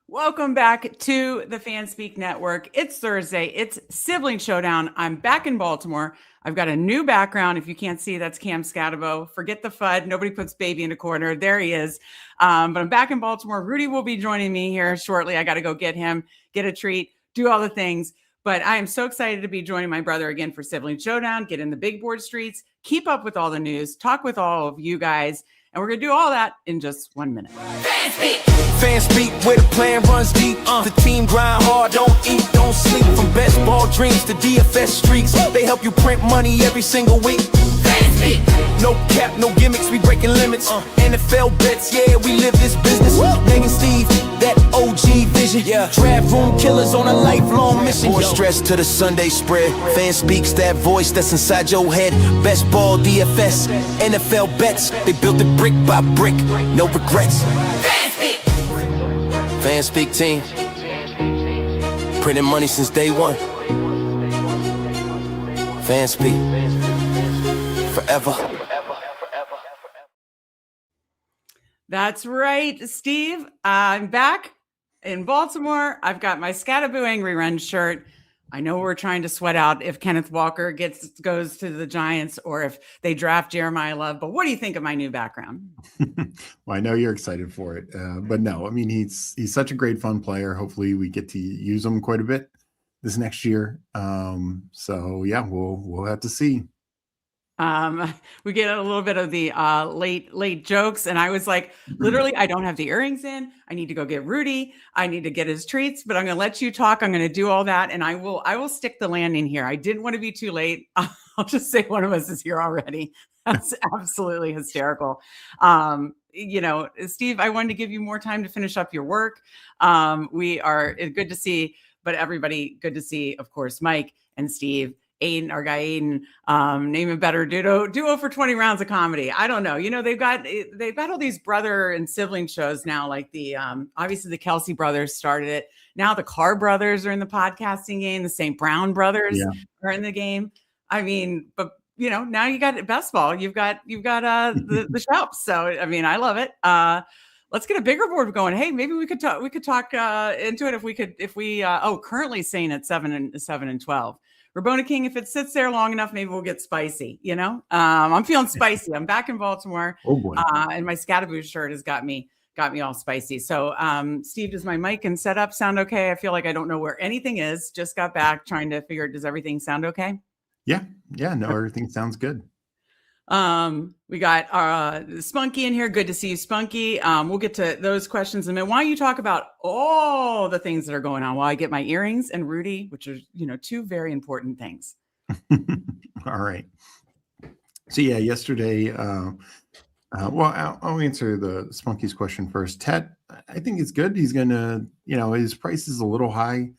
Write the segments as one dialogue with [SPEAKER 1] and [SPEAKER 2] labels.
[SPEAKER 1] Welcome back to the Fanspeak Network. It's Thursday. It's Sibling Showdown. I'm back in Baltimore. I've got a new background. If you can't see, that's Cam Scatabo. Forget the FUD. Nobody puts baby in a corner. There he is. But I'm back in Baltimore. Rudy will be joining me here shortly. I got to go get him, get a treat, do all the things. But I am so excited to be joining my brother again for Sibling Showdown, get in the big board streets, keep up with all the news, talk with all of you guys. And we're going to do all that in just 1 minute.
[SPEAKER 2] Fanspeak, where the plan runs deep. The team grind hard, don't eat, don't sleep. From best ball dreams to DFS streaks, they help you print money every single week. Fanspeak. No cap, no gimmicks, we breaking limits. NFL bets, yeah, we live this business. Meg and Steve, that OG vision. Yeah. Draft room killers on a lifelong mission. More stress to the Sunday spread. Fanspeak's that voice that's inside your head. Best ball, DFS, NFL bets. They built it brick by brick, no regrets. Fanspeak team, printing money since day one. Fanspeak, forever.
[SPEAKER 1] That's right, Steve. I'm back in Baltimore. I've got my Scattaboo Angry Run shirt. I know we're trying to sweat out if Kenneth Walker goes to the Giants or if they draft Jeremiah Love. But what do you think of my new background?
[SPEAKER 3] Well, I know you're excited for it, but no, I mean he's such a great fun player. Hopefully, we get to use him quite a bit this next year. So yeah, we'll have to see.
[SPEAKER 1] We get a little bit of the late jokes, and I was like, literally, I don't have the earrings in. I need to go get Rudy. I need to get his treats, but I'm going to let you talk. I'm going to do all that, and I will stick the landing here. I didn't want to be too late. I'll just say one of us is here already. That's absolutely hysterical. Steve, I wanted to give you more time to finish up your work. We are good to see, but everybody good to see, of course, Mike and Steve. Aiden, our guy Aiden, name a better duo for 20 rounds of comedy. I don't know. You know, they've got all these brother and sibling shows now, like the obviously the Kelsey brothers started it. Now the Carr brothers are in the podcasting game. The St. Brown brothers are in the game. I mean, but you know, now you got best ball. You've got the shops. So I mean, I love it. Let's get a bigger board going. Hey, maybe we could talk into it if we currently saying at 7 and 12. Rabona King, if it sits there long enough, maybe we'll get spicy, you know? I'm feeling spicy. I'm back in Baltimore.
[SPEAKER 3] Oh boy.
[SPEAKER 1] And my Scattaboo shirt has got me all spicy. So, Steve, does my mic and setup sound okay? I feel like I don't know where anything is. Just got back trying to figure, does everything sound okay?
[SPEAKER 3] Yeah. No, everything sounds good.
[SPEAKER 1] We got Spunky in here. Good to see you, Spunky. We'll get to those questions in a minute. Why don't you talk about all the things that are going on while I get my earrings and Rudy, which are, two very important things.
[SPEAKER 3] All right. So yeah, yesterday, I'll answer the Spunky's question first. Tet, I think it's good. He's gonna, his price is a little high,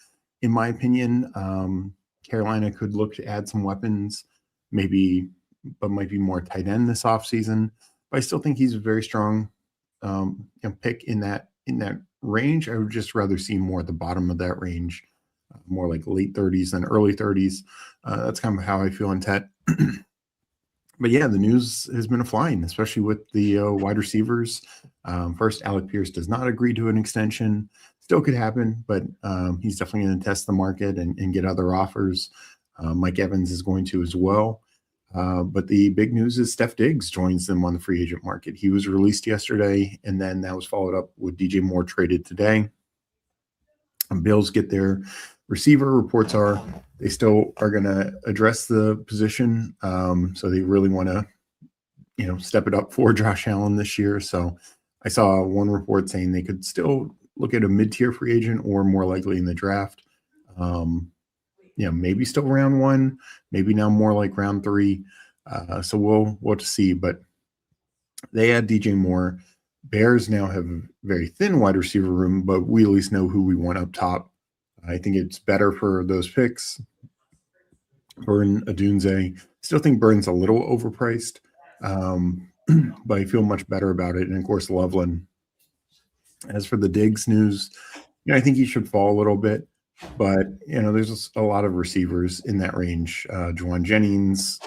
[SPEAKER 3] in my opinion. Carolina could look to add some weapons, maybe, but might be more tight end this offseason. But I still think he's a very strong pick in that range. I would just rather see more at the bottom of that range, more like late 30s than early 30s. That's kind of how I feel in Tet. But yeah, the news has been flying, especially with the wide receivers. First, Alec Pierce does not agree to an extension. Still could happen, but he's definitely going to test the market and get other offers. Mike Evans is going to as well. But the big news is Steph Diggs joins them on the free agent market. He was released yesterday, and then that was followed up with DJ Moore traded today. Bills get their receiver. Reports are they still are going to address the position. So they really want to, step it up for Josh Allen this year. So I saw one report saying they could still look at a mid-tier free agent or more likely in the draft. Maybe still round 1, maybe now more like round 3. So we'll have to see. But they had DJ Moore. Bears now have a very thin wide receiver room, but we at least know who we want up top. I think it's better for those picks. Burn, Adunze. Still think Burns a little overpriced, but I feel much better about it. And of course, Loveland. As for the Diggs news, I think he should fall a little bit. But, there's a lot of receivers in that range. Juwan Jennings,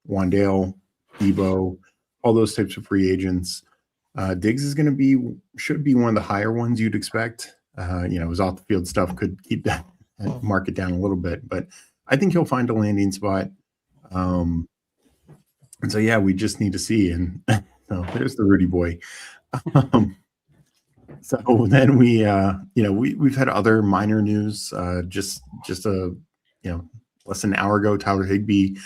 [SPEAKER 3] Wandale, Debo, all those types of free agents. Diggs is should be one of the higher ones you'd expect. his off the field stuff could keep that market down a little bit, but I think he'll find a landing spot. And so, yeah, we just need to see. And so there's the Rudy boy. So then we've had other minor news. Just less than an hour ago, Tyler Higbee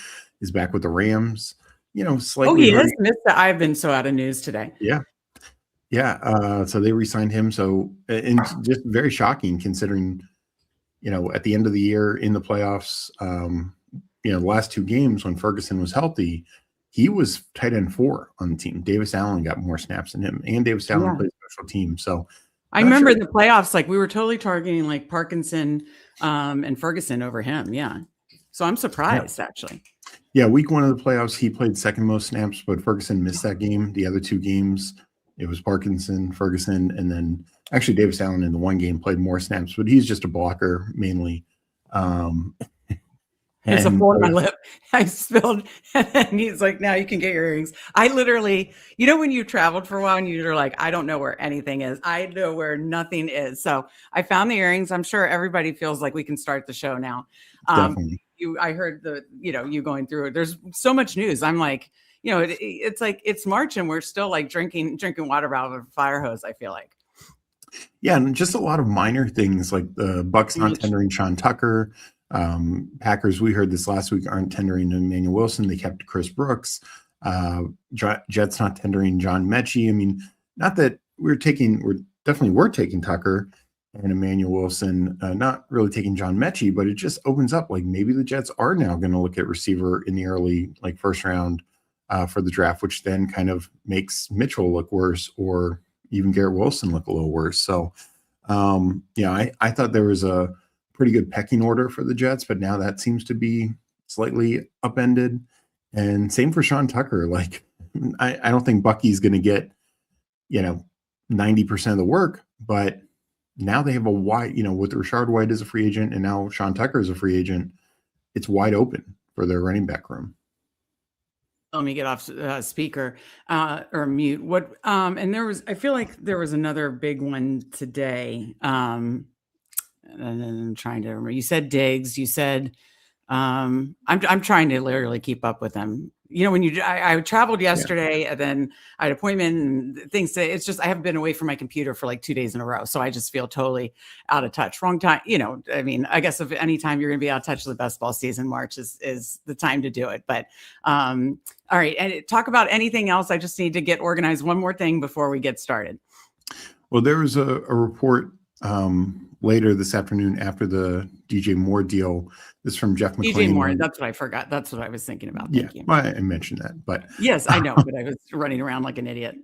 [SPEAKER 3] is back with the Rams. Slightly.
[SPEAKER 1] He has missed that. I've been so out of news today.
[SPEAKER 3] Yeah. So they re-signed him. So, and just very shocking considering, at the end of the year in the playoffs, the last two games when Ferguson was healthy, he was tight end 4 on the team. Davis Allen got more snaps than him, and Davis Allen played special team. So
[SPEAKER 1] I remember the playoffs, like we were totally targeting like Parkinson and Ferguson over him. Yeah. So I'm surprised actually.
[SPEAKER 3] Yeah. Week 1 of the playoffs, he played second most snaps, but Ferguson missed that game. The other 2 games, it was Parkinson, Ferguson, and then actually Davis Allen in the one game played more snaps, but he's just a blocker mainly.
[SPEAKER 1] There's a hole in my lip. I spilled, and he's like, "Now you can get your earrings." I literally, when you traveled for a while and you're like, "I don't know where anything is. I know where nothing is." So I found the earrings. I'm sure everybody feels like we can start the show now.
[SPEAKER 3] Definitely.
[SPEAKER 1] I heard you going through it. There's so much news. I'm like, it's like it's March and we're still like drinking water out of a fire hose. I feel like.
[SPEAKER 3] Yeah, and just a lot of minor things like the Bucks not tendering Sean Tucker. Packers, we heard this last week, aren't tendering Emmanuel Wilson. They kept Chris Brooks. Jets not tendering John Mechie. I mean, not that we're taking Tucker and Emmanuel Wilson, not really taking John Mechie, but it just opens up like maybe the Jets are now going to look at receiver in the early first round for the draft, which then kind of makes Mitchell look worse or even Garrett Wilson look a little worse. So, I thought there was a pretty good pecking order for the Jets, but now that seems to be slightly upended. And same for Sean Tucker. Like, I don't think Bucky's going to get, 90% of the work, but now they have a wide, with Rashard White as a free agent and now Sean Tucker is a free agent, it's wide open for their running back room.
[SPEAKER 1] Let me get off speaker or mute. And I feel like there was another big one today. And I'm trying to remember. You said Diggs. You said, I'm trying to literally keep up with them. When I traveled yesterday and then I had an appointment and things. It's just I haven't been away from my computer for like 2 days in a row, so I just feel totally out of touch. Wrong time. I mean, I guess if any time you're going to be out of touch with the best ball season, March is the time to do it. But all right, and talk about anything else. I just need to get organized. One more thing before we get started.
[SPEAKER 3] Well, there was a report later this afternoon after the DJ Moore deal. This is from Jeff McClain.
[SPEAKER 1] DJ Moore, that's what I forgot. That's what I was thinking about. Thank you.
[SPEAKER 3] I mentioned that, but
[SPEAKER 1] yes, I know, but I was running around like an idiot.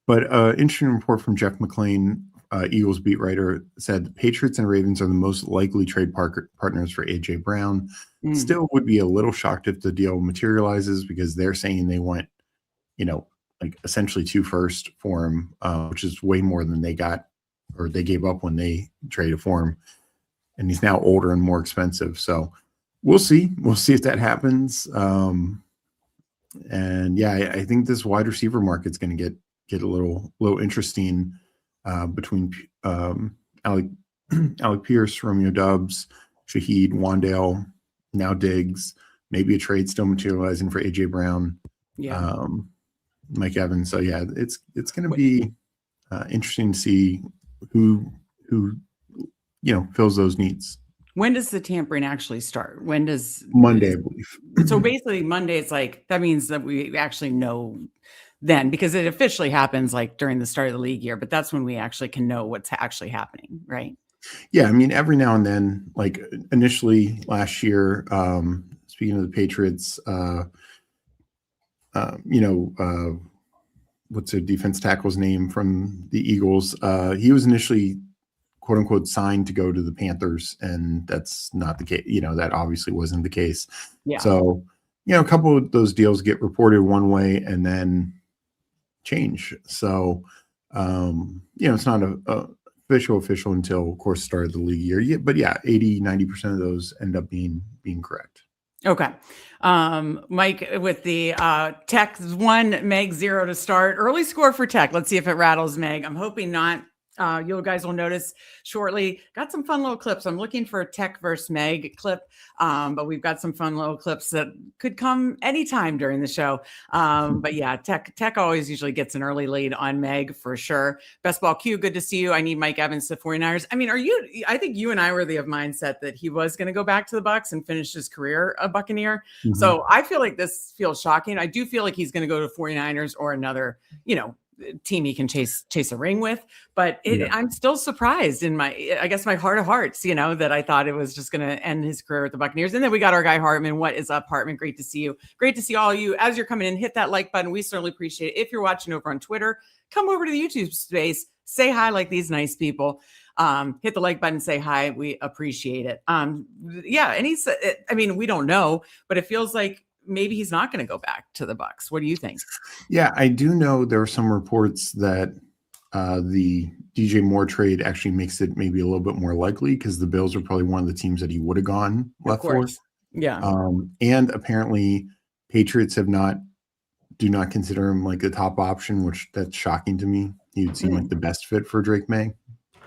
[SPEAKER 3] But interesting report from Jeff McClain, Eagles beat writer, said the Patriots and Ravens are the most likely trade partners for AJ Brown. Still would be a little shocked if the deal materializes because they're saying they want, essentially 2 firsts for him, which is way more than they got or they gave up when they traded for him. And he's now older and more expensive. So we'll see. We'll see if that happens. And I think this wide receiver market's going to get a little interesting between Alec Pierce, Romeo Doubs, Shaheed, Wandale, now Diggs, maybe a trade still materializing for AJ Brown, Mike Evans. So it's going to be interesting to see who fills those needs.
[SPEAKER 1] When does the tampering actually start? When does
[SPEAKER 3] Monday, I believe.
[SPEAKER 1] So basically Monday, it's like, that means that we actually know then, because it officially happens like during the start of the league year, but that's when we actually can know what's actually happening. Right.
[SPEAKER 3] Yeah. I mean, every now and then, like initially last year, speaking of the Patriots, what's their defense tackle's name from the Eagles? He was initially quote unquote signed to go to the Panthers, and that's not the case. That obviously wasn't the case. Yeah. So, a couple of those deals get reported one way and then change. So, it's not a official until of course start of the league year. Yeah, but 80-90% of those end up being correct.
[SPEAKER 1] Okay. Mike, with the Tech 1, Meg 0 to start. Early score for Tech. Let's see if it rattles Meg. I'm hoping not. You guys will notice shortly, got some fun little clips. I'm looking for a Tech versus Meg clip, but we've got some fun little clips that could come anytime during the show. But yeah, Tech always usually gets an early lead on Meg for sure. Best Ball Q, good to see you. I need Mike Evans to 49ers. I mean, I think you and I were the of mindset that he was going to go back to the Bucs and finish his career a Buccaneer. Mm-hmm. So I feel like this feels shocking. I do feel like he's going to go to 49ers or another, team he can chase a ring with, but I'm still surprised in my heart of hearts, that I thought it was just going to end his career with the Buccaneers. And then we got our guy Hartman. What is up, Hartman? Great to see you. Great to see all of you as you're coming in. Hit that like button. We certainly appreciate it. If you're watching over on Twitter, come over to the YouTube space, say hi like these nice people. Hit the like button, say hi. We appreciate it. And he's, we don't know, but it feels like maybe he's not going to go back to the Bucs. What do you think?
[SPEAKER 3] Yeah, I do know there are some reports that the DJ Moore trade actually makes it maybe a little bit more likely because the Bills are probably one of the teams that he would have gone left for.
[SPEAKER 1] Yeah.
[SPEAKER 3] And apparently Patriots do not consider him like the top option, which that's shocking to me. He would seem like the best fit for Drake May.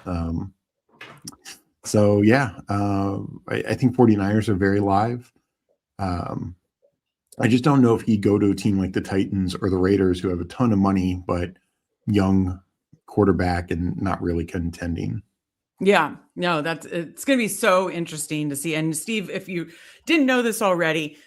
[SPEAKER 3] I think 49ers are very live. I just don't know if he'd go to a team like the Titans or the Raiders who have a ton of money, but young quarterback and not really contending.
[SPEAKER 1] Yeah, no, it's going to be so interesting to see. And Steve, if you didn't know this already,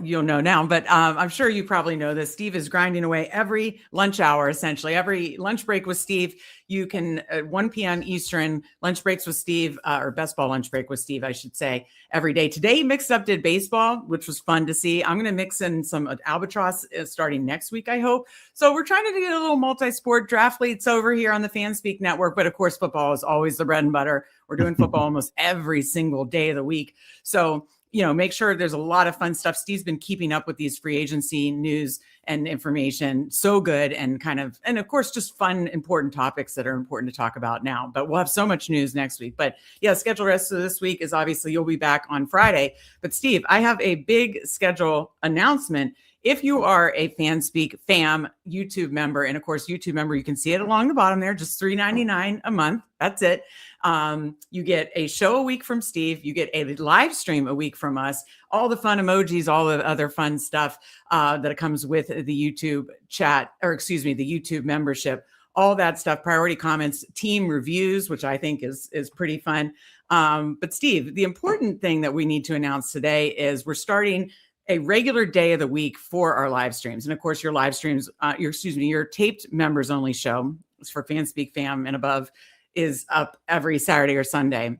[SPEAKER 1] you'll know now, but I'm sure you probably know this. Steve is grinding away every lunch hour, essentially every lunch break with Steve. You can 1 p.m. Eastern lunch breaks with Steve, or best ball lunch break with Steve, I should say, every day. Today he mixed up, did baseball, which was fun to see. I'm going to mix in some albatross starting next week, I hope. So we're trying to get a little multi-sport draft leads over here on the Fanspeak network, but of course football is always the bread and butter. We're doing football almost every single day of the week. So make sure there's a lot of fun stuff. Steve's been keeping up with these free agency news and information. So good. And of course, just fun, important topics that are important to talk about now, but we'll have so much news next week. But yeah, schedule rest of this week is obviously you'll be back on Friday, but Steve, I have a big schedule announcement. If you are a Fanspeak fam YouTube member, and of course, YouTube member, you can see it along the bottom there, just $3.99 a month. That's it. You get a show a week from Steve. You get a live stream a week from us, all the fun emojis, all the other fun stuff that comes with the YouTube chat, the YouTube membership, all that stuff, priority comments, team reviews, which I think is pretty fun. But Steve, the important thing that we need to announce today is we're starting a regular day of the week for our live streams. And of course, your live streams, your taped members only show for Fanspeak fam and above is up every Saturday or Sunday.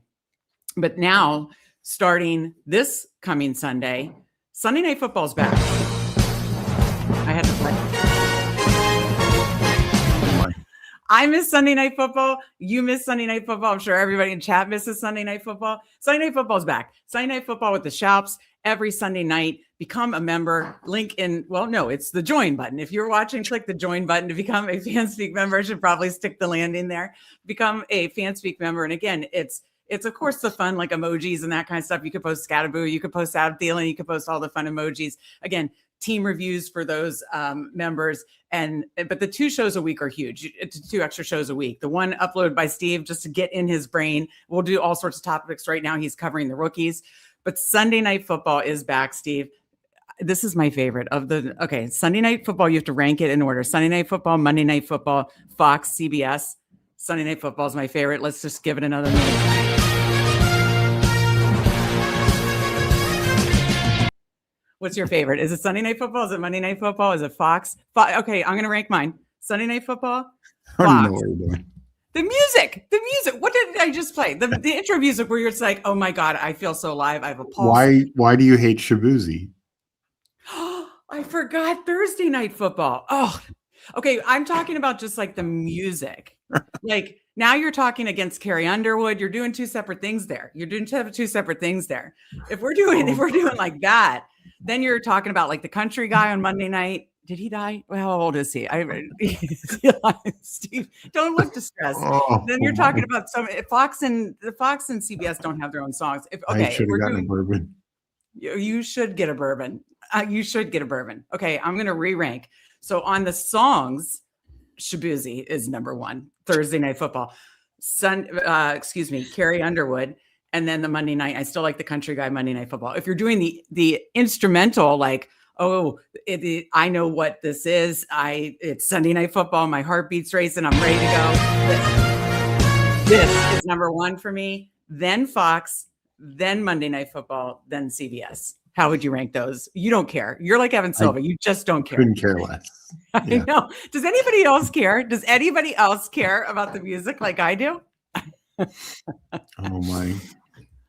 [SPEAKER 1] But now, starting this coming Sunday Night Football's back. I had to play. I miss Sunday Night Football. You miss Sunday Night Football. I'm sure everybody in chat misses Sunday Night Football. Sunday Night Football's back. Sunday Night Football with the shouts every Sunday night. Become a member. Link in. Well, no, it's the join button. If you're watching, click the join button to become a Fanspeak member. I should probably stick the landing there. Become a Fanspeak member. And again, it's of course the fun like emojis and that kind of stuff. You could post Scatterboo. You could post Adam Thielen. You could post all the fun emojis. Again, team reviews for those members. But the 2 shows a week are huge. It's 2 extra shows a week. The one uploaded by Steve just to get in his brain. We'll do all sorts of topics right now. He's covering the rookies, but Sunday Night Football is back, Steve. This is my favorite Sunday Night Football. You have to rank it in order. Sunday Night Football, Monday Night Football, Fox, CBS. Sunday Night Football is my favorite. Let's just give it another minute. What's your favorite? Is it Sunday Night Football? Is it Monday Night Football? Is it Fox? Okay, I'm going to rank mine. Sunday Night Football, Fox.
[SPEAKER 3] I don't know what you're doing.
[SPEAKER 1] The music. What did I just play? The intro music where you're just like, oh my God, I feel so live. I have a pulse.
[SPEAKER 3] Why do you hate Shabuzi?
[SPEAKER 1] I forgot Thursday Night Football. Oh, okay. I'm talking about just like the music. Like now you're talking against Carrie Underwood. You're doing 2 separate things there. If we're doing like that, then you're talking about like the country guy on Monday night. Did he die? Well, how old is he? Steve, don't look distressed. Then you're talking about Fox and CBS don't have their own songs.
[SPEAKER 3] I should have gotten a bourbon.
[SPEAKER 1] You should get a bourbon. Okay, I'm going to re-rank. So on the songs, Shabuzi is number one. Thursday Night Football. Carrie Underwood. And then the Monday night, I still like the Country Guy Monday Night Football. If you're doing the instrumental, like, I know what this is. It's Sunday Night Football. My heart beats racing. I'm ready to go. This is number one for me. Then Fox, then Monday Night Football, then CBS. How would you rank those? You don't care. You're like Evan Silva. You just don't care.
[SPEAKER 3] Couldn't care less.
[SPEAKER 1] Yeah. I know. Does anybody else care? Does anybody else care about the music like I do?
[SPEAKER 3] Oh my.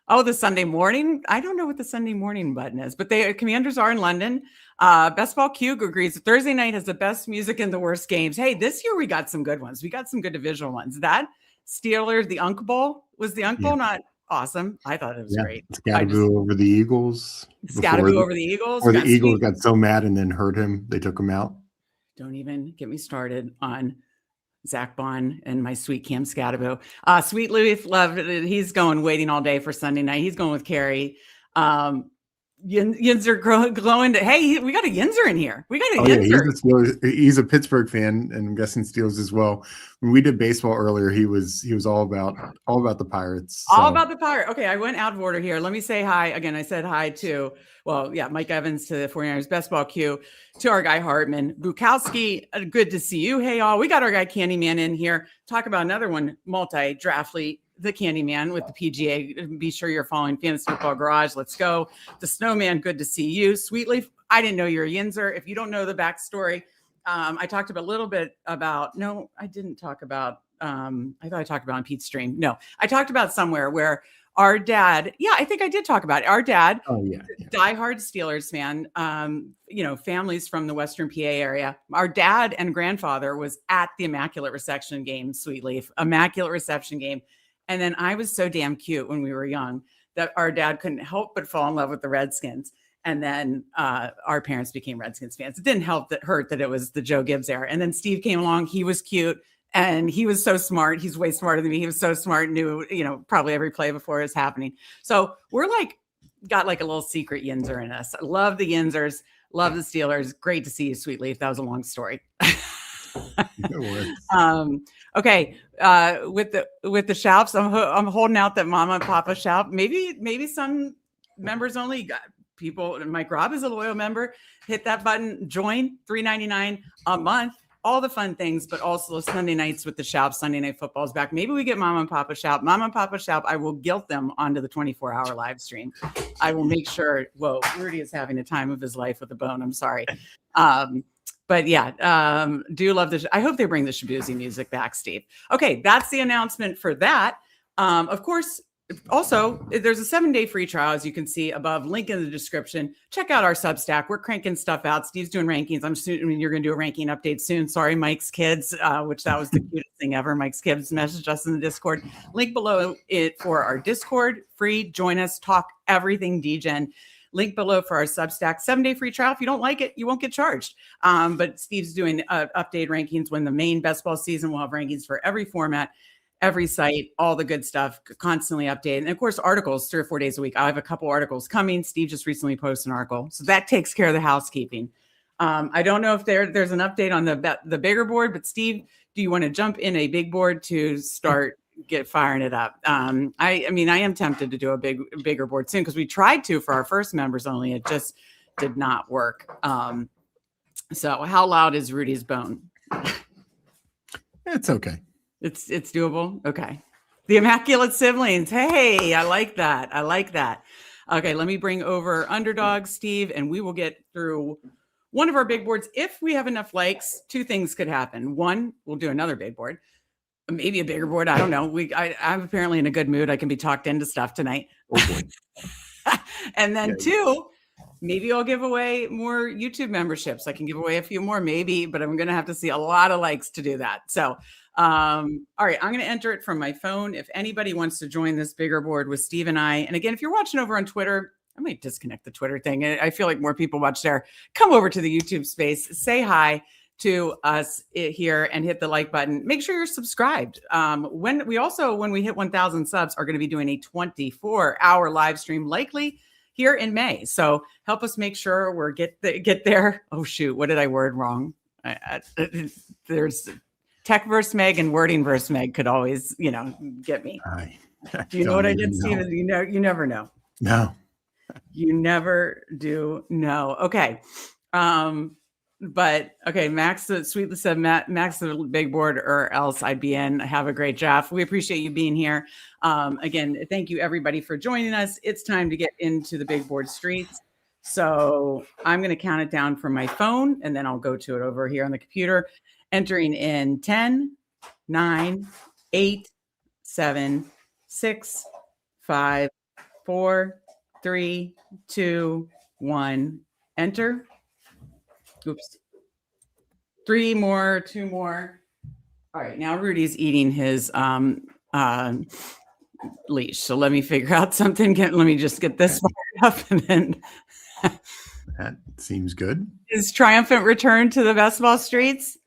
[SPEAKER 1] Oh, the Sunday morning. I don't know what the Sunday morning button is, but Commanders are in London. Best Ball Q agrees. Thursday night has the best music and the worst games. Hey, this year we got some good ones. We got some good divisional ones. That Steelers, the Unk Bowl, was the Unk Bowl not awesome? I thought it was great.
[SPEAKER 3] Scatterboo over the Eagles.
[SPEAKER 1] Scatterboo over the Eagles.
[SPEAKER 3] Or the Eagles got so mad and then hurt him. They took him out.
[SPEAKER 1] Don't even get me started on Zach Bond and my sweet Cam Scatterboo. Sweet Louis, love it. He's going waiting all day for Sunday night. He's going with Carrie. Yinzer glowing. Hey, we got a Yinzer in here. We got a Yinzer.
[SPEAKER 3] Yeah, he's a Pittsburgh fan, and I'm guessing Steelers as well. When we did baseball earlier, he was all about the Pirates.
[SPEAKER 1] So. All about the Pirate. Okay, I went out of order here. Let me say hi again. I said hi to Mike Evans, to the 49ers Best Ball Q, to our guy Hartman Bukowski. Good to see you. Hey all, we got our guy Candyman in here. Talk about another one, multi-draftly. The Candyman with the PGA. Be sure you're following Fantasy Football Garage. Let's go. The Snowman, good to see you. Sweetleaf, I didn't know you're a Yinzer. If you don't know the backstory, I talked a little bit about, no, I didn't talk about, I thought I talked about on Pete's stream. No, I talked about somewhere where our dad, I think I did talk about it. Our dad, diehard Steelers fan, families from the Western PA area. Our dad and grandfather was at the Immaculate Reception game, Sweetleaf, Immaculate Reception game. And then I was so damn cute when we were young that our dad couldn't help but fall in love with the Redskins. And then our parents became Redskins fans. It didn't hurt that it was the Joe Gibbs era. And then Steve came along. He was cute and he was so smart. He's way smarter than me. He was so smart, knew, probably every play before it was happening. So we're got a little secret Yinzer in us. I love the Yinzers. Love the Steelers. Great to see you, Sweetleaf. That was a long story. Okay. With the shouts, I'm holding out that Mama and Papa shout. Maybe some members only people. Mike Robb is a loyal member. Hit that button. Join. $3.99 a month. All the fun things, but also Sunday nights with the shout. Sunday Night Football is back. Maybe we get Mama and Papa shout. Mama and Papa shout. I will guilt them onto the 24-hour live stream. I will make sure. Whoa, Rudy is having a time of his life with a bone. I'm sorry. But do love this. I hope they bring the Shabuzi music back, Steve. Okay, that's the announcement for that. Of course, also, there's a 7-day free trial, as you can see above, link in the description. Check out our Substack. We're cranking stuff out. Steve's doing rankings. I'm assuming you're going to do a ranking update soon. Sorry, Mike's kids, which that was the cutest thing ever. Mike's kids messaged us in the Discord. Link below it for our Discord. Free. Join us. Talk everything Degen. Link below for our Substack. 7-day free trial. If you don't like it, you won't get charged. But Steve's doing update rankings when the main best ball season will have rankings for every format, every site, all the good stuff, constantly updated. And of course, articles 3 or 4 days a week. I have a couple articles coming. Steve just recently posted an article. So that takes care of the housekeeping. I don't know if there's an update on the bigger board, but Steve, do you want to jump in a big board to start firing it up? I am tempted to do a bigger board soon because we tried to for our first members only. It just did not work. So how loud is Rudy's bone?
[SPEAKER 3] It's okay.
[SPEAKER 1] It's doable. Okay. The Immaculate Siblings. Hey, I like that. Okay. Let me bring over Underdog, Steve, and we will get through one of our big boards. If we have enough likes, 2 things could happen. 1, we'll do another big board. Maybe a bigger board. I don't know. I'm apparently in a good mood. I can be talked into stuff tonight. Oh boy. And then 2, maybe I'll give away more YouTube memberships. I can give away a few more, maybe, but I'm going to have to see a lot of likes to do that. So, all right, I'm going to enter it from my phone. If anybody wants to join this bigger board with Steve and I, and again, if you're watching over on Twitter, I might disconnect the Twitter thing. I feel like more people watch there. Come over to the YouTube space, say hi to us here and hit the like button. Make sure you're subscribed. When we hit 1,000 subs, are going to be doing a 24-hour live stream, likely here in May. So help us make sure get there. Oh shoot, what did I word wrong? Tech versus Meg and wording versus Meg could always, get me. Do you know what I did, Steven? You never know.
[SPEAKER 3] No.
[SPEAKER 1] You never do know. Okay. But okay, Max sweetly said, Max the big board, or else I'd be in. Have a great Jeff. We appreciate you being here. Again, thank you everybody for joining us. It's time to get into the big board streets. So I'm going to count it down from my phone, and then I'll go to it over here on the computer, entering in 10, 9, 8, 7, 6, 5, 4, 3, 2, 1. Enter. Oops. 3 more, 2 more. All right. Now Rudy's eating his leash. So let me figure out something. Let me just get this fired up, and then
[SPEAKER 3] that seems good.
[SPEAKER 1] His triumphant return to the best ball streets,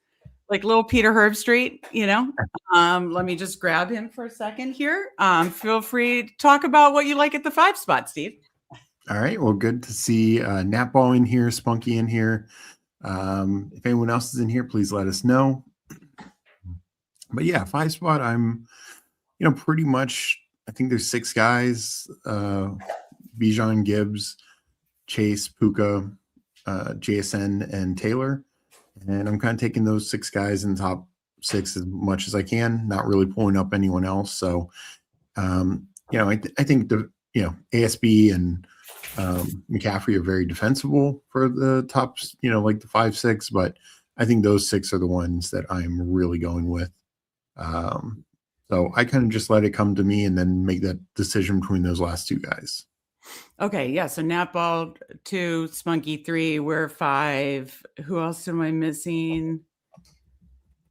[SPEAKER 1] like little Peter Herb Street, Let me just grab him for a second here. Feel free to talk about what you like at the 5 spot, Steve.
[SPEAKER 3] All right. Well, good to see Natball in here, Spunky in here. If anyone else is in here, please let us know. But yeah, 5 spot, I'm, pretty much, I think there's 6 guys, Bijan, Gibbs, Chase, Puka, JSN, and Taylor. And I'm kind of taking those 6 guys in the top 6 as much as I can, not really pulling up anyone else. So, I think the, ASB and McCaffrey are very defensible for the tops, like the 5, 6, but I think those 6 are the ones that I'm really going with. So I kind of just let it come to me and then make that decision between those last 2 guys.
[SPEAKER 1] Okay. Yeah. So Natball 2, Spunky 3, we're 5. Who else am I missing?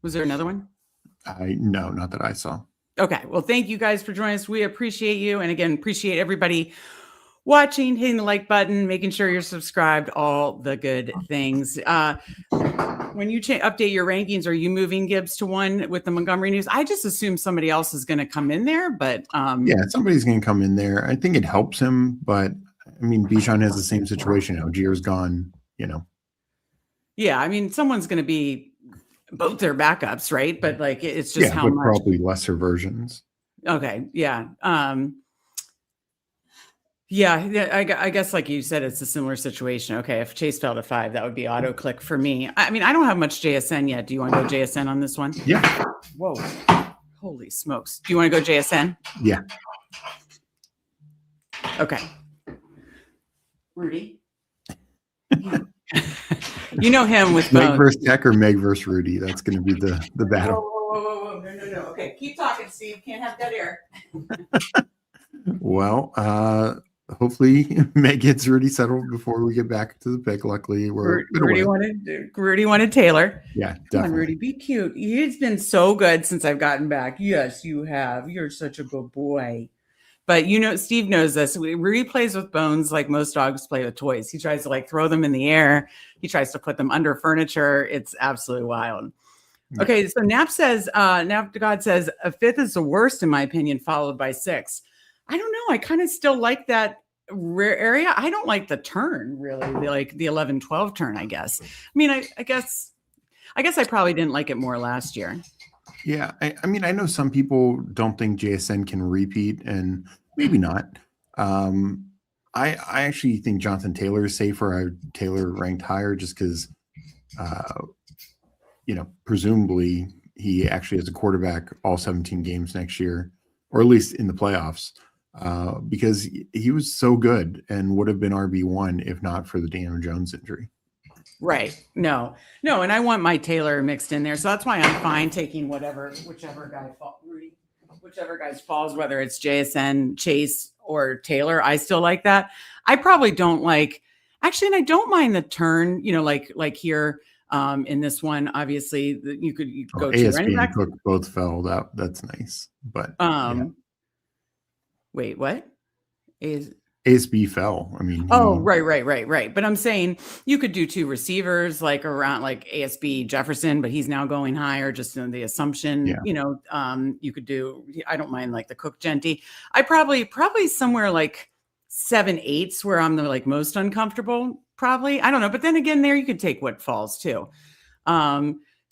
[SPEAKER 1] Was there another one?
[SPEAKER 3] No, not that I saw.
[SPEAKER 1] Okay. Well, thank you guys for joining us. We appreciate you. And again, appreciate everybody watching, hitting the like button, making sure you're subscribed, all the good things. When you update your rankings, are you moving Gibbs to 1 with the Montgomery news? I just assume somebody else is going to come in there, but
[SPEAKER 3] yeah, somebody's going to come in there. I think it helps him, but I mean, Bijan has the same situation. Gier's gone,
[SPEAKER 1] Yeah, I mean, someone's going to be both their backups, right? But like, it's just how much.
[SPEAKER 3] Probably lesser versions.
[SPEAKER 1] Okay, yeah. Yeah, I guess like you said, it's a similar situation. Okay, if Chase fell to 5, that would be auto click for me. I mean, I don't have much JSN yet. Do you want to go JSN on this one?
[SPEAKER 3] Yeah.
[SPEAKER 1] Whoa. Holy smokes. Do you want to go JSN?
[SPEAKER 3] Yeah.
[SPEAKER 1] Okay. Rudy. You know him with
[SPEAKER 3] Meg versus Tech or Meg versus Rudy. That's going to be the battle.
[SPEAKER 1] Whoa. No. Okay, keep talking, Steve. Can't have dead air.
[SPEAKER 3] Well, hopefully Meg gets Rudy settled before we get back to the pick. Luckily,
[SPEAKER 1] Rudy wanted Taylor.
[SPEAKER 3] Yeah, definitely.
[SPEAKER 1] Come on, Rudy, be cute. He's been so good since I've gotten back. Yes, you have. You're such a good boy. But Steve knows this. Rudy plays with bones like most dogs play with toys. He tries to throw them in the air. He tries to put them under furniture. It's absolutely wild. Okay, so Nap God says a 5th is the worst in my opinion, followed by 6. I don't know. I kind of still like that rare area. I don't like the turn really, like the 11-12 turn, I guess. I mean, I guess I probably didn't like it more last year.
[SPEAKER 3] Yeah. I mean, I know some people don't think JSN can repeat, and maybe not. I actually think Jonathan Taylor is safer. Taylor ranked higher just because, presumably he actually has a quarterback all 17 games next year, or at least in the playoffs. Because he was so good and would have been RB1 if not for the Daniel Jones injury.
[SPEAKER 1] Right. No. And I want my Taylor mixed in there. So that's why I'm fine taking whichever guy falls, whether it's JSN, Chase, or Taylor. I still like that. I probably don't and I don't mind the turn, like here in this one, obviously you could go to
[SPEAKER 3] ASB
[SPEAKER 1] running back.
[SPEAKER 3] and Cook both fell. That's nice. But
[SPEAKER 1] Wait, what?
[SPEAKER 3] ASB fell. I mean,
[SPEAKER 1] right. But I'm saying you could do 2 receivers around ASB Jefferson, but he's now going higher just in the assumption, you could do, I don't mind the Cook Genty. I probably somewhere 7/8 where I'm the most uncomfortable, probably. I don't know. But then again, there you could take what falls too.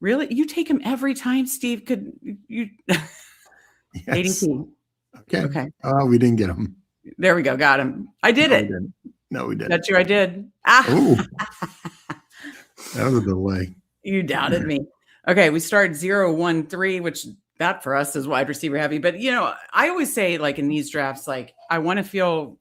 [SPEAKER 1] Really? You take him every time, Steve? Could you?
[SPEAKER 3] Yes.
[SPEAKER 1] ADP.
[SPEAKER 3] Okay.
[SPEAKER 1] Okay.
[SPEAKER 3] We didn't get him.
[SPEAKER 1] There we go. Got him. I did
[SPEAKER 3] No,
[SPEAKER 1] it.
[SPEAKER 3] we didn't. No, we didn't.
[SPEAKER 1] That's you. I did. Ah.
[SPEAKER 3] Oh, that was a delay.
[SPEAKER 1] You doubted me. Okay. We start 0-1-3, which that for us is wide receiver heavy. But, I always say, like, in these drafts, like, I want to feel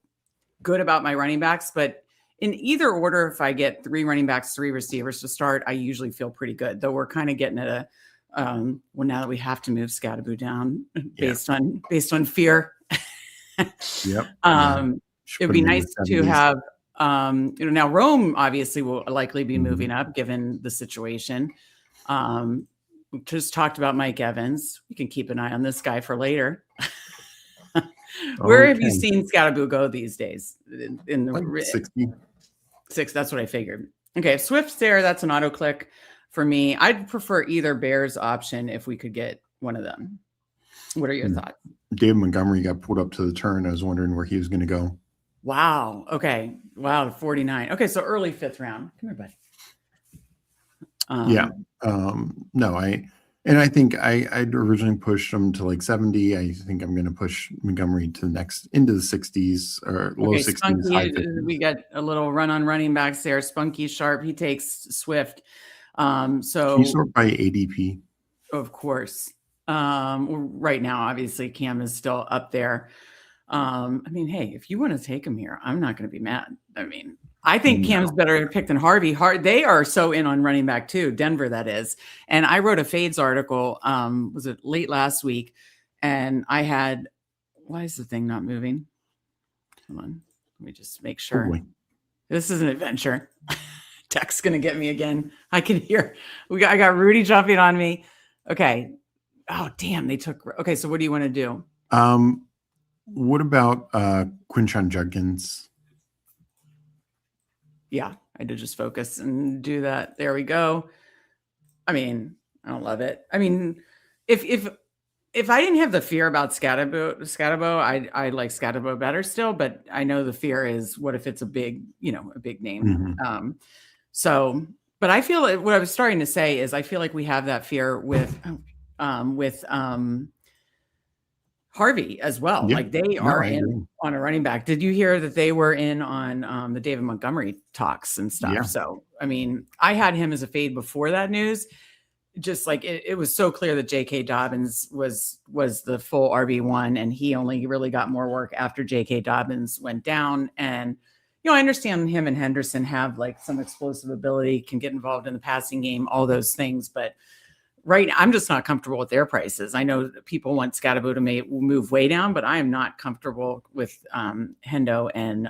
[SPEAKER 1] good about my running backs, but in either order, if I get 3 running backs, 3 receivers to start, I usually feel pretty good. Though we're kind of getting at a well, now that we have to move Scatterboo down based on fear.
[SPEAKER 3] Yep.
[SPEAKER 1] It'd be nice to have now Rome obviously will likely be moving up given the situation. We just talked about Mike Evans. We can keep an eye on this guy for later. Where have you seen Scatterboo go these days? In the
[SPEAKER 3] like 60.
[SPEAKER 1] 6, that's what I figured. Okay, if Swift's there, that's an auto click for me. I'd prefer either Bears option if we could get one of them. What are your thoughts?
[SPEAKER 3] David Montgomery got pulled up to the turn. I was wondering where he was going to go.
[SPEAKER 1] Wow. Okay. Wow. 49. Okay. So early 5th round. Come here, buddy.
[SPEAKER 3] No, I think I'd originally pushed him to like 70. I think I'm going to push Montgomery to into the 60s or low 60s.
[SPEAKER 1] Spunky,
[SPEAKER 3] high 50s.
[SPEAKER 1] we got a little run on running backs there. Spunky Sharp. He takes Swift. So
[SPEAKER 3] can you sort by ADP?
[SPEAKER 1] Of course. Right now, obviously, Cam is still up there. I mean, hey, if you want to take him here, I'm not going to be mad. I mean, I think Cam's better pick than Harvey. They are so in on running back too. Denver, that is. And I wrote a Fades article. Was it late last week? And I had, why is the thing not moving? Come on. Let me just make sure. This is an adventure. Tech's going to get me again. I can hear. I got Rudy jumping on me. Okay. Oh, damn. They took. Okay. So what do you want to do?
[SPEAKER 3] What about Quinshon Judkins?
[SPEAKER 1] Yeah, I did just focus and do that. There we go. I mean, I don't love it. I mean, if I didn't have the fear about Scatterboo, I like Scatterboo better still. But I know the fear is, what if it's a big name? But I feel what I was starting to say is I feel like we have that fear with Harvey as well. Like they are in on a running back. Did you hear that they were in on the David Montgomery talks and stuff? Yeah. So, I mean, I had him as a fade before that news. Just like it was so clear that J.K. Dobbins was the full RB1, and he only really got more work after J.K. Dobbins went down. And, I understand him and Henderson have like some explosive ability, can get involved in the passing game, all those things. But right, I'm just not comfortable with their prices. I know people want Scatterboo to move way down, but I am not comfortable with Hendo and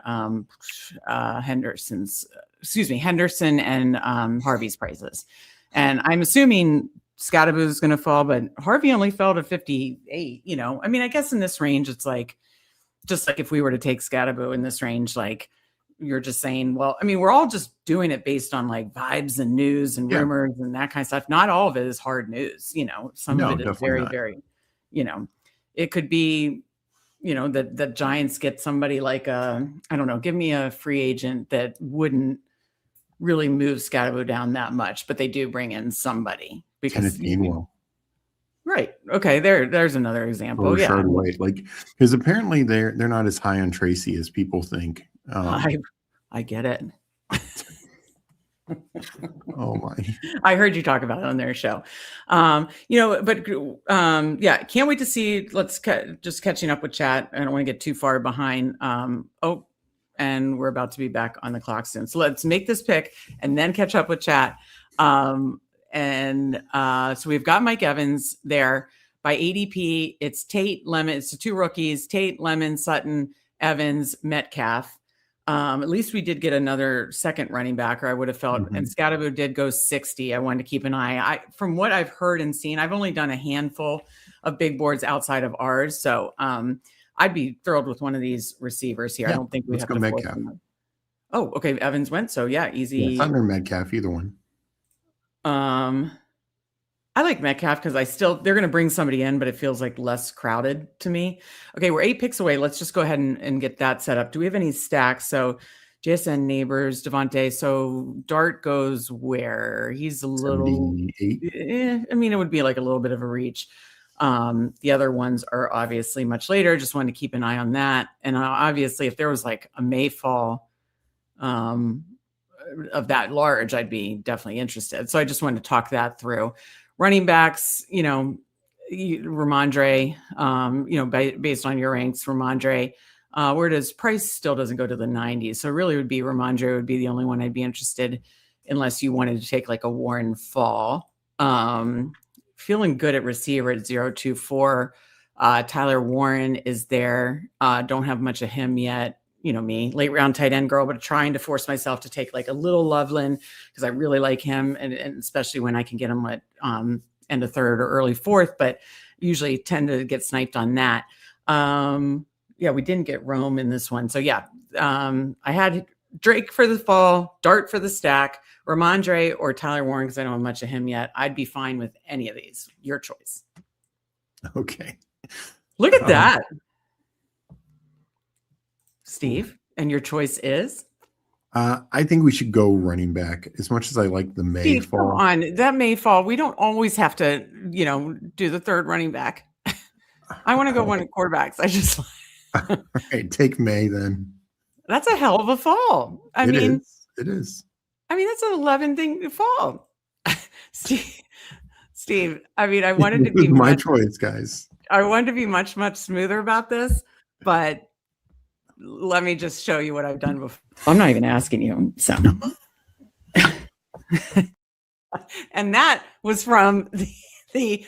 [SPEAKER 1] Henderson and Harvey's prices. And I'm assuming Scatterboo is going to fall, but Harvey only fell to 58. I mean, I guess in this range, it's like, just like if we were to take Scatterboo in this range, like you're just saying, well, I mean, we're all just doing it based on like vibes and news and rumors and that kind of stuff. Not all of it is hard news. Some of it is very, very, it could be, that Giants get somebody like I don't know, give me a free agent that wouldn't really move Scatterboo down that much, but they do bring in somebody because right. Okay. There's another example.
[SPEAKER 3] Or White, because apparently they're not as high on Tracy as people think.
[SPEAKER 1] I get it.
[SPEAKER 3] Oh my!
[SPEAKER 1] I heard you talk about it on their show. Can't wait to see. Let's just catching up with chat. I don't want to get too far behind. And we're about to be back on the clock soon. So let's make this pick and then catch up with chat. So we've got Mike Evans there by ADP. It's Tate, Lemon. It's the 2 rookies: Tate, Lemon, Sutton, Evans, Metcalf. At least we did get another second running back, or I would have felt. And Scatterboo did go 60. I wanted to keep an eye. From what I've heard and seen, I've only done a handful of big boards outside of ours. So I'd be thrilled with one of these receivers here. I don't think we have to force them. Oh, okay. Evans went. So easy.
[SPEAKER 3] Yeah, Sutton or Metcalf, either one.
[SPEAKER 1] I like Metcalf because they're going to bring somebody in, but it feels like less crowded to me. Okay, we're 8 picks away. Let's just go ahead and get that set up. Do we have any stacks? So JSN Neighbors, Devontae. So Dart goes where? He's a little,
[SPEAKER 3] 78.
[SPEAKER 1] I mean, it would be like a little bit of a reach. The other ones are obviously much later. Just wanted to keep an eye on that. And obviously, if there was like a Mayfall of that large, I'd be definitely interested. So I just wanted to talk that through. Running backs, Ramondre, based on your ranks, Ramondre. Where does Price still doesn't go to the 90s. So really would be Ramondre would be the only one I'd be interested unless you wanted to take like a Warren Fall. Feeling good at receiver at 024. Tyler Warren is there. Don't have much of him yet. Me, late round tight end girl, but trying to force myself to take like a little Loveland because I really like him. And especially when I can get him at end of third or early fourth, but usually tend to get sniped on that. We didn't get Rome in this one. So I had Drake for the fall, Dart for the stack, Ramondre or Tyler Warren because I don't have much of him yet. I'd be fine with any of these. Your choice.
[SPEAKER 3] Okay.
[SPEAKER 1] Look at that. Steve, and your choice is?
[SPEAKER 3] I think we should go running back as much as I like the Mayfall.
[SPEAKER 1] Come on, that Mayfall. We don't always have to, do the third running back. I want to go one of quarterbacks. I just...
[SPEAKER 3] All right, take May then.
[SPEAKER 1] That's a hell of a fall.
[SPEAKER 3] It is.
[SPEAKER 1] I mean, that's an 11 thing to fall. Steve, I mean, I wanted to be
[SPEAKER 3] my choice, guys.
[SPEAKER 1] I wanted to be much, much smoother about this, but let me just show you what I've done before. I'm not even asking you. So, and that was from the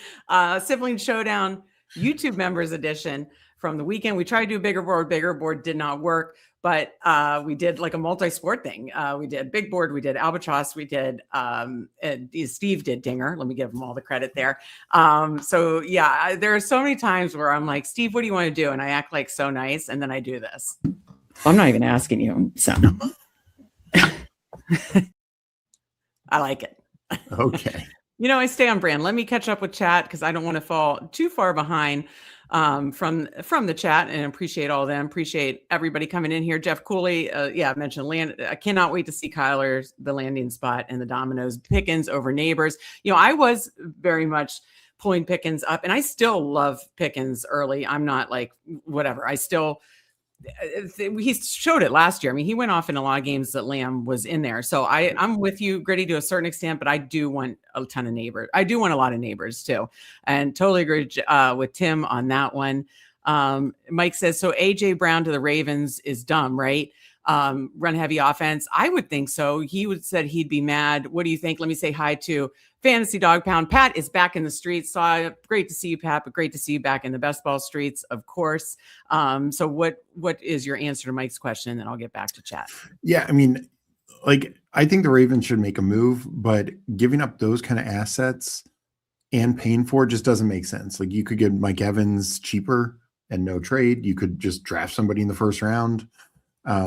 [SPEAKER 1] Sibling Showdown YouTube members edition from the weekend. We tried to do a bigger board did not work, but we did like a multi-sport thing. We did big board, we did albatross, we did Steve did dinger. Let me give him all the credit there. There are so many times where I'm like, Steve, what do you want to do? And I act like so nice, and then I do this. I'm not even asking you. So I like it.
[SPEAKER 3] Okay.
[SPEAKER 1] I stay on brand. Let me catch up with chat because I don't want to fall too far behind from the chat, and appreciate all of them. Appreciate everybody coming in here. Jeff Cooley, I mentioned I cannot wait to see Kyler's the landing spot and the dominoes. Pickens over Neighbors. I was very much pulling Pickens up, and I still love Pickens early. I'm not like whatever. I still. He showed it last year. I mean, he went off in a lot of games that Lamb was in there. So I'm with you, Gritty, to a certain extent, but I do want a ton of Neighbors. I do want a lot of Neighbors too. And totally agree with Tim on that one. Mike says, so AJ Brown to the Ravens is dumb, right? Run heavy offense. I would think so. He said he'd be mad. What do you think? Let me say hi to Fantasy Dog Pound. Pat is back in the streets. So great to see you, Pat, but great to see you back in the best ball streets, of course. So what is your answer to Mike's question? And then I'll get back to chat.
[SPEAKER 3] Yeah, I mean, I think the Ravens should make a move, but giving up those kind of assets and paying for it just doesn't make sense. Like, you could get Mike Evans cheaper and no trade. You could just draft somebody in the first round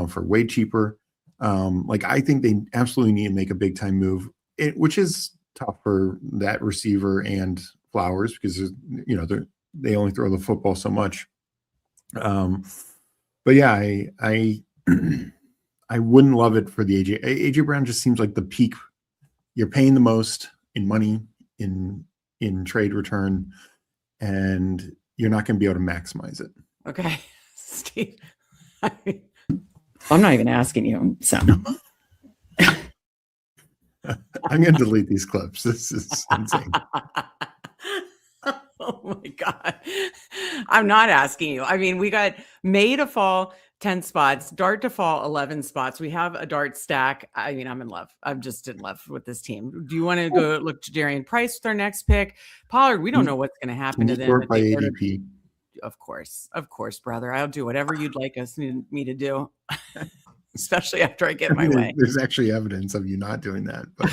[SPEAKER 3] for way cheaper. I think they absolutely need to make a big time move, which is tough for that receiver and Flowers because they only throw the football so much. But yeah, I wouldn't love it for the AJ Brown. Just seems like the peak. You're paying the most in money in trade return, and you're not going to be able to maximize it.
[SPEAKER 1] Okay, Steve. I'm not even asking you. So
[SPEAKER 3] I'm going to delete these clips. This is insane.
[SPEAKER 1] Oh my God. I'm not asking you. I mean, we got May to fall 10 spots, Dart to fall 11 spots. We have a Dart stack. I mean, I'm in love. I'm just in love with this team. Do you want to go look to Jadarian Price with our next pick? Pollard, we don't know what's going to happen to them.
[SPEAKER 3] By ADP.
[SPEAKER 1] Of course, brother. I'll do whatever you'd like me to do, especially after I get my way.
[SPEAKER 3] There's actually evidence of you not doing that. But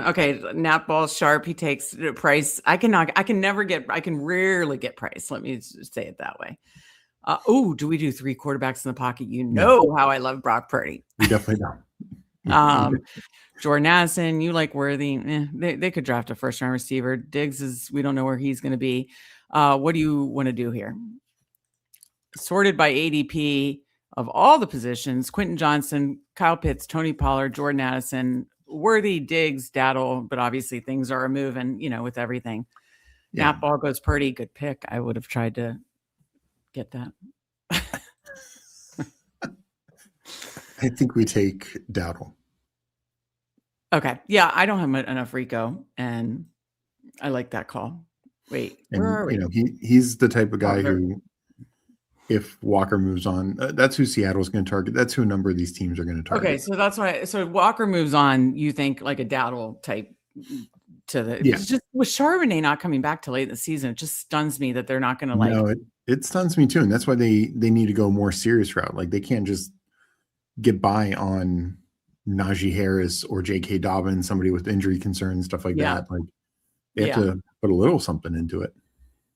[SPEAKER 1] okay, Nap Ball Sharp. He takes Price. I can rarely get Price. Let me just say it that way. Do we do 3 quarterbacks in the pocket? No. How I love Brock Purdy.
[SPEAKER 3] We definitely don't.
[SPEAKER 1] Jordan Addison, you like Worthy. They could draft a first round receiver. Diggs we don't know where he's going to be. What do you want to do here? sorted by ADP of all the positions: Quentin Johnson, Kyle Pitts, Tony Pollard, Jordan Addison, Worthy, Diggs, Daddle. But obviously things are a moving, with everything.
[SPEAKER 3] Yeah.
[SPEAKER 1] Matt Ball goes Purdy. Good pick. I would have tried to get that.
[SPEAKER 3] I think we take Dowdle.
[SPEAKER 1] Okay. Yeah, I don't have enough Rico, and I like that call. Wait, where are we?
[SPEAKER 3] He's the type of guy who, if Walker moves on, that's who Seattle's going to target. That's who a number of these teams are going to target.
[SPEAKER 1] Okay, so that's why. So Walker moves on. You think like a Dowdle type to the?
[SPEAKER 3] Yeah.
[SPEAKER 1] It's just with Charbonnet not coming back till late in the season, it just stuns me that they're not going to like.
[SPEAKER 3] No, it stuns me too, and that's why they need to go a more serious route. Like they can't just get by on Najee Harris or J.K. Dobbins, somebody with injury concerns, stuff like that. Like they have to put a little something into it.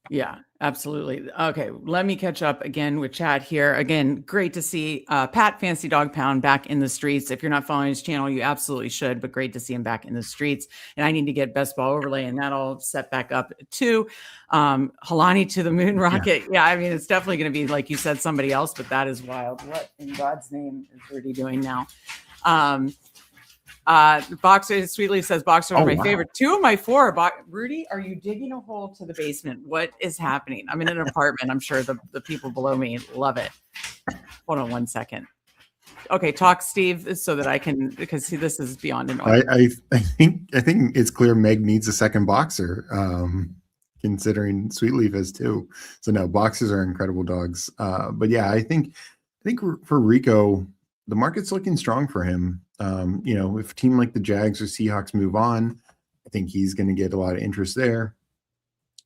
[SPEAKER 1] Yeah, absolutely. Okay, let me catch up again with chat here. Again, great to see Pat Fancy Dog Pound back in the streets. If you're not following his channel, you absolutely should, but great to see him back in the streets. And I need to get Best Ball Overlay, and that'll set back up too. Halani to the moon rocket. Yeah, I mean, it's definitely going to be, like you said, somebody else, but that is wild. What in God's name is Rudy doing now? Boxer Sweetleaf says boxers are my favorite. 2 of my 4 are Rudy, are you digging a hole to the basement? What is happening? I'm in an apartment. I'm sure the people below me love it. Hold on 1 second. Okay, talk, Steve, so that I can, because see, this is beyond an order.
[SPEAKER 3] I think it's clear Meg needs a second boxer, considering Sweetleaf has 2. So no, boxers are incredible dogs. But yeah, I think for Rico, the market's looking strong for him. If a team like the Jags or Seahawks move on, I think he's going to get a lot of interest there.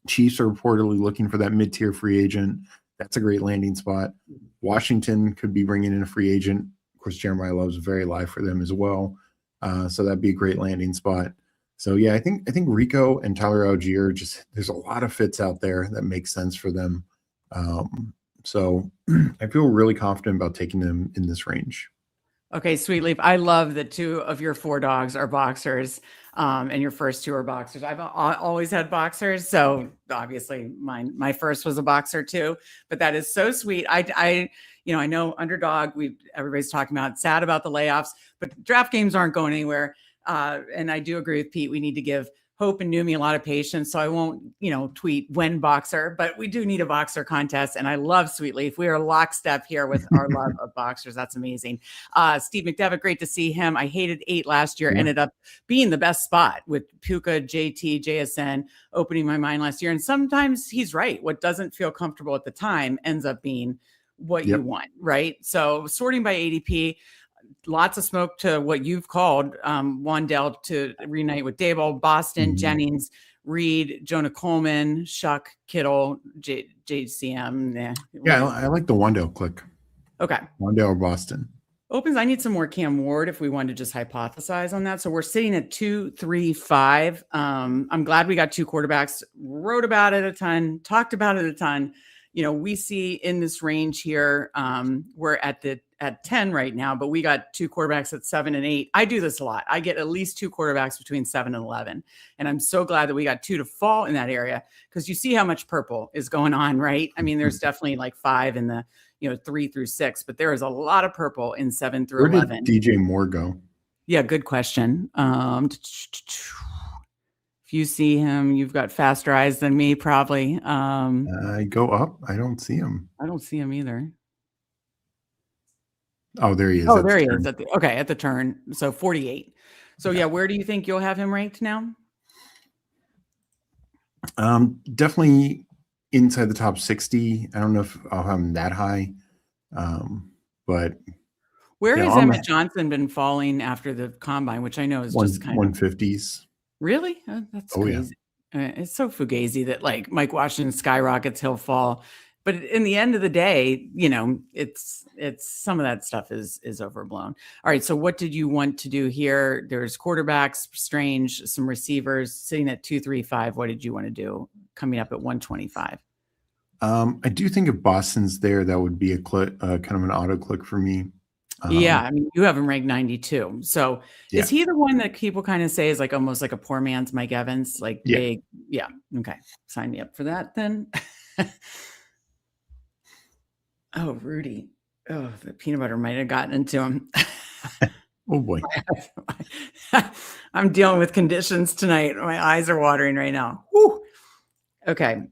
[SPEAKER 3] Chiefs are reportedly looking for that mid-tier free agent. That's a great landing spot. Washington could be bringing in a free agent. Of course, Jeremiah Love's very live for them as well. So that'd be a great landing spot. So yeah, I think Rico and Tyler Algier, there's a lot of fits out there that make sense for them. So I feel really confident about taking them in this range.
[SPEAKER 1] Okay, Sweetleaf, I love that 2 of your 4 dogs are boxers, and your first 2 are boxers. I've always had boxers, so obviously my first was a boxer too. But that is so sweet. I know Underdog. Everybody's talking about sad about the layoffs, but draft games aren't going anywhere. And I do agree with Pete. We need to give Hope and Numi a lot of patience. So I won't, tweet when boxer, but we do need a boxer contest. And I love Sweetleaf. We are lockstep here with our love of boxers. That's amazing. Steve McDevitt, great to see him. I hated 8 last year, ended up being the best spot with Puka, JT, JSN opening my mind last year. And sometimes he's right. What doesn't feel comfortable at the time ends up being what you want, right? So sorting by ADP, lots of smoke to what you've called Wandell to reunite with Daboll, Boston, Jennings, Reed, Jonah Coleman, Shuck, Kittle, JCM.
[SPEAKER 3] Yeah, I like the Wandell click.
[SPEAKER 1] Okay.
[SPEAKER 3] Wandell or Boston.
[SPEAKER 1] Opens, I need some more Cam Ward if we want to just hypothesize on that. So we're sitting at 2, 3, 5. I'm glad we got 2 quarterbacks, wrote about it a ton, talked about it a ton. We see in this range here, we're at 10 right now, but we got 2 quarterbacks at 7 and 8. I do this a lot. I get at least 2 quarterbacks between 7 and 11. And I'm so glad that we got 2 to fall in that area, because you see how much purple is going on, right? I mean, there's definitely like 5 in the, 3 through 6, but there is a lot of purple in 7 through 11.
[SPEAKER 3] Where did DJ Moore go?
[SPEAKER 1] Yeah, good question. If you see him, you've got faster eyes than me, probably.
[SPEAKER 3] I go up. I don't see him.
[SPEAKER 1] I don't see him either.
[SPEAKER 3] Oh, there he is.
[SPEAKER 1] Oh, there he is. At the turn. So 48. So yeah, where do you think you'll have him ranked now?
[SPEAKER 3] Definitely inside the top 60. I don't know if I'll have him that high. But
[SPEAKER 1] where has Emmett Johnson been falling after the combine, which I know is just kind of
[SPEAKER 3] 150s.
[SPEAKER 1] Really? That's crazy. Yeah. It's so fugazi that like Mike Washington skyrockets, he'll fall. But in the end of the day, it's some of that stuff is overblown. All right. So what did you want to do here? There's quarterbacks, Strange, some receivers sitting at 2, 3, 5. What did you want to do coming up at 125?
[SPEAKER 3] I do think if Boston's there, that would be a click, kind of an auto click for me.
[SPEAKER 1] Yeah, I mean, you have him ranked 92. So is he the one that people kind of say is like almost like a poor man's Mike Evans? Like big, yeah. Okay, sign me up for that then. Oh, Rudy. Oh, the peanut butter might have gotten into him.
[SPEAKER 3] Oh boy.
[SPEAKER 1] I'm dealing with conditions tonight. My eyes are watering right now. Whew. Okay.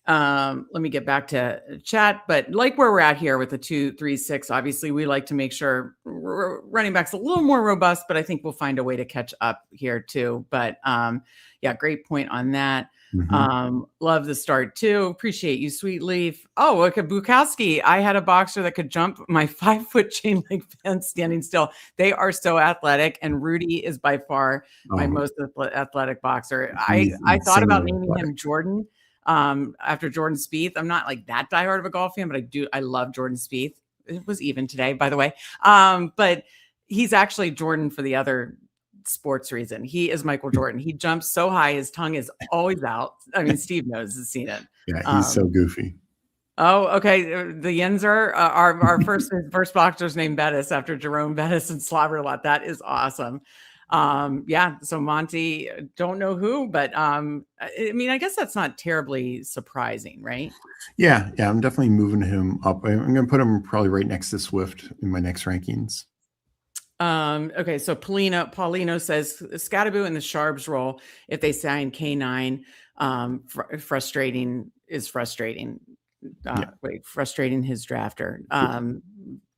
[SPEAKER 1] Let me get back to chat, but like where we're at here with the 2, 3, 6, obviously we like to make sure running back's a little more robust, but I think we'll find a way to catch up here too. But yeah, great point on that. Love the start too. Appreciate you, Sweet Leaf. Oh, look at Bukowski. I had a boxer that could jump my 5-foot chain link fence standing still. They are so athletic, and Rudy is by far my most athletic boxer. I thought about naming him Jordan after Jordan Spieth. I'm not like that diehard of a golf fan, but I love Jordan Spieth. It was even today, by the way. But he's actually Jordan for the other sports reason. He is Michael Jordan. He jumps so high, his tongue is always out. I mean, Steve knows, has seen it.
[SPEAKER 3] Yeah, he's so goofy.
[SPEAKER 1] Oh, okay. The Yenzer, our first boxer's named Bettis after Jerome Bettis and Slobberlot. That is awesome. Yeah. So Monty, don't know who, but I mean, I guess that's not terribly surprising, right?
[SPEAKER 3] Yeah. I'm definitely moving him up. I'm going to put him probably right next to Swift in my next rankings.
[SPEAKER 1] Okay, so Paulino says Scatterbo and the Sharps role if they sign K9, frustrating. Frustrating his drafter.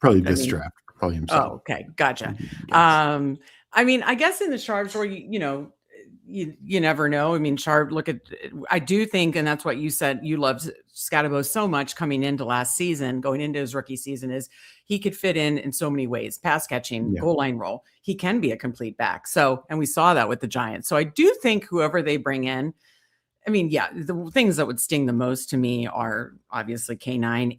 [SPEAKER 3] Probably this draft, probably himself.
[SPEAKER 1] Oh, okay, gotcha. I mean, I guess in the Sharps role, you never know. I mean, Sharp, I do think, and that's what you said, you loved Scatterbo so much coming into last season, going into his rookie season, is he could fit in so many ways, pass catching, goal line role. He can be a complete back. So, and we saw that with the Giants. So I do think whoever they bring in, I mean, yeah, the things that would sting the most to me are obviously K9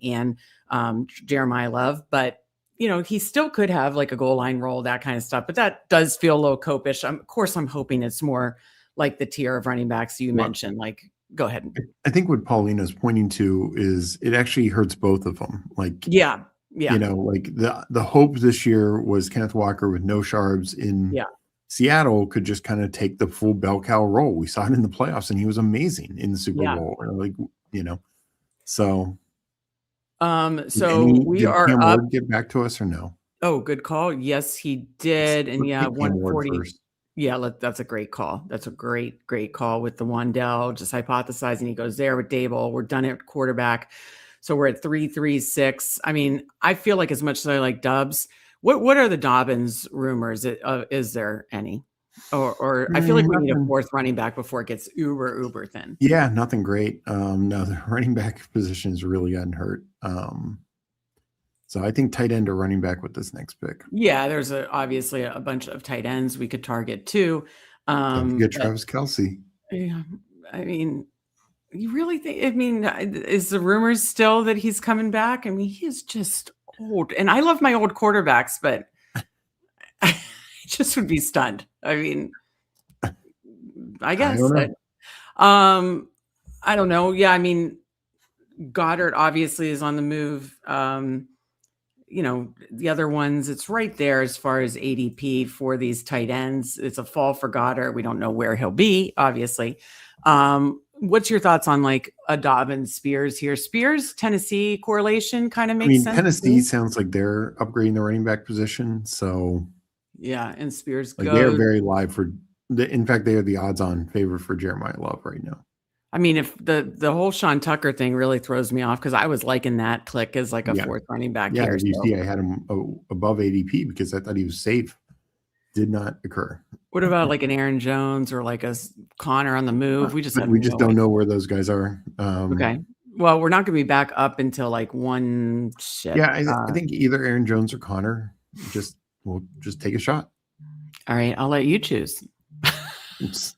[SPEAKER 1] and Jeremiah Love, but he still could have like a goal line role, that kind of stuff, but that does feel a little copish. Of course, I'm hoping it's more like the tier of running backs you mentioned. Like, go ahead.
[SPEAKER 3] I think what Paulina's pointing to is it actually hurts both of them. Like,
[SPEAKER 1] yeah.
[SPEAKER 3] Like the hope this year was Kenneth Walker with no Sharps in Seattle could just kind of take the full bell cow role. We saw it in the playoffs, and he was amazing in the Super Bowl. Like, so.
[SPEAKER 1] So we are
[SPEAKER 3] Cam
[SPEAKER 1] up.
[SPEAKER 3] Ward get back to us or no?
[SPEAKER 1] Oh, good call. Yes, he did. And 140.
[SPEAKER 3] Yeah,
[SPEAKER 1] that's a great call. That's a great call with the Wandell, just hypothesizing he goes there with Dable. We're done at quarterback. So we're at 3-3-6. I mean, I feel like as much as I like Dubs, what are the Dobbins rumors? Is there any? Or I feel like we need a fourth running back before it gets uber thin.
[SPEAKER 3] Yeah, nothing great. No, the running back position has really gotten hurt. So I think tight end or running back with this next pick.
[SPEAKER 1] Yeah, there's obviously a bunch of tight ends we could target too.
[SPEAKER 3] Don't forget Travis Kelce.
[SPEAKER 1] Yeah, I mean, you really think? I mean, is the rumors still that he's coming back? I mean, he is just old, and I love my old quarterbacks, but I just would be stunned. I mean, I guess. I don't know. Yeah, I mean, Goddard obviously is on the move. The other ones, it's right there as far as ADP for these tight ends. It's a fall for Goddard. We don't know where he'll be, obviously. What's your thoughts on like a Dobbins Spears here? Spears, Tennessee correlation kind of makes sense.
[SPEAKER 3] Tennessee sounds like they're upgrading the running back position. So
[SPEAKER 1] yeah, and Spears
[SPEAKER 3] they're very live for. In fact, they are the odds-on favorite for Jeremiah Love right now.
[SPEAKER 1] I mean, if the whole Sean Tucker thing really throws me off because I was liking that click as like a fourth running back.
[SPEAKER 3] Yeah, you see, I had him above ADP because I thought he was safe. Did not occur.
[SPEAKER 1] What about like an Aaron Jones or like a Connor on the move? We just
[SPEAKER 3] don't know where those guys are.
[SPEAKER 1] Okay. Well, we're not going to be back up until like one shit.
[SPEAKER 3] Yeah, I think either Aaron Jones or Connor. We'll just take a shot.
[SPEAKER 1] All right, I'll let you choose.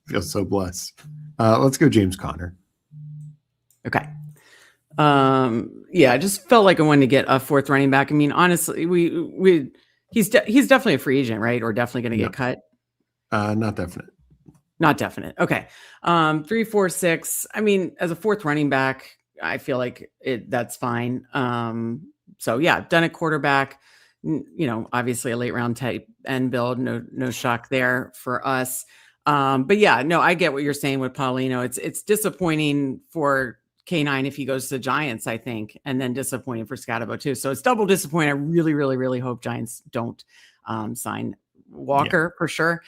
[SPEAKER 3] Feel so blessed. Let's go James Conner.
[SPEAKER 1] Okay. Yeah, I just felt like I wanted to get a fourth running back. I mean, honestly, he's definitely a free agent, right? Or definitely going to get cut.
[SPEAKER 3] Not definite.
[SPEAKER 1] Not definite. Okay. 3, 4, 6. I mean, as a fourth running back, I feel like that's fine. So yeah, done at quarterback. Obviously a late round type end build. No shock there for us. But yeah, no, I get what you're saying with Paulino. It's disappointing for K9 if he goes to the Giants, I think, and then disappointing for Scatabo too. So it's double disappointing. I really, really, really hope Giants don't sign Walker for sure.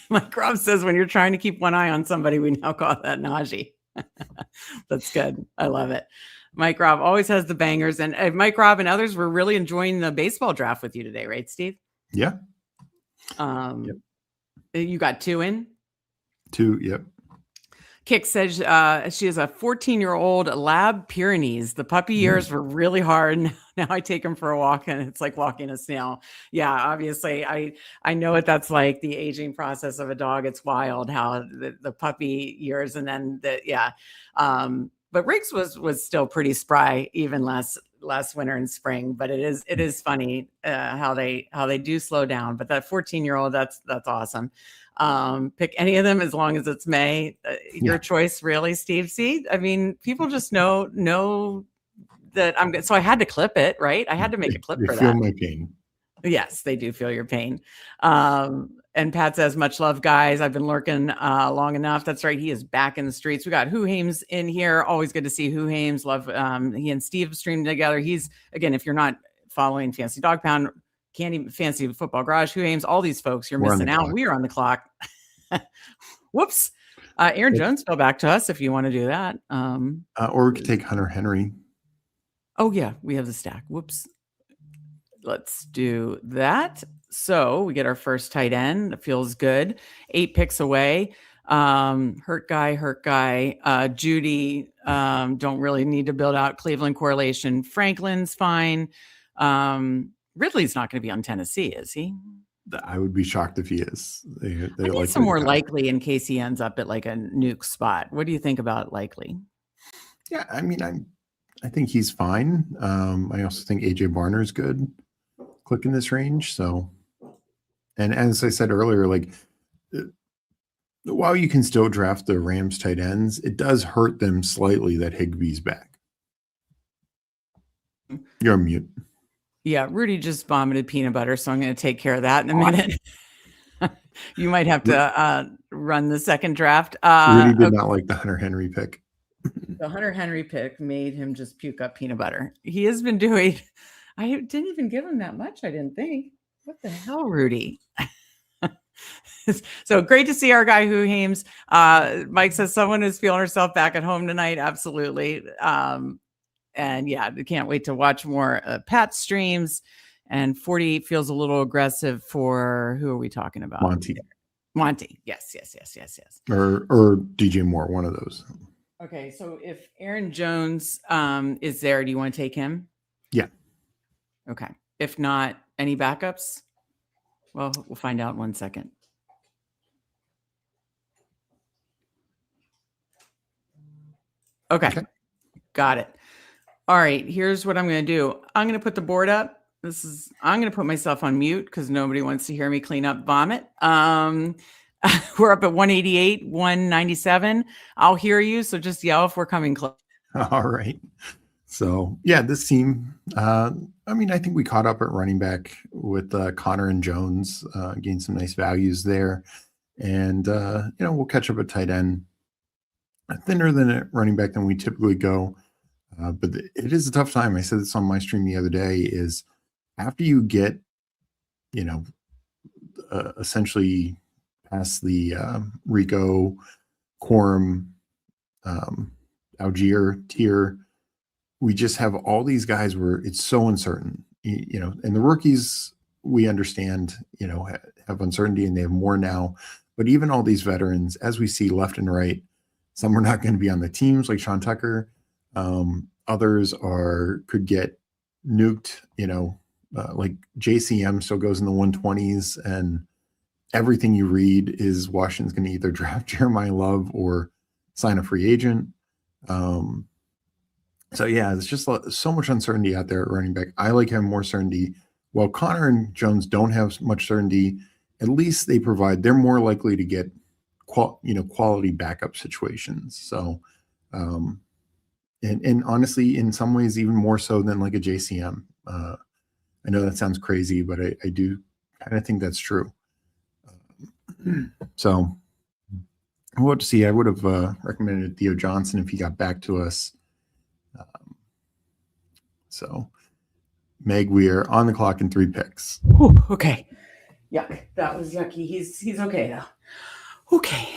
[SPEAKER 1] Like Rob says, when you're trying to keep one eye on somebody, we now call that Najee. That's good. I love it. Mike Rob always has the bangers. And Mike Rob and others were really enjoying the baseball draft with you today, right, Steve?
[SPEAKER 3] Yeah.
[SPEAKER 1] You got 2 in?
[SPEAKER 3] 2, yep.
[SPEAKER 1] Kick says she is a 14-year-old Lab Pyrenees. The puppy years were really hard. Now I take him for a walk and it's like walking a snail. Yeah, obviously I know what that's like. The aging process of a dog. It's wild how the puppy years and then but Riggs was still pretty spry even last winter and spring. But it is funny how they do slow down. But that 14-year-old, that's awesome. Pick any of them as long as it's May. Your choice, really, Steve. See, I mean, people just know that I'm good. So I had to clip it, right? I had to make a clip for that.
[SPEAKER 3] Feel my pain.
[SPEAKER 1] Yes, they do feel your pain. And Pat says, much love, guys. I've been lurking long enough. That's right. He is back in the streets. We got Who Hames in here. Always good to see Who Hames. Love he and Steve streamed together. He's, again, if you're not following Fancy Dog Pound, Candy Fancy Football Garage, Who Hames, all these folks, you're missing out. We are on the clock. Whoops. Aaron Jones fell back to us if you want to do that.
[SPEAKER 3] Or we could take Hunter Henry.
[SPEAKER 1] Oh, yeah. We have the stack. Whoops. Let's do that. So we get our first tight end. It feels good. 8 picks away. Hurt guy. Judy, don't really need to build out Cleveland correlation. Franklin's fine. Ridley's not going to be on Tennessee, is he?
[SPEAKER 3] I would be shocked if he is. They
[SPEAKER 1] like some more likely in case he ends up at like a nuke spot. What do you think about likely?
[SPEAKER 3] Yeah, I mean, I think he's fine. I also think AJ Barner is good. Click in this range. So, and as I said earlier, like while you can still draft the Rams tight ends, it does hurt them slightly that Higbee's back. You're on mute.
[SPEAKER 1] Yeah, Rudy just vomited peanut butter, so I'm going to take care of that in a minute. You might have to run the second draft.
[SPEAKER 3] Rudy did not like the Hunter Henry pick.
[SPEAKER 1] The Hunter Henry pick made him just puke up peanut butter. He has been doing... I didn't even give him that much, I didn't think. What the hell, Rudy? So great to see our guy Who Hames. Mike says someone is feeling herself back at home tonight. Absolutely. And yeah, we can't wait to watch more Pat streams. And 40 feels a little aggressive for, who are we talking about? Monty. Yes.
[SPEAKER 3] Or DJ Moore, one of those.
[SPEAKER 1] Okay, so if Aaron Jones is there, do you want to take him?
[SPEAKER 3] Yeah.
[SPEAKER 1] Okay. If not, any backups? Well, we'll find out in 1 second. Okay. Got it. All right. Here's what I'm going to do. I'm going to put the board up. I'm going to put myself on mute because nobody wants to hear me clean up vomit. We're up at 188, 197. I'll hear you. So just yell if we're coming close.
[SPEAKER 3] All right. So yeah, this team, I mean, I think we caught up at running back with Connor and Jones, gained some nice values there. And, we'll catch up at tight end, thinner than at running back than we typically go. But it is a tough time. I said this on my stream the other day is after you get, essentially past the Rico, Quorum, Algier tier, we just have all these guys where it's so uncertain, and the rookies we understand, have uncertainty and they have more now, but even all these veterans, as we see left and right, some are not going to be on the teams like Sean Tucker. Others could get nuked, like JCM still goes in the 120s and everything you read is Washington's going to either draft Jeremiah Love or sign a free agent. So yeah, it's just so much uncertainty out there at running back. I like having more certainty. While Connor and Jones don't have much certainty, at least they're more likely to get quality backup situations. So, and honestly, in some ways, even more so than like a JCM. I know that sounds crazy, but I do kind of think that's true. So We'll have to see. I would have recommended Theo Johnson if he got back to us. So, Meg, we are on the clock in 3 picks.
[SPEAKER 1] Whew, okay. Yuck. That was yucky. He's okay though. Okay.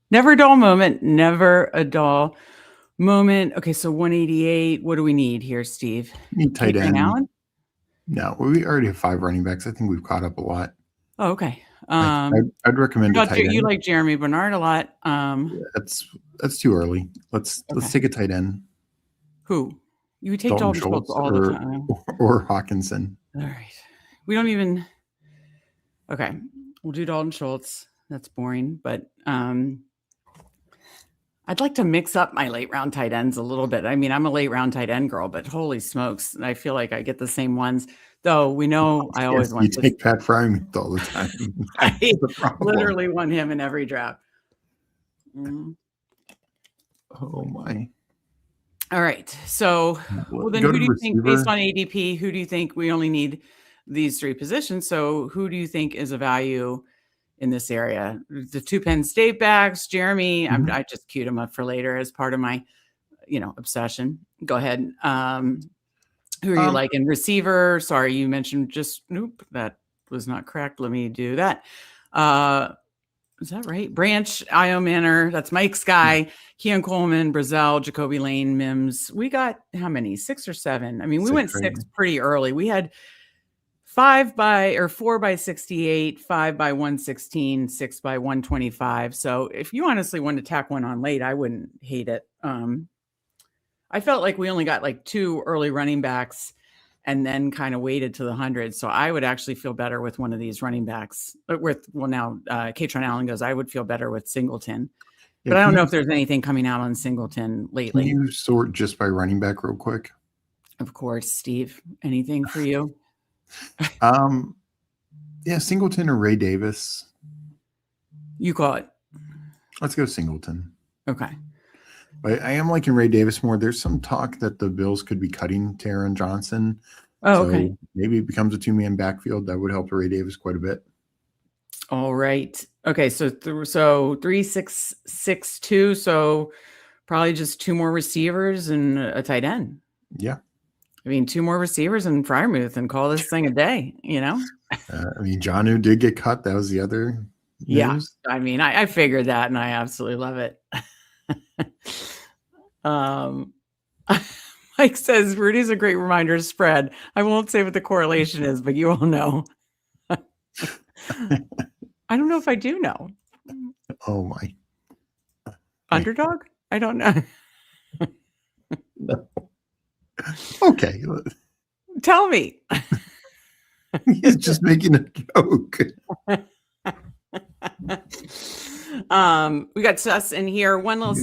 [SPEAKER 1] Never a dull moment. Never a dull moment. Okay, so 188. What do we need here, Steve?
[SPEAKER 3] We need tight end.
[SPEAKER 1] Allen?
[SPEAKER 3] No, we already have 5 running backs. I think we've caught up a lot.
[SPEAKER 1] Oh, okay.
[SPEAKER 3] I'd recommend a tight end.
[SPEAKER 1] You like Jeremy Bernard a lot.
[SPEAKER 3] That's too early. Let's take a tight end.
[SPEAKER 1] Who? You take Dalton Schultz all the time.
[SPEAKER 3] Or Hawkinson.
[SPEAKER 1] All right. We don't even. Okay. We'll do Dalton Schultz. That's boring, but I'd like to mix up my late round tight ends a little bit. I mean, I'm a late round tight end girl, but holy smokes, I feel like I get the same ones. Though we know I always want
[SPEAKER 3] to take Pat Frymuth all the time.
[SPEAKER 1] I literally want him in every draft.
[SPEAKER 3] Oh my.
[SPEAKER 1] All right. So well, then who do you think, based on ADP, who do you think we only need these 3 positions? So who do you think is a value in this area? The 2 Penn State backs, Jeremy. I just queued him up for later as part of my, obsession. Go ahead. Who are you liking? Receiver. Sorry, you mentioned nope, that was not correct. Let me do that. Is that right? Branch, Io Manor. That's Mike's guy. Keon Coleman, Brazel, Jacoby Lane, Mims. We got how many? 6 or 7? I mean, we went 6 pretty early. We had 4 by 68, 5 by 116, 6 by 125. So if you honestly wanted to tack one on late, I wouldn't hate it. I felt like we only got like 2 early running backs and then kind of waited to the 100. So I would actually feel better with one of these running backs. Now Katron Allen goes, I would feel better with Singleton. But I don't know if there's anything coming out on Singleton lately.
[SPEAKER 3] Can you sort just by running back real quick?
[SPEAKER 1] Of course, Steve. Anything for you?
[SPEAKER 3] Yeah, Singleton or Ray Davis.
[SPEAKER 1] You call it.
[SPEAKER 3] Let's go Singleton.
[SPEAKER 1] Okay.
[SPEAKER 3] But I am liking Ray Davis more. There's some talk that the Bills could be cutting Taron Johnson.
[SPEAKER 1] Oh, okay.
[SPEAKER 3] So maybe it becomes a 2-man backfield. That would help Ray Davis quite a bit.
[SPEAKER 1] All right. Okay. So 3-6-6-2. So probably just 2 more receivers and a tight end.
[SPEAKER 3] Yeah.
[SPEAKER 1] I mean, 2 more receivers and Frymuth and call this thing a day, I
[SPEAKER 3] mean, Jonnu did get cut. That was the other news.
[SPEAKER 1] Yeah. I mean, I figured that and I absolutely love it. Mike says Rudy's a great reminder to spread. I won't say what the correlation is, but you all know. I don't know if I do know.
[SPEAKER 3] Oh my.
[SPEAKER 1] Underdog? I don't know.
[SPEAKER 3] No. Okay.
[SPEAKER 1] Tell me.
[SPEAKER 3] He's just making a joke.
[SPEAKER 1] We got Sus in here. One little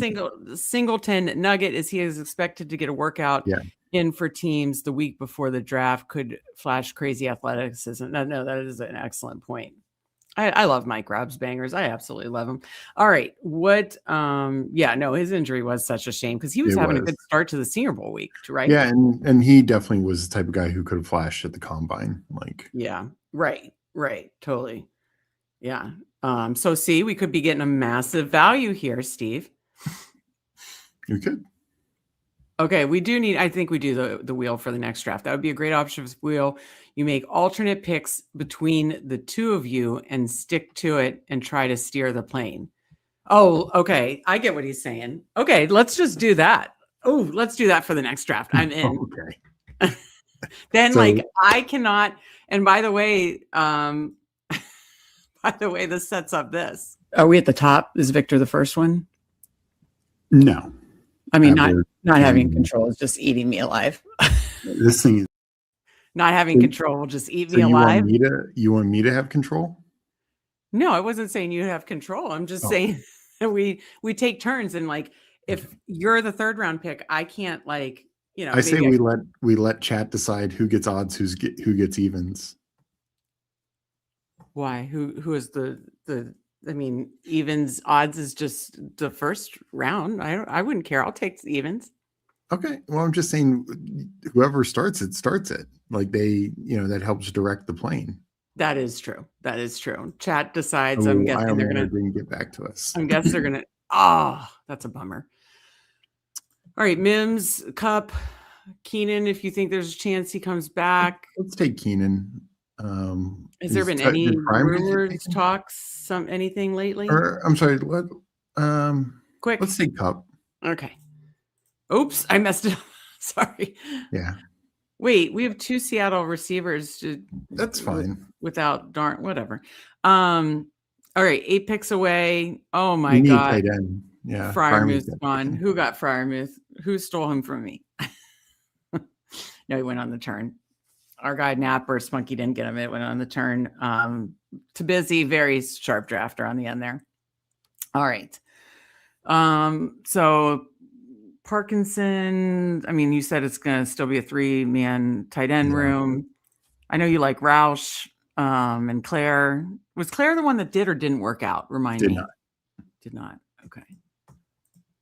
[SPEAKER 1] Singleton nugget is he is expected to get a workout in for teams the week before the draft. Could flash crazy athleticism. No, that is an excellent point. I love Mike Robb's bangers. I absolutely love him. All right. His injury was such a shame because he was having a good start to the Senior Bowl week, right?
[SPEAKER 3] Yeah, and he definitely was the type of guy who could have flashed at the combine.
[SPEAKER 1] Yeah, right, totally. Yeah. So see, we could be getting a massive value here, Steve.
[SPEAKER 3] You could.
[SPEAKER 1] Okay, I think we do the wheel for the next draft. That would be a great option for the wheel. You make alternate picks between the 2 of you and stick to it and try to steer the plane. Oh, okay. I get what he's saying. Okay, let's just do that. Oh, let's do that for the next draft. I'm in.
[SPEAKER 3] Okay.
[SPEAKER 1] Then I cannot, and by the way, this sets up this. Are we at the top? Is Victor the first one?
[SPEAKER 3] No.
[SPEAKER 1] I mean, not having control is just eating me alive.
[SPEAKER 3] This thing is
[SPEAKER 1] not having control will just eat me alive.
[SPEAKER 3] You want me to have control?
[SPEAKER 1] No, I wasn't saying you have control. I'm just saying that we take turns and if you're the 3rd round pick, I can't I
[SPEAKER 3] say we let chat decide who gets odds, who gets evens.
[SPEAKER 1] Why? Who is the evens odds is just the first round. I wouldn't care. I'll take the evens.
[SPEAKER 3] Okay. Well, I'm just saying whoever starts it. That helps direct the plane.
[SPEAKER 1] That is true. That is true. Chat decides.
[SPEAKER 3] Oh,
[SPEAKER 1] I'm guessing they're
[SPEAKER 3] Ironman
[SPEAKER 1] gonna.
[SPEAKER 3] didn't get back to us.
[SPEAKER 1] I guess they're gonna. Oh, that's a bummer. All right, Mims, Cup, Keenan. If you think there's a chance he comes back,
[SPEAKER 3] Let's take Keenan.
[SPEAKER 1] has there been
[SPEAKER 3] did
[SPEAKER 1] any
[SPEAKER 3] Prime get
[SPEAKER 1] rumors,
[SPEAKER 3] taken?
[SPEAKER 1] talks, anything lately?
[SPEAKER 3] Or I'm sorry.
[SPEAKER 1] Quick.
[SPEAKER 3] Let's take Cup.
[SPEAKER 1] Okay. Oops, I messed it up. Sorry.
[SPEAKER 3] Yeah,
[SPEAKER 1] Wait, we have 2 Seattle receivers.
[SPEAKER 3] that's fine.
[SPEAKER 1] Without whatever. All right, 8 picks away. Oh my
[SPEAKER 3] We need
[SPEAKER 1] God.
[SPEAKER 3] tight end. Yeah,
[SPEAKER 1] Fryermuth's
[SPEAKER 3] got
[SPEAKER 1] gone.
[SPEAKER 3] taken.
[SPEAKER 1] Who got Fryermuth? Who stole him from me? No, he went on the turn. Our guy Napper, Spunky didn't get him. It went on the turn. To Busy, very sharp drafter on the end there. All right. So Parkinson, I mean, you said it's going to still be a 3-man tight end room. I know you like Roush and Claire. Was Claire the one that did or didn't work out? Remind me. Did not. Okay.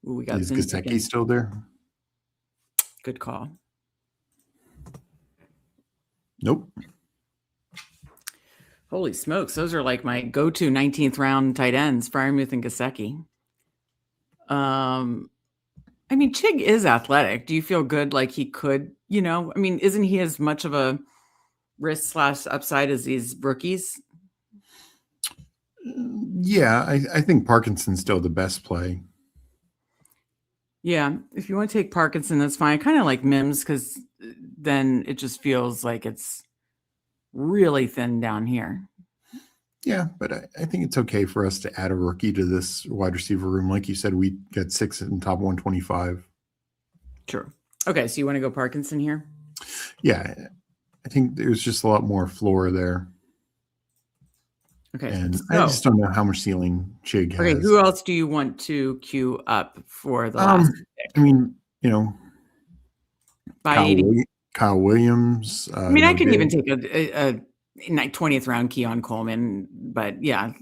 [SPEAKER 1] Ooh, we got
[SPEAKER 3] Is Gasecki still there?
[SPEAKER 1] Good call.
[SPEAKER 3] Nope.
[SPEAKER 1] Holy smokes. Those are like my go-to 19th round tight ends, Fryermuth and Gasecki. I mean, Chig is athletic. Do you feel good like he could, I mean, isn't he as much of a risk / upside as these rookies?
[SPEAKER 3] Yeah, I think Parkinson's still the best play.
[SPEAKER 1] Yeah, if you want to take Parkinson, that's fine. I kind of like Mims because then it just feels like it's really thin down here.
[SPEAKER 3] Yeah, but I think it's okay for us to add a rookie to this wide receiver room. Like you said, we got 6 in top 125.
[SPEAKER 1] True. Okay, so you want to go Parkinson here?
[SPEAKER 3] Yeah, I think there's just a lot more floor there.
[SPEAKER 1] Okay.
[SPEAKER 3] And
[SPEAKER 1] so,
[SPEAKER 3] I just don't know how much ceiling Chig has.
[SPEAKER 1] Okay, who else do you want to queue up for the last pick?
[SPEAKER 3] I mean,
[SPEAKER 1] By
[SPEAKER 3] Kyle Williams.
[SPEAKER 1] I mean, I could even take a 20th round Keon Coleman, but yeah.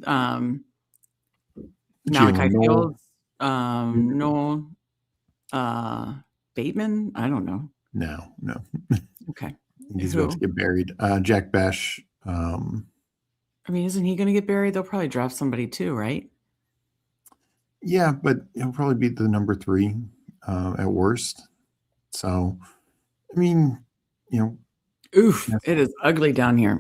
[SPEAKER 1] Malachi Fields, Noel, Bateman. I don't know.
[SPEAKER 3] No.
[SPEAKER 1] Okay.
[SPEAKER 3] He's about to get buried. Jack Besh.
[SPEAKER 1] I mean, isn't he going to get buried? They'll probably draft somebody too, right?
[SPEAKER 3] Yeah, but he'll probably be the number 3 at worst. So, I mean,
[SPEAKER 1] Oof, it is ugly down here.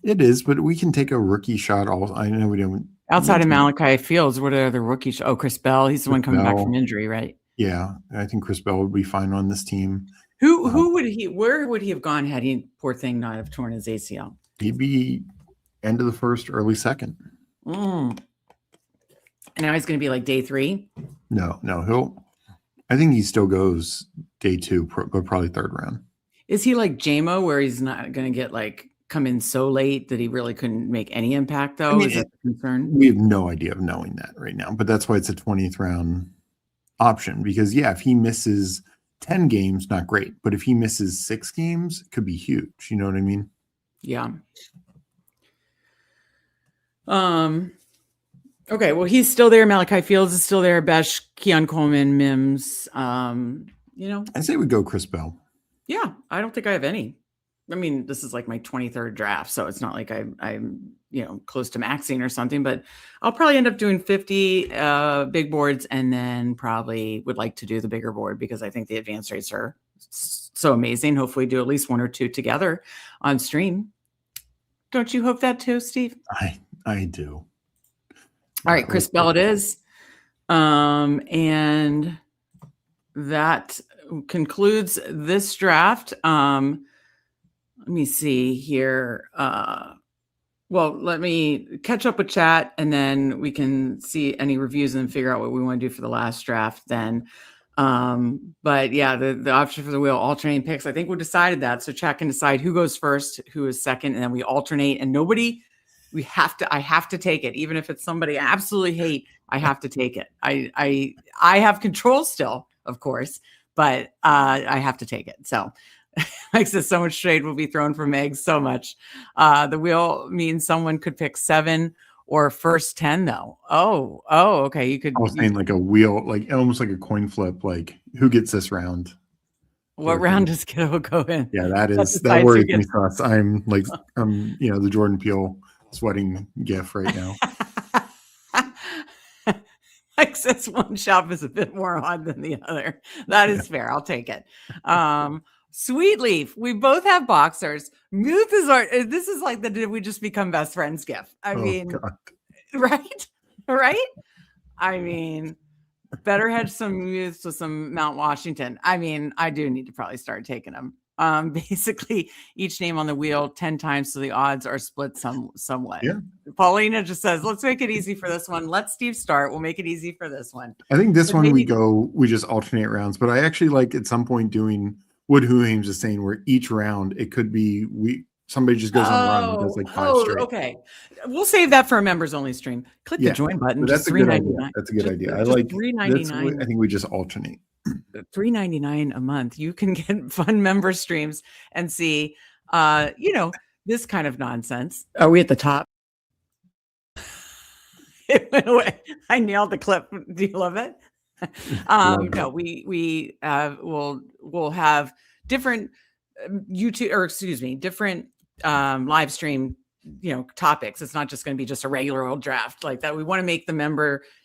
[SPEAKER 3] It is, but we can take a rookie shot. I know we don't.
[SPEAKER 1] Outside of Malachi Fields, what are the rookies? Oh, Chris Bell. He's the one coming back from injury, right?
[SPEAKER 3] Yeah, I think Chris Bell would be fine on this team.
[SPEAKER 1] Who would he? Where would he have gone had he, poor thing, not have torn his ACL?
[SPEAKER 3] He'd be end of the first, early second.
[SPEAKER 1] And now he's going to be like day 3.
[SPEAKER 3] No, I think he still goes day 2, but probably 3rd round.
[SPEAKER 1] Is he like JMO, where he's not going to get come in so late that he really couldn't make any impact, though? Is that the concern?
[SPEAKER 3] We have no idea of knowing that right now, but that's why it's a 20th round option. Because if he misses 10 games, not great, but if he misses 6 games, it could be huge. You know what I mean?
[SPEAKER 1] Yeah. Okay, well, he's still there. Malachi Fields is still there. Besh, Keon Coleman, Mims. I
[SPEAKER 3] say we go Chris Bell.
[SPEAKER 1] Yeah, I don't think I have any. I mean, this is like my 23rd draft, so it's not like I'm close to maxing or something, but I'll probably end up doing 50 big boards, and then probably would like to do the bigger board because I think the advance rates are so amazing. Hopefully do at least 1 or 2 together on stream. Don't you hope that too, Steve?
[SPEAKER 3] I do.
[SPEAKER 1] All right, Chris Bell it is. And that concludes this draft. Let me see here. Well, let me catch up with chat and then we can see any reviews and figure out what we want to do for the last draft then. But yeah, the option for the wheel alternating picks, I think we decided that. So chat can decide who goes first, who is second, and then we alternate, and I have to take it. Even if it's somebody I absolutely hate, I have to take it. I have control still, of course, but I have to take it. So makes it so much shade will be thrown from eggs so much. The wheel means someone could pick 7 or first 10 though. Oh, okay. You could.
[SPEAKER 3] I was saying like a wheel, like almost like a coin flip, like who gets this round?
[SPEAKER 1] What round does Kiddo go in?
[SPEAKER 3] Yeah, that worries me, Sauce. I'm like, the Jordan Peele sweating gif right now.
[SPEAKER 1] Mike says one shop is a bit more odd than the other. That is fair. I'll take it. Sweet Leaf, we both have boxers. Muth is this is like the did we just become best friends gif. I mean,
[SPEAKER 3] God.
[SPEAKER 1] Right? I mean, better hedge some Muths with some Mount Washington. I mean, I do need to probably start taking them. Basically each name on the wheel 10 times so the odds are split somewhat.
[SPEAKER 3] Yeah.
[SPEAKER 1] Paulina just says, let's make it easy for this one. Let Steve start. We'll make it easy for this one.
[SPEAKER 3] I think this one we just alternate rounds, but I actually like at some point doing what Huhames is saying, where each round it could be somebody just goes on a run and does like 5 straight.
[SPEAKER 1] Okay. We'll save that for a members only stream. Click the join button.
[SPEAKER 3] That's a good idea. That's a good idea. I like
[SPEAKER 1] $3.99.
[SPEAKER 3] I think we just alternate.
[SPEAKER 1] $3.99 a month. You can get fun member streams and see this kind of nonsense. Are we at the top? It went away. I nailed the clip. Do you love it? No, we'll have different different live stream topics. It's not just going to be just a regular old draft like that. We want to make the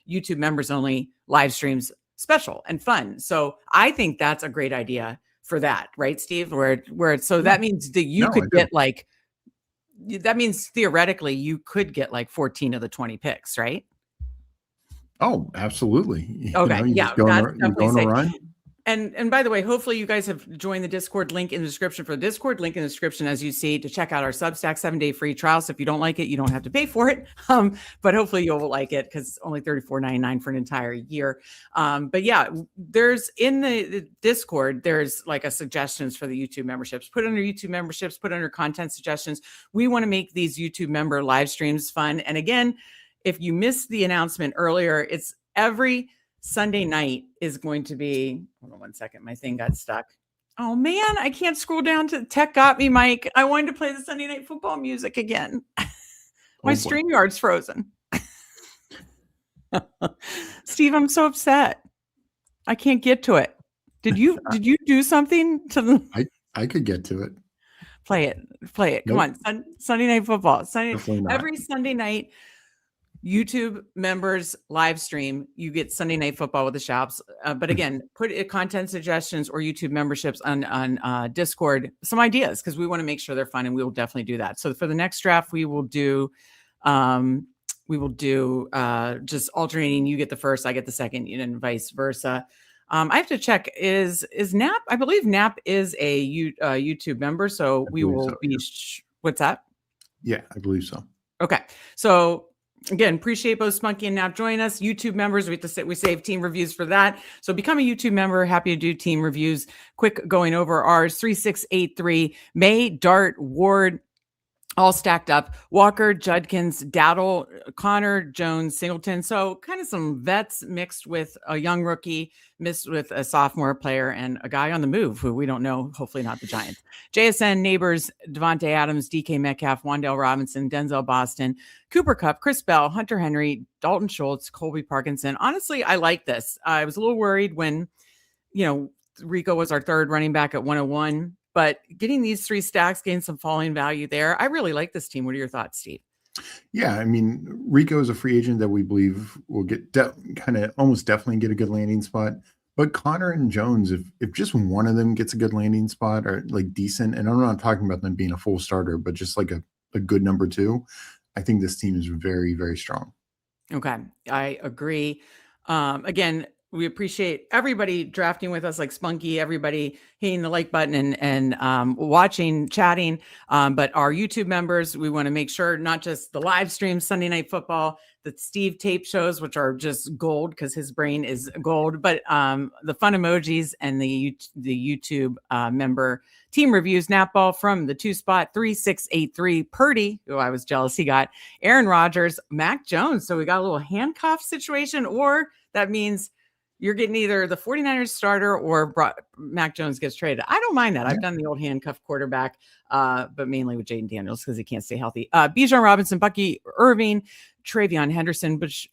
[SPEAKER 1] YouTube members only live streams special and fun. So I think that's a great idea for that, right, Steve? That means that that means theoretically you could get like 14 of the 20 picks, right?
[SPEAKER 3] Oh, absolutely.
[SPEAKER 1] Okay.
[SPEAKER 3] You go on a run.
[SPEAKER 1] And by the way, hopefully you guys have joined the Discord link in the description. For the Discord link in the description, as you see, to check out our Substack 7-day free trial. So if you don't like it, you don't have to pay for it. But hopefully you'll like it because it's only $34.99 for an entire year. But yeah, there's in the Discord, there's like a suggestions for the YouTube memberships. Put under YouTube memberships, put under content suggestions. We want to make these YouTube member live streams fun. And again, if you missed the announcement earlier, it's every Sunday night is going to be, hold on one second. My thing got stuck. Oh man, I can't scroll down to tech got me, Mike. I wanted to play the Sunday Night Football music again. My StreamYard's frozen. Steve, I'm so upset. I can't get to it. Did you do something to the
[SPEAKER 3] I could get to it.
[SPEAKER 1] Play it.
[SPEAKER 3] Nope.
[SPEAKER 1] Come on. Sunday Night Football. Every Sunday night YouTube members live stream, you get Sunday Night Football with the shops. But again, put content suggestions or YouTube memberships on Discord, some ideas, because we want to make sure they're fun, and we will definitely do that. So for the next draft, we will do just alternating. You get the first, I get the second, and vice versa. I have to check. Is Nap? I believe Nap is a YouTube member, so we will be. What's that?
[SPEAKER 3] Yeah, I believe so.
[SPEAKER 1] Okay, so. Again, appreciate both Spunky and Nap join us. YouTube members, we save team reviews for that. So become a YouTube member. Happy to do team reviews. Quick going over ours: 3683, May, Dart, Ward, all stacked up. Walker, Judkins, Dowdle, Connor, Jones, Singleton. So kind of some vets mixed with a young rookie, mixed with a sophomore player and a guy on the move who we don't know, hopefully not the Giants. JSN, Neighbors, Devontae Adams, DK Metcalf, Wandale Robinson, Denzel Boston, Cooper Kupp, Chris Bell, Hunter Henry, Dalton Schultz, Colby Parkinson. Honestly, I like this. I was a little worried when, Rico was our third running back at 101. But getting these 3 stacks, getting some falling value there. I really like this team. What are your thoughts, Steve?
[SPEAKER 3] Yeah, I mean, Rico is a free agent that we believe will get almost definitely get a good landing spot. But Connor and Jones, if just one of them gets a good landing spot or like decent, and I'm not talking about them being a full starter, but just like a good number 2, I think this team is very, very strong.
[SPEAKER 1] Okay, I agree. Again, we appreciate everybody drafting with us, like Spunky, everybody hitting the like button and watching, chatting. But our YouTube members, we want to make sure not just the live stream Sunday Night Football, the Steve tape shows, which are just gold because his brain is gold, but the fun emojis and the YouTube member team reviews. Napball from the 2 spot, 3683, Purdy, who I was jealous he got, Aaron Rodgers, Mac Jones. So we got a little handcuff situation, or that means you're getting either the 49ers starter or Mac Jones gets traded. I don't mind that. I've done the old handcuff quarterback, but mainly with Jaden Daniels because he can't stay healthy. Bijan Robinson, Bucky Irving, Travion Henderson, Butch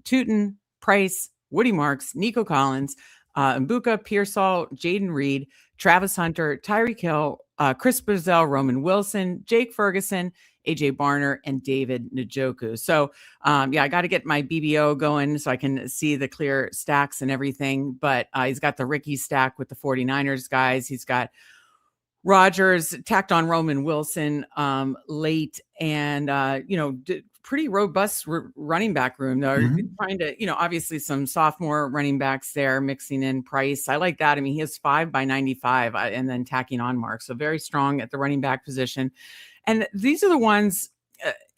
[SPEAKER 1] Tootin, Price, Woody Marks, Nico Collins, Mbuka, Pearsall, Jaden Reed, Travis Hunter, Tyreek Hill, Chris Brazell, Roman Wilson, Jake Ferguson, AJ Barner, and David Njoku. So I got to get my BBO going so I can see the clear stacks and everything. But he's got the Ricky stack with the 49ers guys. He's got Rodgers tacked on Roman Wilson late, and pretty robust running back room. They're trying to, obviously some sophomore running backs there, mixing in Price. I like that. I mean, he has 5 by 95 and then tacking on Mark. So very strong at the running back position. And these are the ones,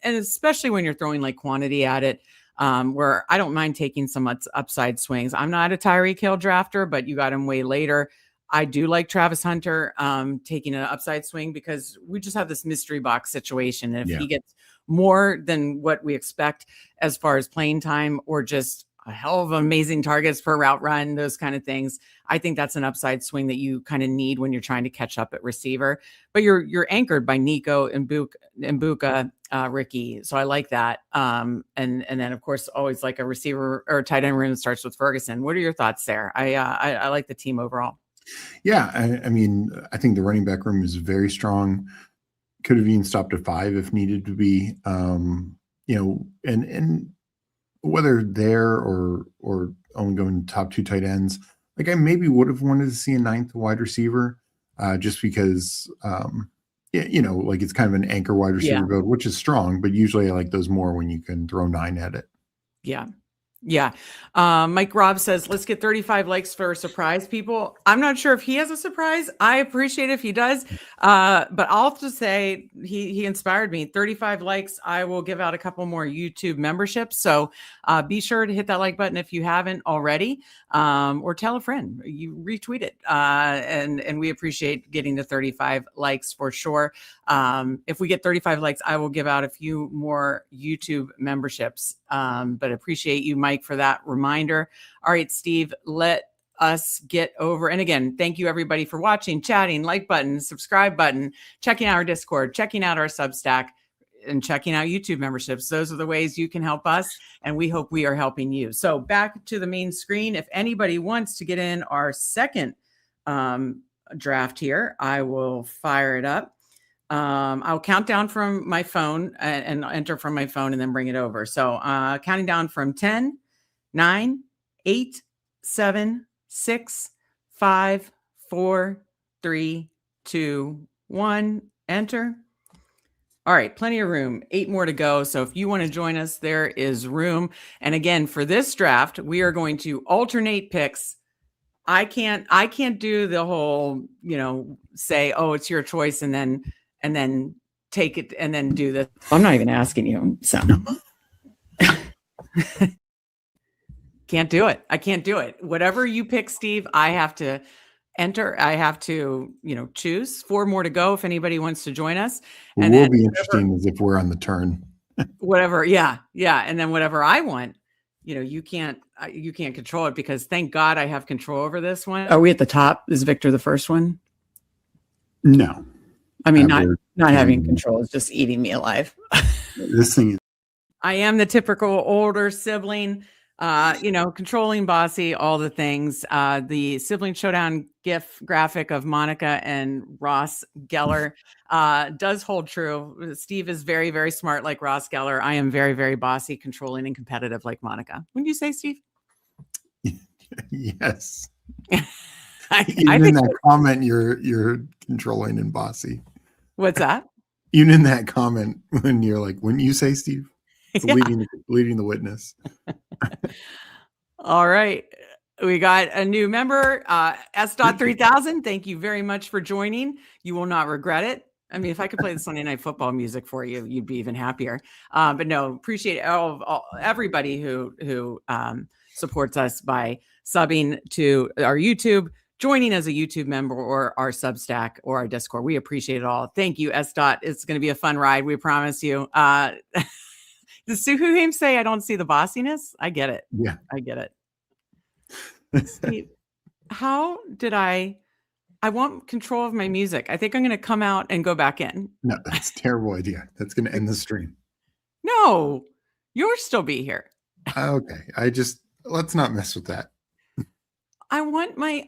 [SPEAKER 1] and especially when you're throwing like quantity at it, where I don't mind taking some upside swings. I'm not a Tyreek Hill drafter, but you got him way later. I do like Travis Hunter taking an upside swing because we just have this mystery box situation. And if he gets more than what we expect as far as playing time or just a hell of amazing targets per route run, those kind of things, I think that's an upside swing that you kind of need when you're trying to catch up at receiver. But you're anchored by Nico and Mbuka, Ricky. So I like that. And then of course, always like a receiver or a tight end room that starts with Ferguson. What are your thoughts there? I like the team overall.
[SPEAKER 3] Yeah, I mean, I think the running back room is very strong. Could have even stopped at 5 if needed to be. And whether there or only going top 2 tight ends, like I maybe would have wanted to see a 9th wide receiver, just because like it's kind of an anchor wide receiver build, which is strong, but usually I like those more when you can throw 9 at it.
[SPEAKER 1] Yeah. Mike Robb says, let's get 35 likes for a surprise, people. I'm not sure if he has a surprise. I appreciate it if he does. But I'll just say he inspired me. 35 likes. I will give out a couple more YouTube memberships. So be sure to hit that like button if you haven't already, or tell a friend. You retweet it. And we appreciate getting to 35 likes for sure. If we get 35 likes, I will give out a few more YouTube memberships. But appreciate you, Mike, for that reminder. All right, Steve, let us get over. And again, thank you everybody for watching, chatting, like button, subscribe button, checking out our Discord, checking out our Substack, and checking out YouTube memberships. Those are the ways you can help us, and we hope we are helping you. So back to the main screen. If anybody wants to get in our second draft here, I will fire it up. I'll count down from my phone and enter from my phone and then bring it over. So counting down from 10, 9, 8, 7, 6, 5, 4, 3, 2, 1, enter. All right, plenty of room, 8 more to go. So if you want to join us, there is room. And again, for this draft, we are going to alternate picks. I can't do the whole, say, oh, it's your choice, and then take it and then do this. I'm not even asking you. So can't do it. I can't do it. Whatever you pick, Steve, I have to enter. I have to, choose. 4 more to go if anybody wants to join us.
[SPEAKER 3] And what will be interesting is if we're on the turn.
[SPEAKER 1] Whatever. Yeah. And then whatever I want, you can't control it, because thank God I have control over this one. Are we at the top? Is Victor the first one?
[SPEAKER 3] No.
[SPEAKER 1] I mean, not having control is just eating me alive.
[SPEAKER 3] This thing.
[SPEAKER 1] I am the typical older sibling, controlling, bossy, all the things. The Sibling Showdown GIF graphic of Monica and Ross Geller does hold true. Steve is very, very smart like Ross Geller. I am very, very bossy, controlling, and competitive like Monica. Wouldn't you say, Steve?
[SPEAKER 3] Yes.
[SPEAKER 1] I
[SPEAKER 3] Even
[SPEAKER 1] think
[SPEAKER 3] in that comment, you're controlling and bossy.
[SPEAKER 1] What's that?
[SPEAKER 3] Even in that comment, when you're like, wouldn't you say, Steve? It's leading the witness.
[SPEAKER 1] All right. We got a new member, S.3000. Thank you very much for joining. You will not regret it. I mean, if I could play the Sunday Night Football music for you, you'd be even happier. But no, appreciate everybody who supports us by subbing to our YouTube, joining as a YouTube member, or our Substack, or our Discord. We appreciate it all. Thank you, S. It's going to be a fun ride. We promise you. Does Suhu say I don't see the bossiness? I get it.
[SPEAKER 3] Yeah,
[SPEAKER 1] I get it. Steve, how did I want control of my music. I think I'm going to come out and go back in.
[SPEAKER 3] No, that's a terrible idea. That's going to end the stream.
[SPEAKER 1] No, you'll still be here.
[SPEAKER 3] Okay. Let's not mess with that.
[SPEAKER 1] I want my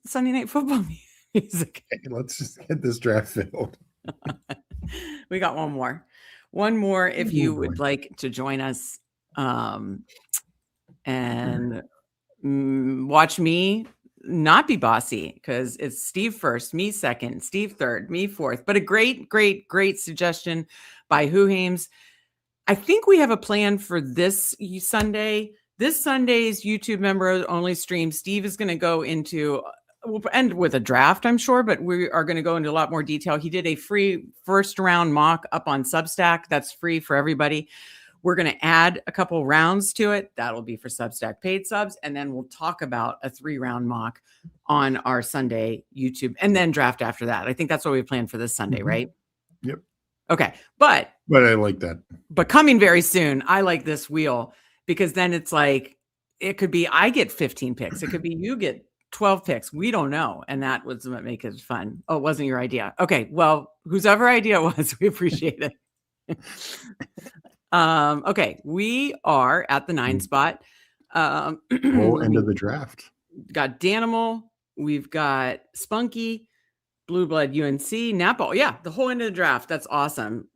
[SPEAKER 1] Sunday Night Football music.
[SPEAKER 3] Okay, let's just get this draft filled.
[SPEAKER 1] We got one more if you
[SPEAKER 3] Oh,
[SPEAKER 1] would
[SPEAKER 3] boy.
[SPEAKER 1] like to join us and watch me not be bossy, because it's Steve first, me second, Steve third, me fourth. But a great suggestion by Who Hames. I think we have a plan for this Sunday. This Sunday's YouTube member only stream, Steve is going to go into, we'll end with a draft, I'm sure, but we are going to go into a lot more detail. He did a free first round mock up on Substack. That's free for everybody. We're going to add a couple rounds to it. That'll be for Substack paid subs. And then we'll talk about a 3-round mock on our Sunday YouTube and then draft after that. I think that's what we planned for this Sunday, right?
[SPEAKER 3] Yep.
[SPEAKER 1] Okay. But
[SPEAKER 3] I like that.
[SPEAKER 1] But coming very soon, I like this wheel, because then it's like, it could be I get 15 picks. It could be you get 12 picks. We don't know. And that was what makes it fun. Oh, it wasn't your idea. Okay. Well, whosever idea it was, we appreciate it. Okay. We are at the 9 spot.
[SPEAKER 3] Whole end of the draft.
[SPEAKER 1] Got Danimal. We've got Spunky, Blue Blood UNC, Napple. Yeah, the whole end of the draft. That's awesome.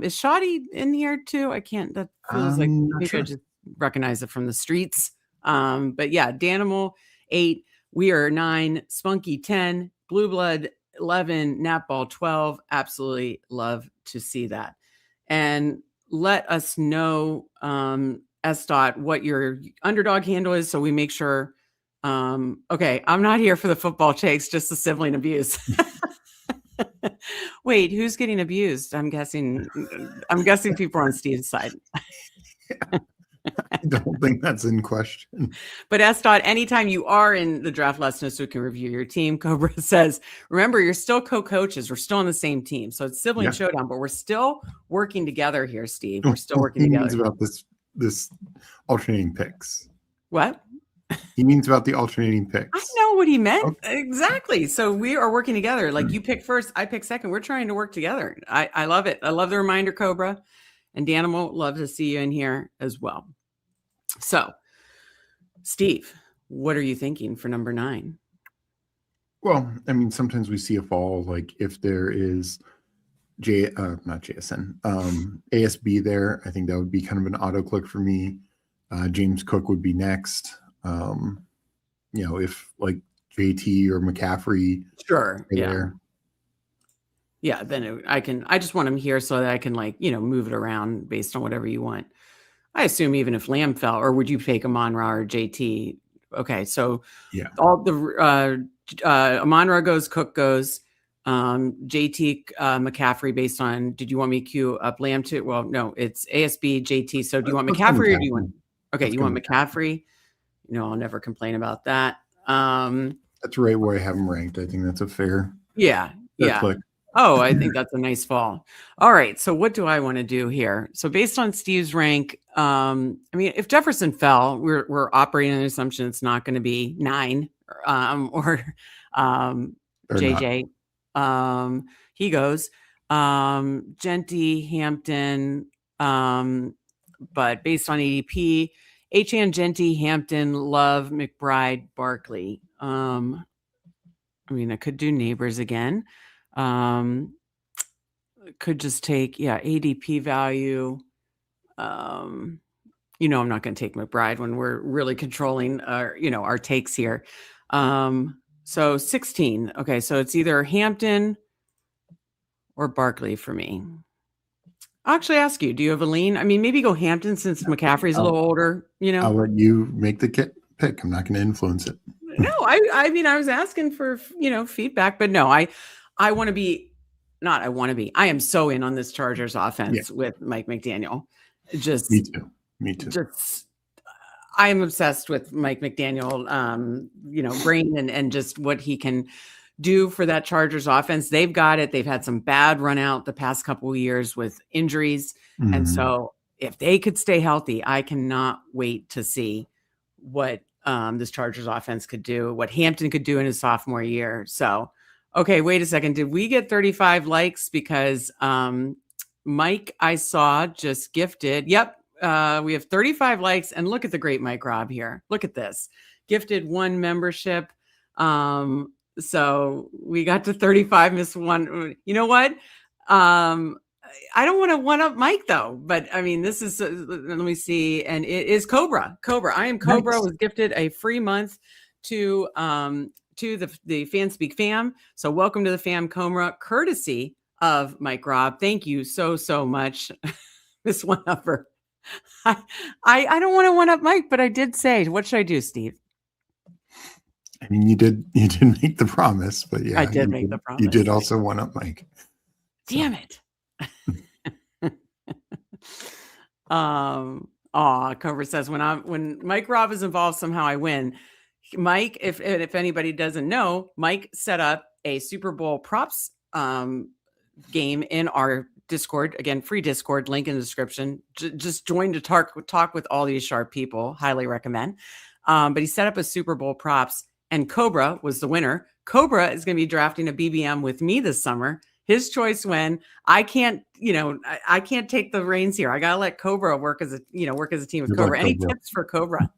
[SPEAKER 1] Is Shoddy in here too? I can't. That feels like maybe
[SPEAKER 3] sure.
[SPEAKER 1] I just recognize it from the streets. But yeah, Danimal 8. We are 9. Spunky 10. Blue Blood 11. Napball 12. Absolutely love to see that. And let us know, S. what your underdog handle is, so we make sure. Okay, I'm not here for the football takes, just the sibling abuse. Wait, who's getting abused? I'm guessing people are on Steve's side.
[SPEAKER 3] I don't think that's in question.
[SPEAKER 1] But S. anytime you are in the draft, let us know so we can review your team. Cobra says, remember, you're still co-coaches. We're still on the same team. So it's Sibling Showdown, but we're still working together here, Steve. We're still working together.
[SPEAKER 3] He means about this alternating picks.
[SPEAKER 1] What?
[SPEAKER 3] He means about the alternating picks.
[SPEAKER 1] I know what he meant.
[SPEAKER 3] Okay.
[SPEAKER 1] Exactly. So we are working together. Like, you pick first, I pick second. We're trying to work together. I love it. I love the reminder, Cobra. And Danimal, love to see you in here as well. So, Steve, what are you thinking for number 9?
[SPEAKER 3] Well, I mean, sometimes we see a fall, like if there is not JSN, ASB there, I think that would be kind of an auto click for me. James Cook would be next. If like JT or McCaffrey,
[SPEAKER 1] sure,
[SPEAKER 3] there.
[SPEAKER 1] Yeah, then I just want him here so that I can move it around based on whatever you want. I assume even if Lamb fell, or would you take Amon-Ra or JT? Okay, so
[SPEAKER 3] yeah,
[SPEAKER 1] all the Amon-Ra goes, Cook goes, JT, McCaffrey based on. Did you want me to queue up Lamb too? Well, no, it's ASB, JT. So do you want McCaffrey or do you want? Okay, you want McCaffrey? I'll never complain about that.
[SPEAKER 3] That's right where I have him ranked. I think that's a fair.
[SPEAKER 1] Yeah.
[SPEAKER 3] Click.
[SPEAKER 1] Oh, I think that's a nice fall. All right. So what do I want to do here? So based on Steve's rank, if Jefferson fell, we're operating on the assumption it's not going to be 9 or JJ. He goes Genty, Hampton, but based on ADP, Achan, Genty, Hampton, Love, McBride, Barkley. I could do Neighbors again. Could just take ADP value. I'm not going to take McBride when we're really controlling our takes here. So 16. Okay, so it's either Hampton or Barkley for me. I'll actually ask you, do you have a lean? Maybe go Hampton since McCaffrey's a little older.
[SPEAKER 3] I'll let you make the pick. I'm not going to influence it.
[SPEAKER 1] No, I was asking for feedback, but no, I am so in on this Chargers offense with Mike McDaniel. Me too. I am obsessed with Mike McDaniel, brain and just what he can do for that Chargers offense. They've got it. They've had some bad run out the past couple of years with injuries. Mm-hmm. And so if they could stay healthy, I cannot wait to see what this Chargers offense could do, what Hampton could do in his sophomore year. So, okay, wait a second. Did we get 35 likes? Because Mike, I saw, just gifted. Yep. We have 35 likes, and look at the great Mike Robb here. Look at this. Gifted 1 membership. So we got to 35, missed 1. You know what? I don't want to one up Mike though, but I mean, this is, let me see. And it is Cobra. I am Cobra. Nice. Was gifted a free month to the Fanspeak fam. So welcome to the fam, Cobra, courtesy of Mike Robb. Thank you so much. Miss One Upper. I don't want to one up Mike, but I did say, what should I do, Steve?
[SPEAKER 3] I mean, you did make the promise, but yeah,
[SPEAKER 1] I did make the promise.
[SPEAKER 3] You did also one up Mike.
[SPEAKER 1] Damn it. Cobra says when Mike Robb is involved, somehow I win. Mike, if anybody doesn't know, Mike set up a Super Bowl props game in our Discord. Again, free Discord, link in the description. Just join to talk with all these sharp people. Highly recommend. But he set up a Super Bowl props, and Cobra was the winner. Cobra is going to be drafting a BBM with me this summer. His choice when I can't, I can't take the reins here. I got to let Cobra work as a team with Cobra. Any tips for Cobra?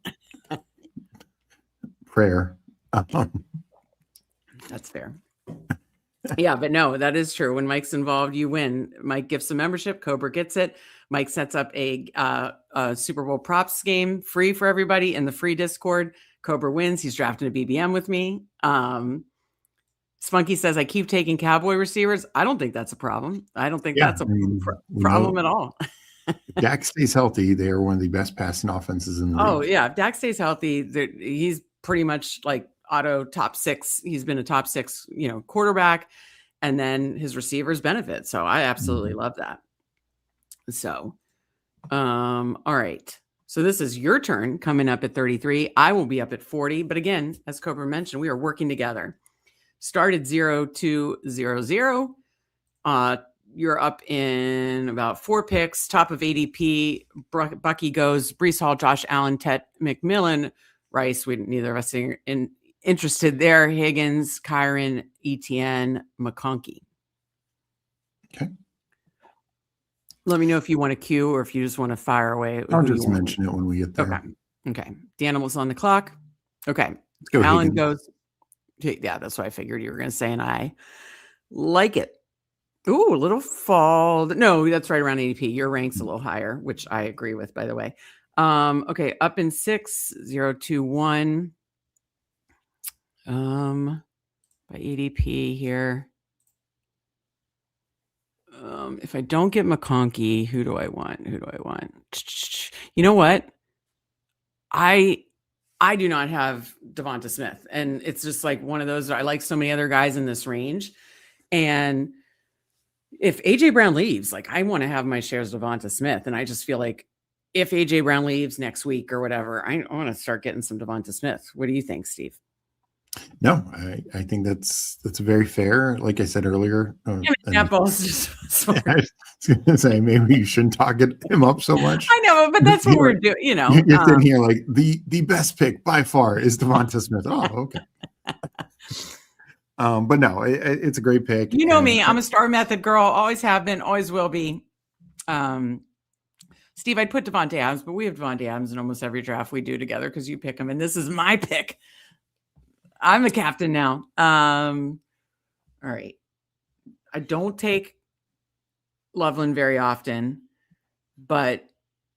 [SPEAKER 3] Prayer.
[SPEAKER 1] That's fair. Yeah, but no, that is true. When Mike's involved, you win. Mike gives a membership. Cobra gets it. Mike sets up a Super Bowl props game free for everybody in the free Discord. Cobra wins. He's drafting a BBM with me. Spunky says, I keep taking Cowboy receivers. I don't think that's a problem. I don't think that's a problem at all.
[SPEAKER 3] If Dak stays healthy, they are one of the best passing offenses in the league.
[SPEAKER 1] Oh, yeah. If Dak stays healthy, he's pretty much like auto top 6. He's been a top 6, quarterback, and then his receivers benefit. So I absolutely love that. So, all right. So this is your turn coming up at 33. I will be up at 40. But again, as Cobra mentioned, we are working together. Started 0-2-0-0. You're up in about 4 picks. Top of ADP. Bucky goes Breece Hall, Josh Allen, Ted McMillan, Rice. Neither of us are interested there. Higgins, Kyron, Etienne, McConkey.
[SPEAKER 3] Okay.
[SPEAKER 1] Let me know if you want to cue or if you just want to fire away.
[SPEAKER 3] I'll just mention it when we get there.
[SPEAKER 1] Okay. The animal's on the clock. Okay.
[SPEAKER 3] Let's go.
[SPEAKER 1] Allen
[SPEAKER 3] Higgins.
[SPEAKER 1] goes. Yeah, that's what I figured you were going to say, and I like it. Ooh, a little fall. No, that's right around ADP. Your rank's a little higher, which I agree with, by the way. Okay, up in 6, 0-2-1. By ADP here. If I don't get McConkey, who do I want? You know what? I do not have Devonta Smith, and it's just like one of those. I like so many other guys in this range, and if AJ Brown leaves, like I want to have my shares of Devonta Smith, and I just feel like if AJ Brown leaves next week or whatever, I want to start getting some Devonta Smith. What do you think, Steve?
[SPEAKER 3] No, I think that's very fair. Like I said earlier,
[SPEAKER 1] that ball's just smart.
[SPEAKER 3] I was going to say maybe you shouldn't talk him up so much.
[SPEAKER 1] I know, but that's what we're doing. You're
[SPEAKER 3] sitting here like the best pick by far is Devonta Smith. Oh, okay. But no, it's a great pick.
[SPEAKER 1] You know me, I'm a star method girl. Always have been, always will be. Steve, I'd put Devontae Adams, but we have Devontae Adams in almost every draft we do together because you pick him, and this is my pick. I'm the captain now. All right. I don't take Loveland very often, but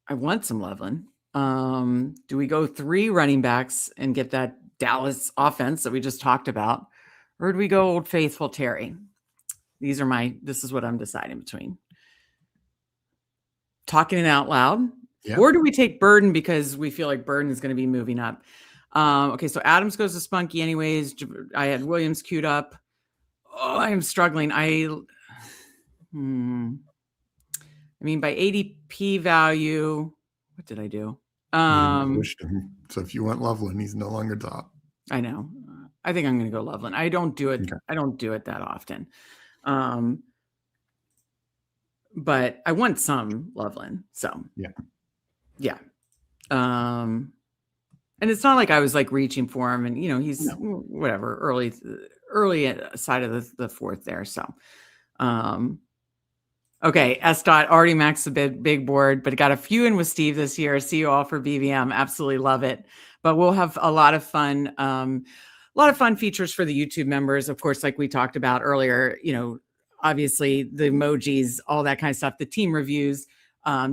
[SPEAKER 1] I want some Loveland. Do we go 3 running backs and get that Dallas offense that we just talked about? Or do we go Old Faithful Terry? This is what I'm deciding between. Talking it out loud. Yeah. Or do we take Burden because we feel like Burden is going to be moving up? Okay, so Adams goes to Spunky anyways. I had Williams queued up. Oh, I am struggling. I mean, by ADP value, what did I do?
[SPEAKER 3] So if you want Loveland, he's no longer top.
[SPEAKER 1] I know. I think I'm going to go Loveland. I don't do it. Okay. I don't do it that often. But I want some Loveland. So yeah. And it's not like I was like reaching for him, and he's whatever early side of the 4th there. So, Okay, S. Dot already maxed the big board, but got a few in with Steve this year. See you all for BVM. Absolutely love it. But we'll have a lot of fun features for the YouTube members. Of course, like we talked about earlier, obviously the emojis, all that kind of stuff, the team reviews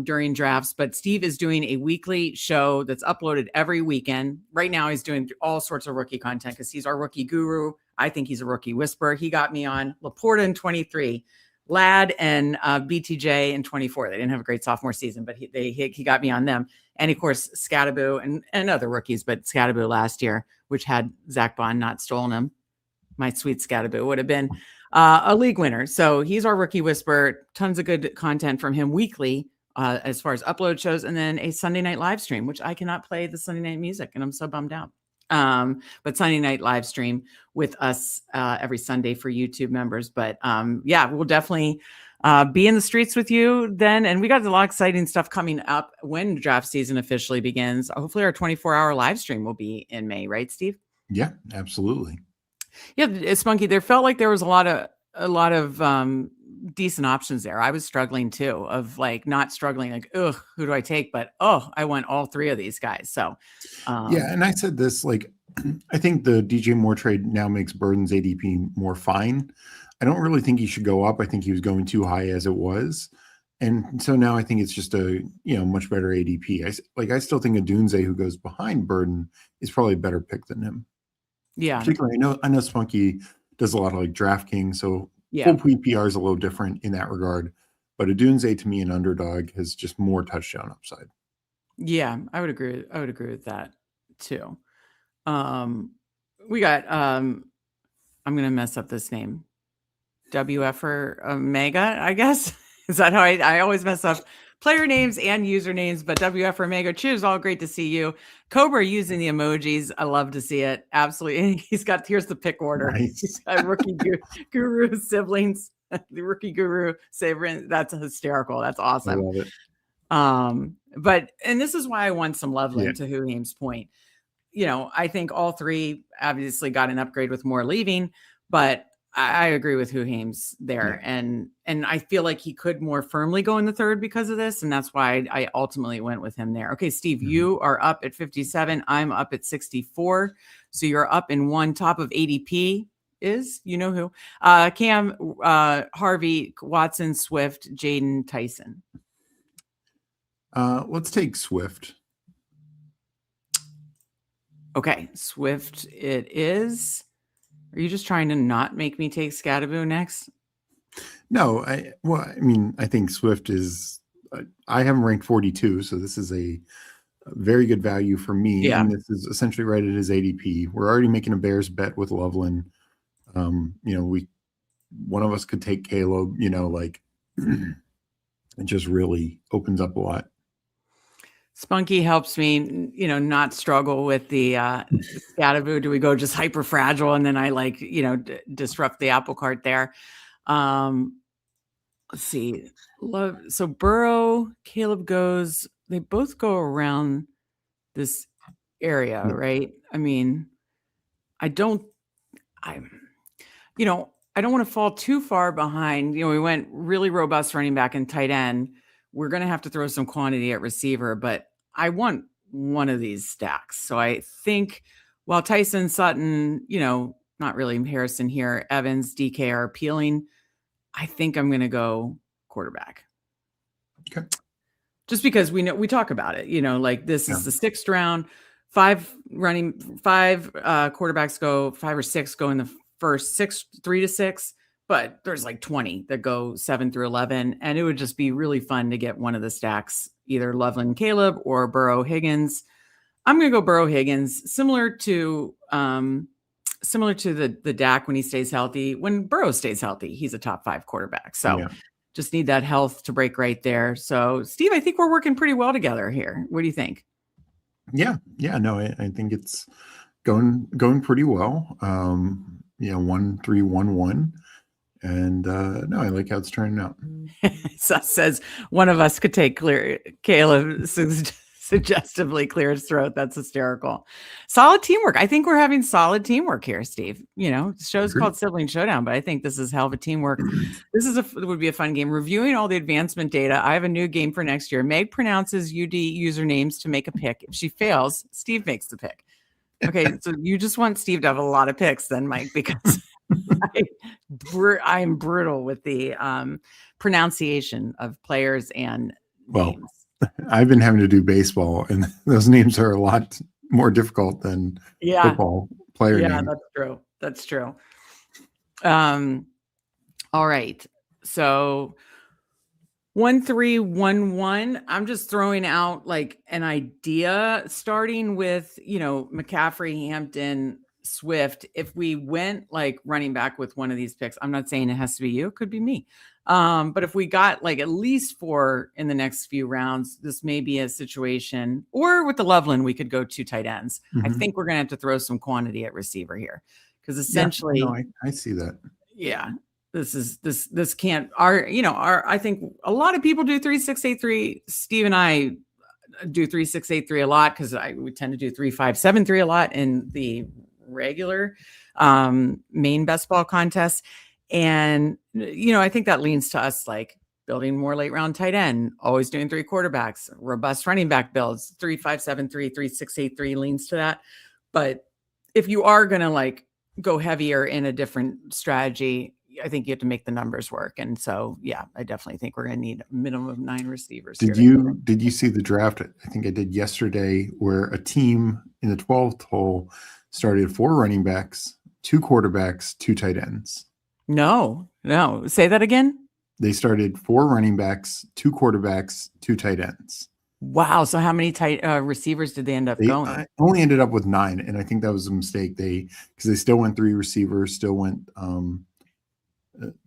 [SPEAKER 1] during drafts. But Steve is doing a weekly show that's uploaded every weekend. Right now, he's doing all sorts of rookie content because he's our rookie guru. I think he's a rookie whisperer. He got me on Laporta in 23. Ladd and BTJ in 24. They didn't have a great sophomore season, but he got me on them. And of course, Scattaboo and other rookies, but Scattaboo last year, which had Zach Bond not stolen him. My sweet Scattaboo would have been a league winner. So he's our rookie whisperer. Tons of good content from him weekly as far as upload shows, and then a Sunday night live stream, which I cannot play the Sunday night music, and I'm so bummed out. But Sunday night live stream with us every Sunday for YouTube members. But we'll definitely be in the streets with you then. And we got a lot of exciting stuff coming up when draft season officially begins. Hopefully our 24-hour live stream will be in May, right, Steve?
[SPEAKER 3] Yeah, absolutely.
[SPEAKER 1] Yeah, it's Spunky. There felt like there was a lot of decent options there. I was struggling too, of like not struggling, like, ugh, who do I take? But I went all three of these guys. So
[SPEAKER 3] and I said this, like, I think the DJ Moore trade now makes Burden's ADP more fine. I don't really think he should go up. I think he was going too high as it was. And so now I think it's just a much better ADP. I still think Adunze, who goes behind Burden, is probably a better pick than him.
[SPEAKER 1] Yeah.
[SPEAKER 3] Particularly, I know Spunky does a lot of like DraftKings, so full PPR is a little different in that regard. But Adunze to me an Underdog has just more touchdown upside.
[SPEAKER 1] Yeah, I would agree with that too. We got I'm gonna mess up this name. WF or Omega, I guess. Is that how I always mess up player names and usernames? But WF or Omega, cheers, all great to see you. Cobra using the emojis. I love to see it. Absolutely. And here's the pick order.
[SPEAKER 3] Nice.
[SPEAKER 1] He's got rookie guru siblings, the rookie guru Saverin. That's hysterical. That's awesome.
[SPEAKER 3] I love it.
[SPEAKER 1] And this is why I want some Loveland to Huheim's point. I think all three obviously got an upgrade with Moore leaving, but I agree with Huheim's there. Yeah. And I feel like he could more firmly go in the third because of this. And that's why I ultimately went with him there. Okay, Steve, you are up at 57. I'm up at 64. So you're up in one. Top of ADP is, who? Cam, Harvey, Watson, Swift, Jaden, Tyson.
[SPEAKER 3] Let's take Swift.
[SPEAKER 1] Okay, Swift it is. Are you just trying to not make me take Scattaboo next?
[SPEAKER 3] No, I think Swift is. I have him ranked 42, so this is a very good value for me.
[SPEAKER 1] Yeah.
[SPEAKER 3] And this is essentially right at his ADP. We're already making a Bears bet with Loveland. One of us could take Caleb. It just really opens up a lot.
[SPEAKER 1] Spunky helps me, not struggle with the Scattaboo. Do we go just hyper fragile and then I disrupt the apple cart there? Let's see. So Burrow, Caleb goes. They both go around this area, right? I mean, I don't want to fall too far behind. We went really robust running back and tight end. We're going to have to throw some quantity at receiver, but I want one of these stacks. So I think while Tyson, Sutton, not really Harrison here, Evans, DK are appealing, I think I'm going to go quarterback.
[SPEAKER 3] Okay.
[SPEAKER 1] Just because we talk about it, this is the 6th round, 5 quarterbacks go, 5 or 6 go in the first 3 to 6. But there's like 20 that go 7 through 11. And it would just be really fun to get one of the stacks, either Loveland Caleb or Burrow Higgins. I'm going to go Burrow Higgins, similar to the Dak when he stays healthy. When Burrow stays healthy, he's a top 5 quarterback. So just need that health to break right there. So Steve, I think we're working pretty well together here. What do you think?
[SPEAKER 3] Yeah. No, I think it's going pretty well. 1-3-1-1. And no, I like how it's turning out.
[SPEAKER 1] So says one of us could take Caleb, says suggestively clear his throat. That's hysterical. Solid teamwork. I think we're having solid teamwork here, Steve. The show's called Sibling Showdown, but I think this is hell of a teamwork. This would be a fun game. Reviewing all the advancement data. I have a new game for next year. Meg pronounces UD usernames to make a pick. If she fails, Steve makes the pick. Okay, so you just want Steve to have a lot of picks then, Mike, because I'm brutal with the pronunciation of players and names.
[SPEAKER 3] I've been having to do baseball, and those names are a lot more difficult than football player names.
[SPEAKER 1] Yeah, that's true. That's true. All right. So 1-3-1-1. I'm just throwing out like an idea, starting with McCaffrey, Hampton, Swift. If we went like running back with one of these picks, I'm not saying it has to be you, it could be me. But if we got like at least 4 in the next few rounds, this may be a situation, or with the Loveland, we could go 2 tight ends. I think we're going to have to throw some quantity at receiver here, because essentially,
[SPEAKER 3] I see that.
[SPEAKER 1] Yeah, this can't, I think a lot of people do 3-6-8-3. Steve and I do 3-6-8-3 a lot, because we tend to do 3-5-7-3 a lot in the regular main best ball contest. And, I think that leans to us like building more late round tight end, always doing 3 quarterbacks, robust running back builds, 3-5-7-3, 3-6-8-3 leans to that. But if you are going to like go heavier in a different strategy, I think you have to make the numbers work. And so, yeah, I definitely think we're going to need a minimum of 9 receivers.
[SPEAKER 3] Did you see the draft? I think I did yesterday, where a team in the 12th hole started 4 running backs, 2 quarterbacks, 2 tight ends.
[SPEAKER 1] No. Say that again.
[SPEAKER 3] They started 4 running backs, 2 quarterbacks, 2 tight ends.
[SPEAKER 1] Wow. So how many tight receivers did they end up going?
[SPEAKER 3] I only ended up with 9. And I think that was a mistake. Because they still went 3 receivers, still went,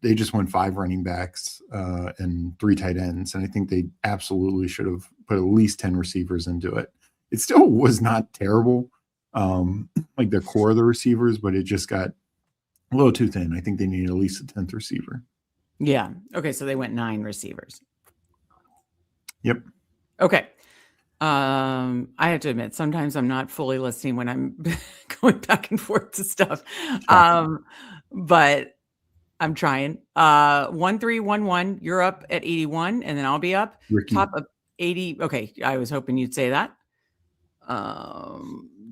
[SPEAKER 3] they just went 5 running backs and 3 tight ends. And I think they absolutely should have put at least 10 receivers into it. It still was not terrible, like the core of the receivers, but it just got a little too thin. I think they needed at least a 10th receiver.
[SPEAKER 1] Yeah. Okay. So they went 9 receivers.
[SPEAKER 3] Yep.
[SPEAKER 1] Okay. I have to admit, sometimes I'm not fully listening when I'm going back and forth to stuff. But I'm trying. 1-3-1-1. You're up at 81, and then I'll be up.
[SPEAKER 3] Ricky.
[SPEAKER 1] Top of 80. Okay. I was hoping you'd say that.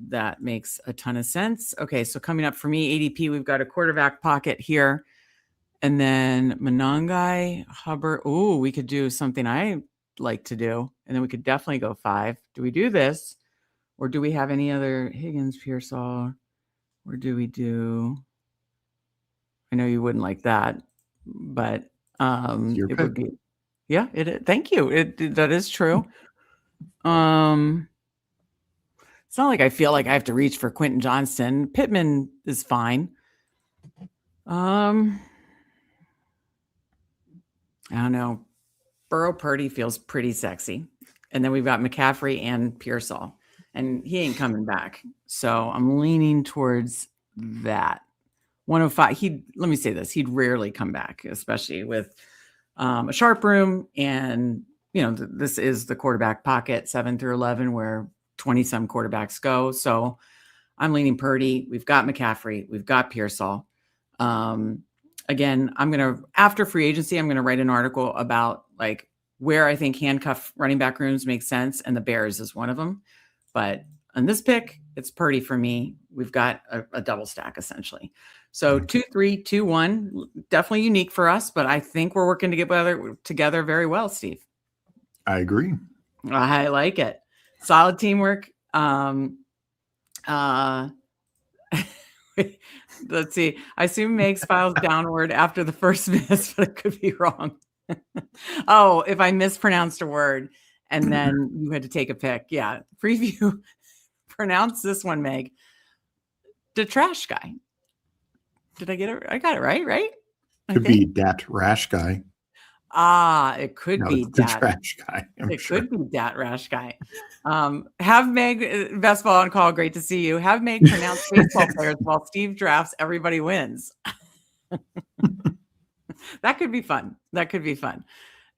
[SPEAKER 1] That makes a ton of sense. Okay. So coming up for me, ADP, we've got a quarterback pocket here. And then Monangai, Hubbard. Oh, we could do something I like to do. And then we could definitely go 5. Do we do this? Or do we have any other Higgins, Pearsall? Or do we do? I know you wouldn't like that, but it would be. Yeah, it is. Thank you. That is true. It's not like I feel like I have to reach for Quentin Johnston. Pittman is fine. I don't know. Burrow Purdy feels pretty sexy. And then we've got McCaffrey and Pearsall, and he ain't coming back. So I'm leaning towards that. 105. Let me say this. He'd rarely come back, especially with a sharp room. And, this is the quarterback pocket 7 through 11, where 20 some quarterbacks go. So I'm leaning Purdy. We've got McCaffrey. We've got Pearsall. Again, after free agency, I'm going to write an article about like where I think handcuff running back rooms make sense. And the Bears is one of them. But on this pick, it's Purdy for me. We've got a double stack essentially. So 2-3-2-1, definitely unique for us, but I think we're working together very well, Steve.
[SPEAKER 3] I agree.
[SPEAKER 1] I like it. Solid teamwork. Let's see. I assume Meg's files downward after the first miss, but it could be wrong. Oh, if I mispronounced a word and then you had to take a pick. Yeah. Preview. Pronounce this one, Meg. The trash guy. Did I get it? I got it right? Right?
[SPEAKER 3] Could be Dat Rash Guy.
[SPEAKER 1] It could be
[SPEAKER 3] the trash guy.
[SPEAKER 1] Could be Dat Rash Guy. Have Meg, best ball on call. Great to see you. Have Meg pronounce baseball players while Steve drafts. Everybody wins. That could be fun.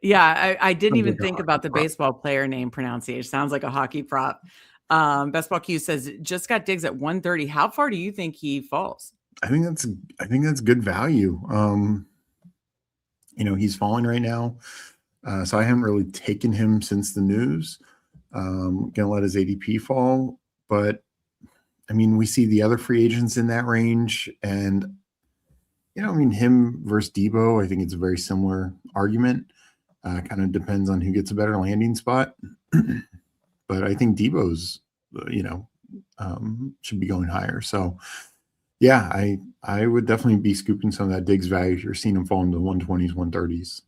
[SPEAKER 1] Yeah, I didn't
[SPEAKER 3] Sounds
[SPEAKER 1] even
[SPEAKER 3] like a
[SPEAKER 1] think
[SPEAKER 3] hockey
[SPEAKER 1] about the
[SPEAKER 3] prop.
[SPEAKER 1] baseball player name pronunciation. Sounds like a hockey prop. Best Ball Q says just got Diggs at 130. How far do you think he falls?
[SPEAKER 3] I think that's good value. He's falling right now. So I haven't really taken him since the news. Gonna let his ADP fall, but I mean, we see the other free agents in that range, and him versus Debo, I think it's a very similar argument. Kind of depends on who gets a better landing spot, but I think Debo's, should be going higher. So, yeah, I would definitely be scooping some of that Diggs value if you're seeing him fall into 120s, 130s.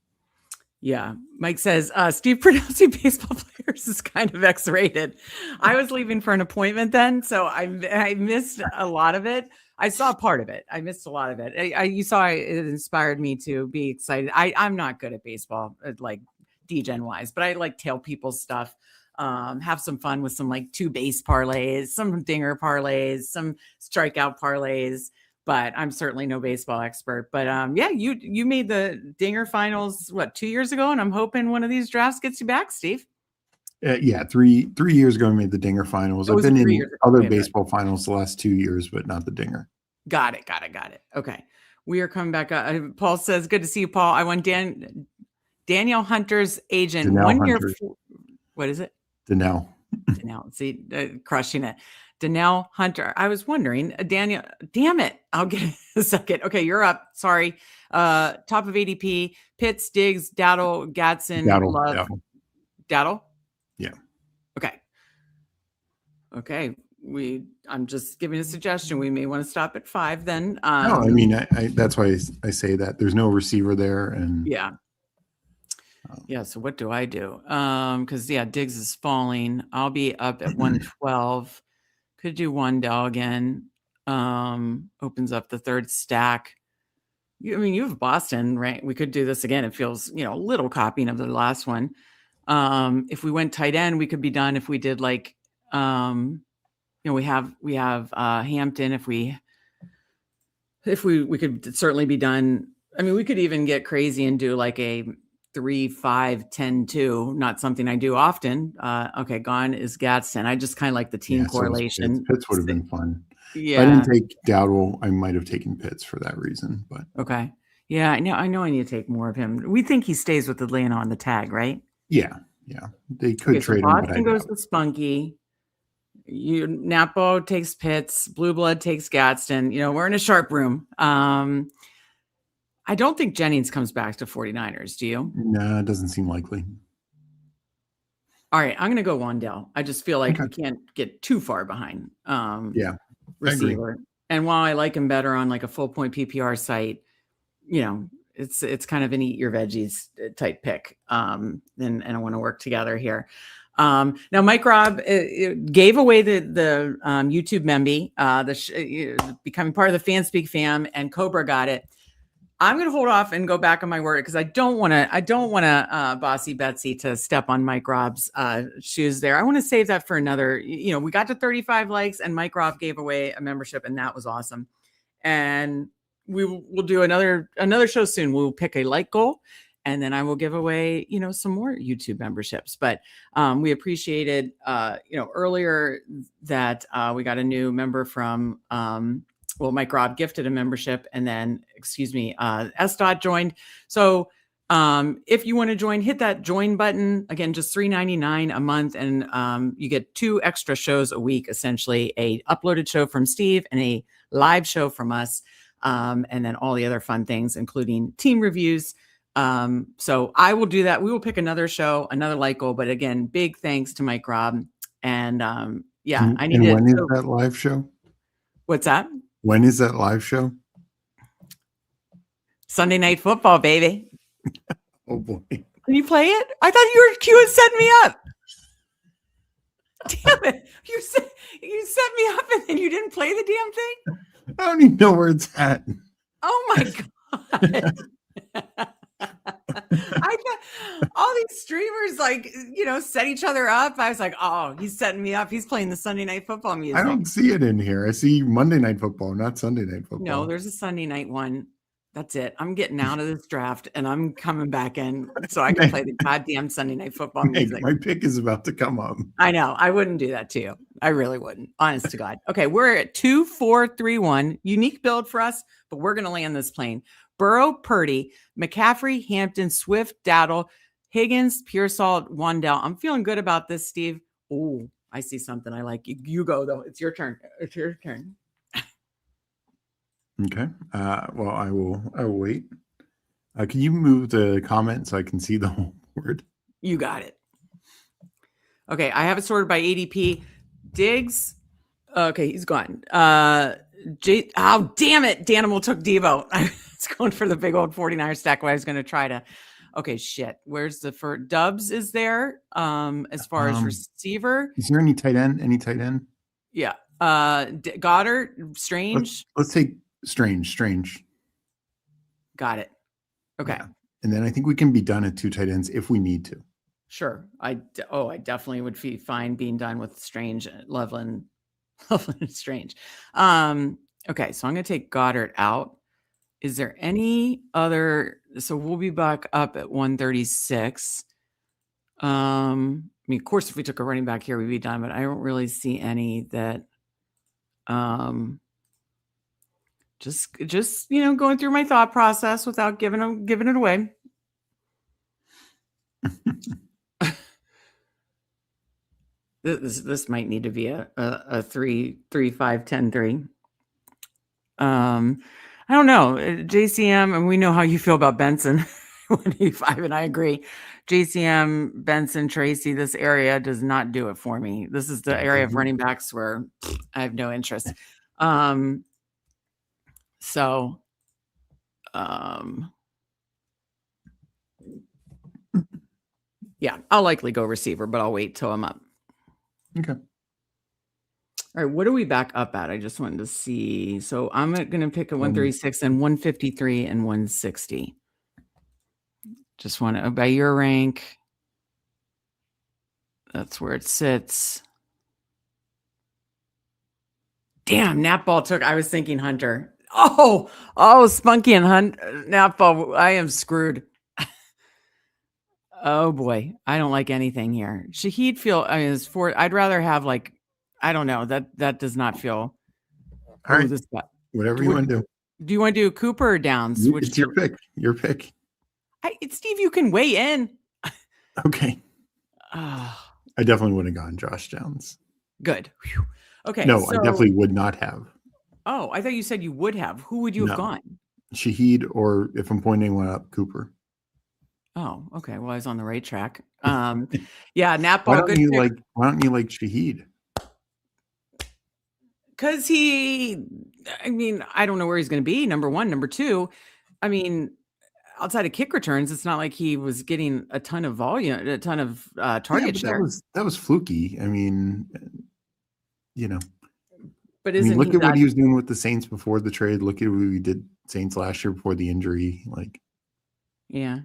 [SPEAKER 1] Yeah. Mike says, Steve, pronouncing baseball players is kind of X-rated. I was leaving for an appointment then, so I missed a lot of it. I saw part of it. I missed a lot of it. You saw it inspired me to be excited. I'm not good at baseball, like Degen wise, but I like tell people stuff. Have some fun with some like 2 base parlays, some dinger parlays, some strikeout parlays. But I'm certainly no baseball expert. But yeah, you made the Dinger finals 2 years ago, and I'm hoping one of these drafts gets you back, Steve.
[SPEAKER 3] Yeah, three years ago I made the Dinger finals. I've been in other baseball finals the last 2 years, but not the Dinger.
[SPEAKER 1] Got it. Okay, we are coming back. Paul says, "Good to see you, Paul. I won Danielle Hunter's agent
[SPEAKER 3] Danelle
[SPEAKER 1] 1
[SPEAKER 3] Hunter.
[SPEAKER 1] year. What is it?
[SPEAKER 3] Danelle.
[SPEAKER 1] See, crushing it. Danelle Hunter. I was wondering, Daniel, damn it. I'll get it in a second. Okay, you're up. Sorry. Top of ADP, Pitts, Diggs, Dowdle, Gatson, Love. Dowdle?
[SPEAKER 3] Yeah.
[SPEAKER 1] Okay. I'm just giving a suggestion. We may want to stop at 5 then.
[SPEAKER 3] No, I mean, I that's why I say that there's no receiver there. And
[SPEAKER 1] yeah. Yeah. So what do I do? Because Diggs is falling. I'll be up at 112. Could do Wandell again. Opens up the third stack. You have Boston, right? We could do this again. It feels, a little copying of the last one. If we went tight end, we could be done. If we did like, we have Hampton. If we could certainly be done. I mean, we could even get crazy and do like a 3-5-10-2, not something I do often. Okay, gone is Gadsden. I just kind of like the team correlation.
[SPEAKER 3] Pitts would have been fun.
[SPEAKER 1] Yeah,
[SPEAKER 3] if I didn't take Dowdle, I might have taken Pitts for that reason. But
[SPEAKER 1] okay, yeah, I know. I need to take more of him. We think he stays with Atlanta on the tag, right?
[SPEAKER 3] Yeah. They could trade him.
[SPEAKER 1] Boston goes to Spunky. Napo takes Pitts. Blue Blood takes Gadsden. We're in a sharp room. I don't think Jennings comes back to 49ers. Do you?
[SPEAKER 3] No, it doesn't seem likely.
[SPEAKER 1] All right. I'm going to go Wandell. I just feel like we can't get too far behind receiver. And while I like him better on like a full point PPR site, it's kind of an eat your veggies type pick. And I want to work together here. Now, Mike Robb gave away the YouTube memby, becoming part of the Fanspeak fam, and Cobra got it. I'm going to hold off and go back on my word because I don't want to Bossy Betsy to step on Mike Robb's shoes there. I want to save that for another, we got to 35 likes and Mike Robb gave away a membership and that was awesome. And we'll do another show soon. We'll pick a like goal and then I will give away, some more YouTube memberships. But we appreciated, earlier that we got a new member from, Mike Robb gifted a membership and then, S. joined. So if you want to join, hit that join button. Again, just $3.99 a month. And you get 2 extra shows a week, essentially a uploaded show from Steve and a live show from us. And then all the other fun things, including team reviews. So I will do that. We will pick another show, another like goal. But again, big thanks to Mike Robb. And I need to.
[SPEAKER 3] When is that live show?
[SPEAKER 1] What's that?
[SPEAKER 3] When is that live show?
[SPEAKER 1] Sunday Night Football, baby.
[SPEAKER 3] Oh boy.
[SPEAKER 1] Can you play it? I thought you were cute and set me up. Damn it. You set me up and then you didn't play the damn thing?
[SPEAKER 3] I don't even know where it's at.
[SPEAKER 1] Oh my God. I got all these streamers set each other up. I was like, oh, he's setting me up. He's playing the Sunday Night Football music.
[SPEAKER 3] I don't see it in here. I see Monday Night Football, not Sunday Night Football.
[SPEAKER 1] No, there's a Sunday night one That's it. I'm getting out of this draft and I'm coming back in so I can play the goddamn Sunday Night Football music.
[SPEAKER 3] My pick is about to come up.
[SPEAKER 1] I know. I wouldn't do that to you. I really wouldn't. Honest to God. Okay, we're at 2, 4, 3, 1. Unique build for us, but we're going to land this plane. Burrow, Purdy, McCaffrey, Hampton, Swift, Daddle, Higgins, Pearsall, Wandell. I'm feeling good about this, Steve. Oh, I see something I like. You go, though. It's your turn. It's your turn.
[SPEAKER 3] Okay. Well, I will wait. Can you move the comment so I can see the whole word?
[SPEAKER 1] You got it. Okay, I have it sorted by ADP. Diggs. Okay, he's gone. Oh, damn it. Danimal took Devo. I was going for the big old 49er stack. I was going to try to. Okay, shit. Where's the first? Dubs is there as far as receiver.
[SPEAKER 3] Is there any tight end?
[SPEAKER 1] Yeah. Goddard, Strange.
[SPEAKER 3] Let's take Strange.
[SPEAKER 1] Got it. Okay.
[SPEAKER 3] Yeah. And then I think we can be done at 2 tight ends if we need to.
[SPEAKER 1] Sure. I definitely would be fine being done with Strange, Loveland and Strange. Okay, so I'm going to take Goddard out. Is there any other? So we'll be back up at 136. I mean, of course, if we took a running back here, we'd be done, but I don't really see any that, just, going through my thought process without giving it away. This might need to be a 3, 5, 10, 3. I don't know. JCM, and we know how you feel about Benson, 185, and I agree. JCM, Benson, Tracy, this area does not do it for me. This is the area of running backs where I have no interest. Yeah, I'll likely go receiver, but I'll wait till I'm up.
[SPEAKER 3] Okay.
[SPEAKER 1] All right, what are we back up at? I just wanted to see. So I'm going to pick a 136 and 153 and 160. Just want to, by your rank, that's where it sits. Damn, Napball took, I was thinking Hunter. Oh, Spunky and Napball, I am screwed. Oh boy, I don't like anything here. Shahid I'd rather have I don't know. That does not feel.
[SPEAKER 3] All right. Whatever you want to do.
[SPEAKER 1] Do you want to do Cooper or Downs?
[SPEAKER 3] It's your pick. Your pick.
[SPEAKER 1] Steve, you can weigh in.
[SPEAKER 3] Okay. I definitely would have gone Josh Downs.
[SPEAKER 1] Good. Whew. Okay.
[SPEAKER 3] No, I definitely would not have.
[SPEAKER 1] Oh, I thought you said you would have. Who would you have gone?
[SPEAKER 3] Shahid, or if I'm pointing one up, Cooper.
[SPEAKER 1] Oh, okay. Well, I was on the right track. Yeah, Napball.
[SPEAKER 3] Why don't you like Shahid?
[SPEAKER 1] Because I don't know where he's going to be. Number one, number two. I mean, outside of kick returns, it's not like he was getting a ton of volume, a ton of target share.
[SPEAKER 3] That was fluky. I mean,
[SPEAKER 1] But
[SPEAKER 3] look at what he was doing with the Saints before the trade. Look at what we did Saints last year before the injury.
[SPEAKER 1] Yeah,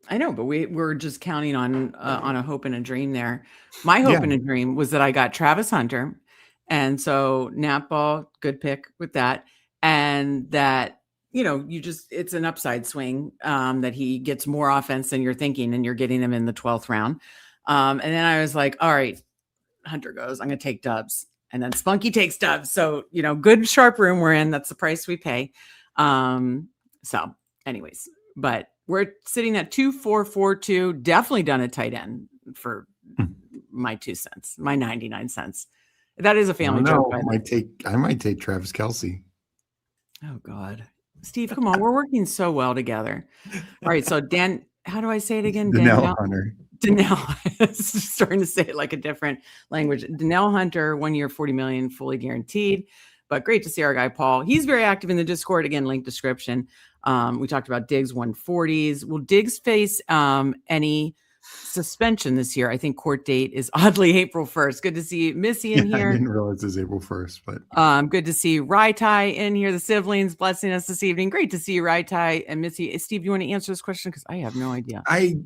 [SPEAKER 1] I know, but we're just counting on a hope and a dream there. My hope and a dream was that I got Travis Hunter, and so Napball, good pick with that, and that it's an upside swing that he gets more offense than you're thinking, and you're getting him in the 12th round. And then I was like, all right, Hunter goes, I'm going to take Dubs. And then Spunky takes Dubs. So, good sharp room we're in. That's the price we pay. So anyways, but we're sitting at 2,442. Definitely done a tight end for my 2 cents, my 99 cents. That is a family joke.
[SPEAKER 3] I might take Travis Kelce.
[SPEAKER 1] Oh God, Steve, come on. We're working so well together. All right. So Dan, how do I say it again?
[SPEAKER 3] Danielle Hunter.
[SPEAKER 1] Danielle, starting to say it like a different language. Danielle Hunter, 1 year, 40 million, fully guaranteed. But great to see our guy Paul. He's very active in the Discord. Again, link description. We talked about Diggs 140s. Will Diggs face any suspension this year? I think court date is oddly April 1st. Good to see Missy in here.
[SPEAKER 3] I didn't realize it was April 1st, but
[SPEAKER 1] good to see Raitai in here. The siblings blessing us this evening. Great to see you, Raitai and Missy. Steve, you want to answer this question? Because I have no idea.
[SPEAKER 3] I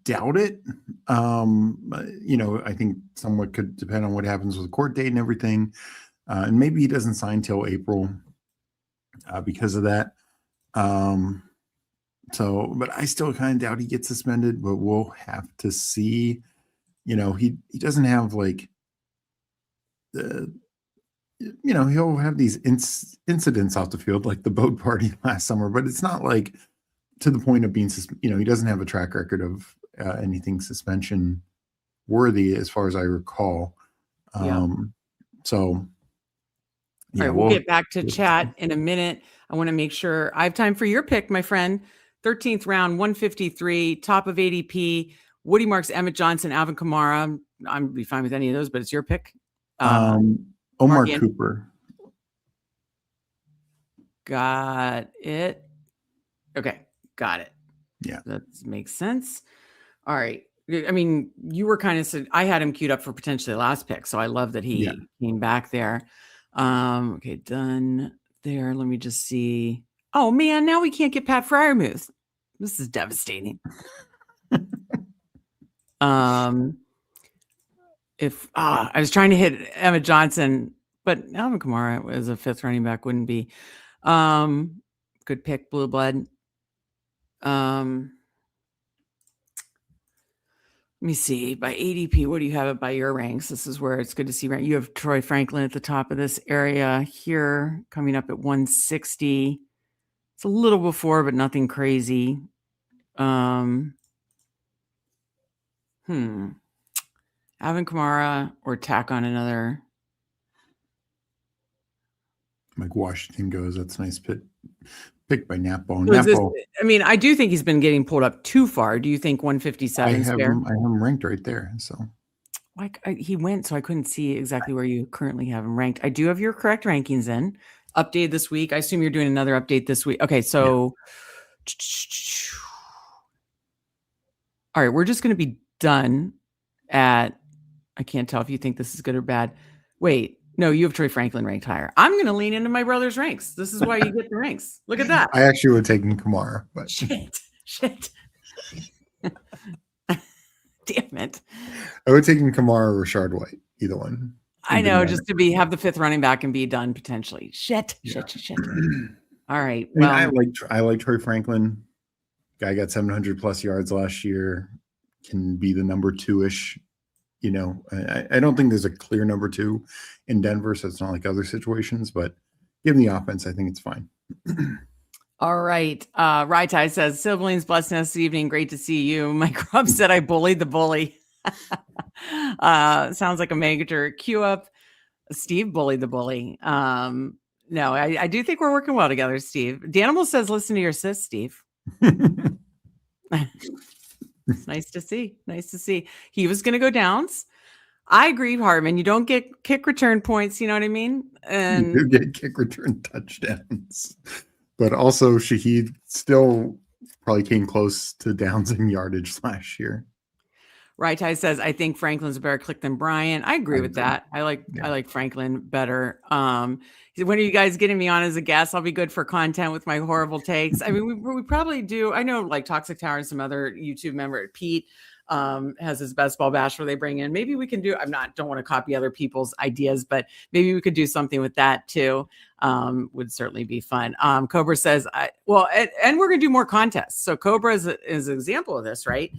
[SPEAKER 3] doubt it. I think somewhat could depend on what happens with the court date and everything. And maybe he doesn't sign till April because of that. But I still kind of doubt he gets suspended, but we'll have to see. He doesn't have like he'll have these incidents off the field, like the boat party last summer, but it's not like to the point of being, he doesn't have a track record of anything suspension worthy as far as I recall.
[SPEAKER 1] All right, we'll get back to chat in a minute. I want to make sure I have time for your pick, my friend. 13th round, 153, top of ADP. Woody Marks, Emmett Johnson, Alvin Kamara. I'm be fine with any of those, but it's your pick.
[SPEAKER 3] Omar Cooper.
[SPEAKER 1] Got it. Okay, got it.
[SPEAKER 3] Yeah,
[SPEAKER 1] that makes sense. All right. I mean, you were kind of I had him queued up for potentially the last pick, so I love that he came back there. Okay, done there. Let me just see. Oh man, now we can't get Pat Freiermuth. This is devastating. If I was trying to hit Emmett Johnson, but Alvin Kamara as a fifth running back wouldn't be. Good pick, Blue Blood. Let me see. By ADP, what do you have it by your ranks? This is where it's good to see. You have Troy Franklin at the top of this area here, coming up at 160. It's a little before, but nothing crazy. Alvin Kamara or tack on another.
[SPEAKER 3] Mike Washington goes. That's a nice pick by Napo.
[SPEAKER 1] I mean, I do think he's been getting pulled up too far. Do you think 157 is fair?
[SPEAKER 3] I have him ranked right there. So
[SPEAKER 1] he went, so I couldn't see exactly where you currently have him ranked. I do have your correct rankings in. Updated this week. I assume you're doing another update this week. Okay, so all right, we're just going to be done at, I can't tell if you think this is good or bad. Wait, no, you have Troy Franklin ranked higher. I'm going to lean into my brother's ranks. This is why you get the ranks. Look at that.
[SPEAKER 3] I actually would have taken Kamara, but
[SPEAKER 1] shit. Damn it.
[SPEAKER 3] I would have taken Kamara or Rashard White, either one.
[SPEAKER 1] I know, just to have the fifth running back and be done potentially. Shit. All right. Well,
[SPEAKER 3] I like Troy Franklin. Guy got 700 plus yards last year. Can be the number 2-ish. I don't think there's a clear number 2 in Denver, so it's not like other situations. But given the offense, I think it's fine.
[SPEAKER 1] All right. Raitai says, siblings, blessed this evening. Great to see you. Mike Rob said I bullied the bully. Sounds like a major cue up. Steve bullied the bully. No, I do think we're working well together, Steve. Danimal says, listen to your sis, Steve. Nice to see. He was going to go downs. I agree, Hartman. You don't get kick return points. You know what I mean? And
[SPEAKER 3] you do get kick return touchdowns. But also, Shaheed still probably came close to downs in yardage last year.
[SPEAKER 1] Raitai says, I think Franklin's a better click than Brian. I agree with that. I like Franklin better. When are you guys getting me on as a guest? I'll be good for content with my horrible takes. I mean, we probably do. I know like Toxic Tower and some other YouTube member, Pete, has his best ball bash where they bring in. Maybe we can do, don't want to copy other people's ideas, but maybe we could do something with that too. Would certainly be fun. Cobra says, and we're going to do more contests. So Cobra is an example of this, right?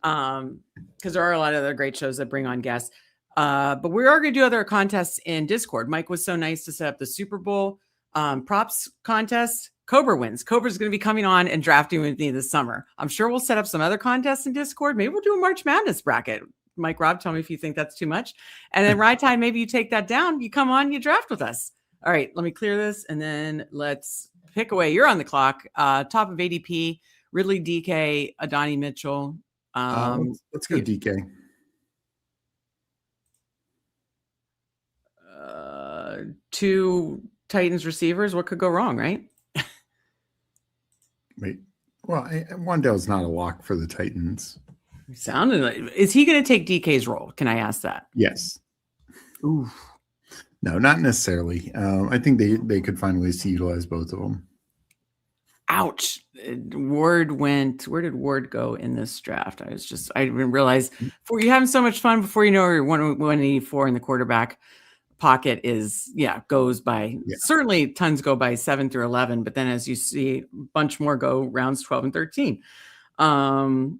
[SPEAKER 1] Because there are a lot of other great shows that bring on guests. But we are going to do other contests in Discord. Mike was so nice to set up the Super Bowl props contest. Cobra wins. Cobra's going to be coming on and drafting with me this summer. I'm sure we'll set up some other contests in Discord. Maybe we'll do a March Madness bracket. Mike Rob, tell me if you think that's too much. And then Ride Time, maybe you take that down. You come on, you draft with us. All right, let me clear this and then let's pick away. You're on the clock. Top of ADP, Ridley, DK, Adonai Mitchell.
[SPEAKER 3] Let's go DK.
[SPEAKER 1] Two Titans receivers. What could go wrong, right?
[SPEAKER 3] Wait. Well, Wan'Dale's not a lock for the Titans.
[SPEAKER 1] Sounded like, is he going to take DK's role? Can I ask that?
[SPEAKER 3] Yes.
[SPEAKER 1] Ooh.
[SPEAKER 3] No, not necessarily. I think they could find ways to utilize both of them.
[SPEAKER 1] Ouch. Ward went. Where did Ward go in this draft? I didn't realize. You're having so much fun before you know you're 184 in the quarterback. pocket is, goes by, certainly tons go by 7 through 11, but then as you see, a bunch more go rounds 12 and 13. All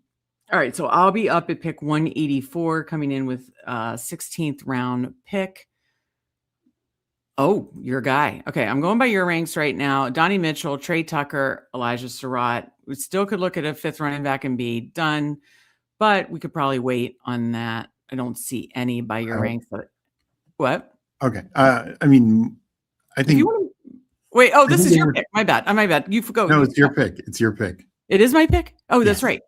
[SPEAKER 1] right, so I'll be up at pick 184, coming in with 16th round pick. Oh, your guy. Okay, I'm going by your ranks right now. Donnie Mitchell, Trey Tucker, Elijah Surratt. We still could look at a 5th running back and be done, but we could probably wait on that. I don't see any by your ranks. What?
[SPEAKER 3] Okay. I mean, I think.
[SPEAKER 1] Wait. Oh, this is your pick. My bad. My bad. You forgot.
[SPEAKER 3] No, it's your pick. It's your pick.
[SPEAKER 1] It is my pick. Oh, that's right.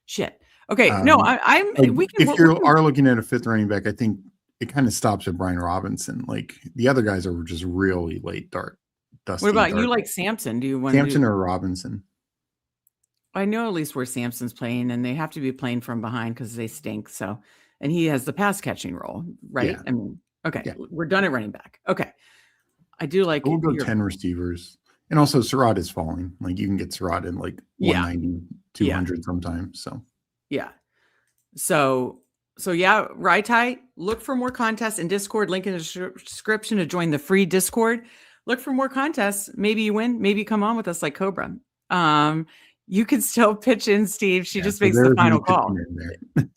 [SPEAKER 1] Shit. Okay. No, I'm. We can.
[SPEAKER 3] If you are looking at a 5th running back, I think it kind of stops at Brian Robinson. Like the other guys are just really late dart. Dusty,
[SPEAKER 1] what about
[SPEAKER 3] dart.
[SPEAKER 1] You? Like Sampson? Do you want
[SPEAKER 3] Sampson or Robinson?
[SPEAKER 1] I know at least where Sampson's playing, and they have to be playing from behind because they stink. So, and he has the pass catching role, right?
[SPEAKER 3] Yeah.
[SPEAKER 1] I mean, okay, we're done at running back. Okay, I do like.
[SPEAKER 3] We'll go 10 receivers, and also Surratt is falling. Like you can get Surratt in like 190, 200 sometimes. So right tie. Look for more contests in Discord. Link in the description to join the free Discord. Look for more contests. Maybe you win. Maybe you come on with us like Cobra. You can still pitch in, Steve. She just makes the final call.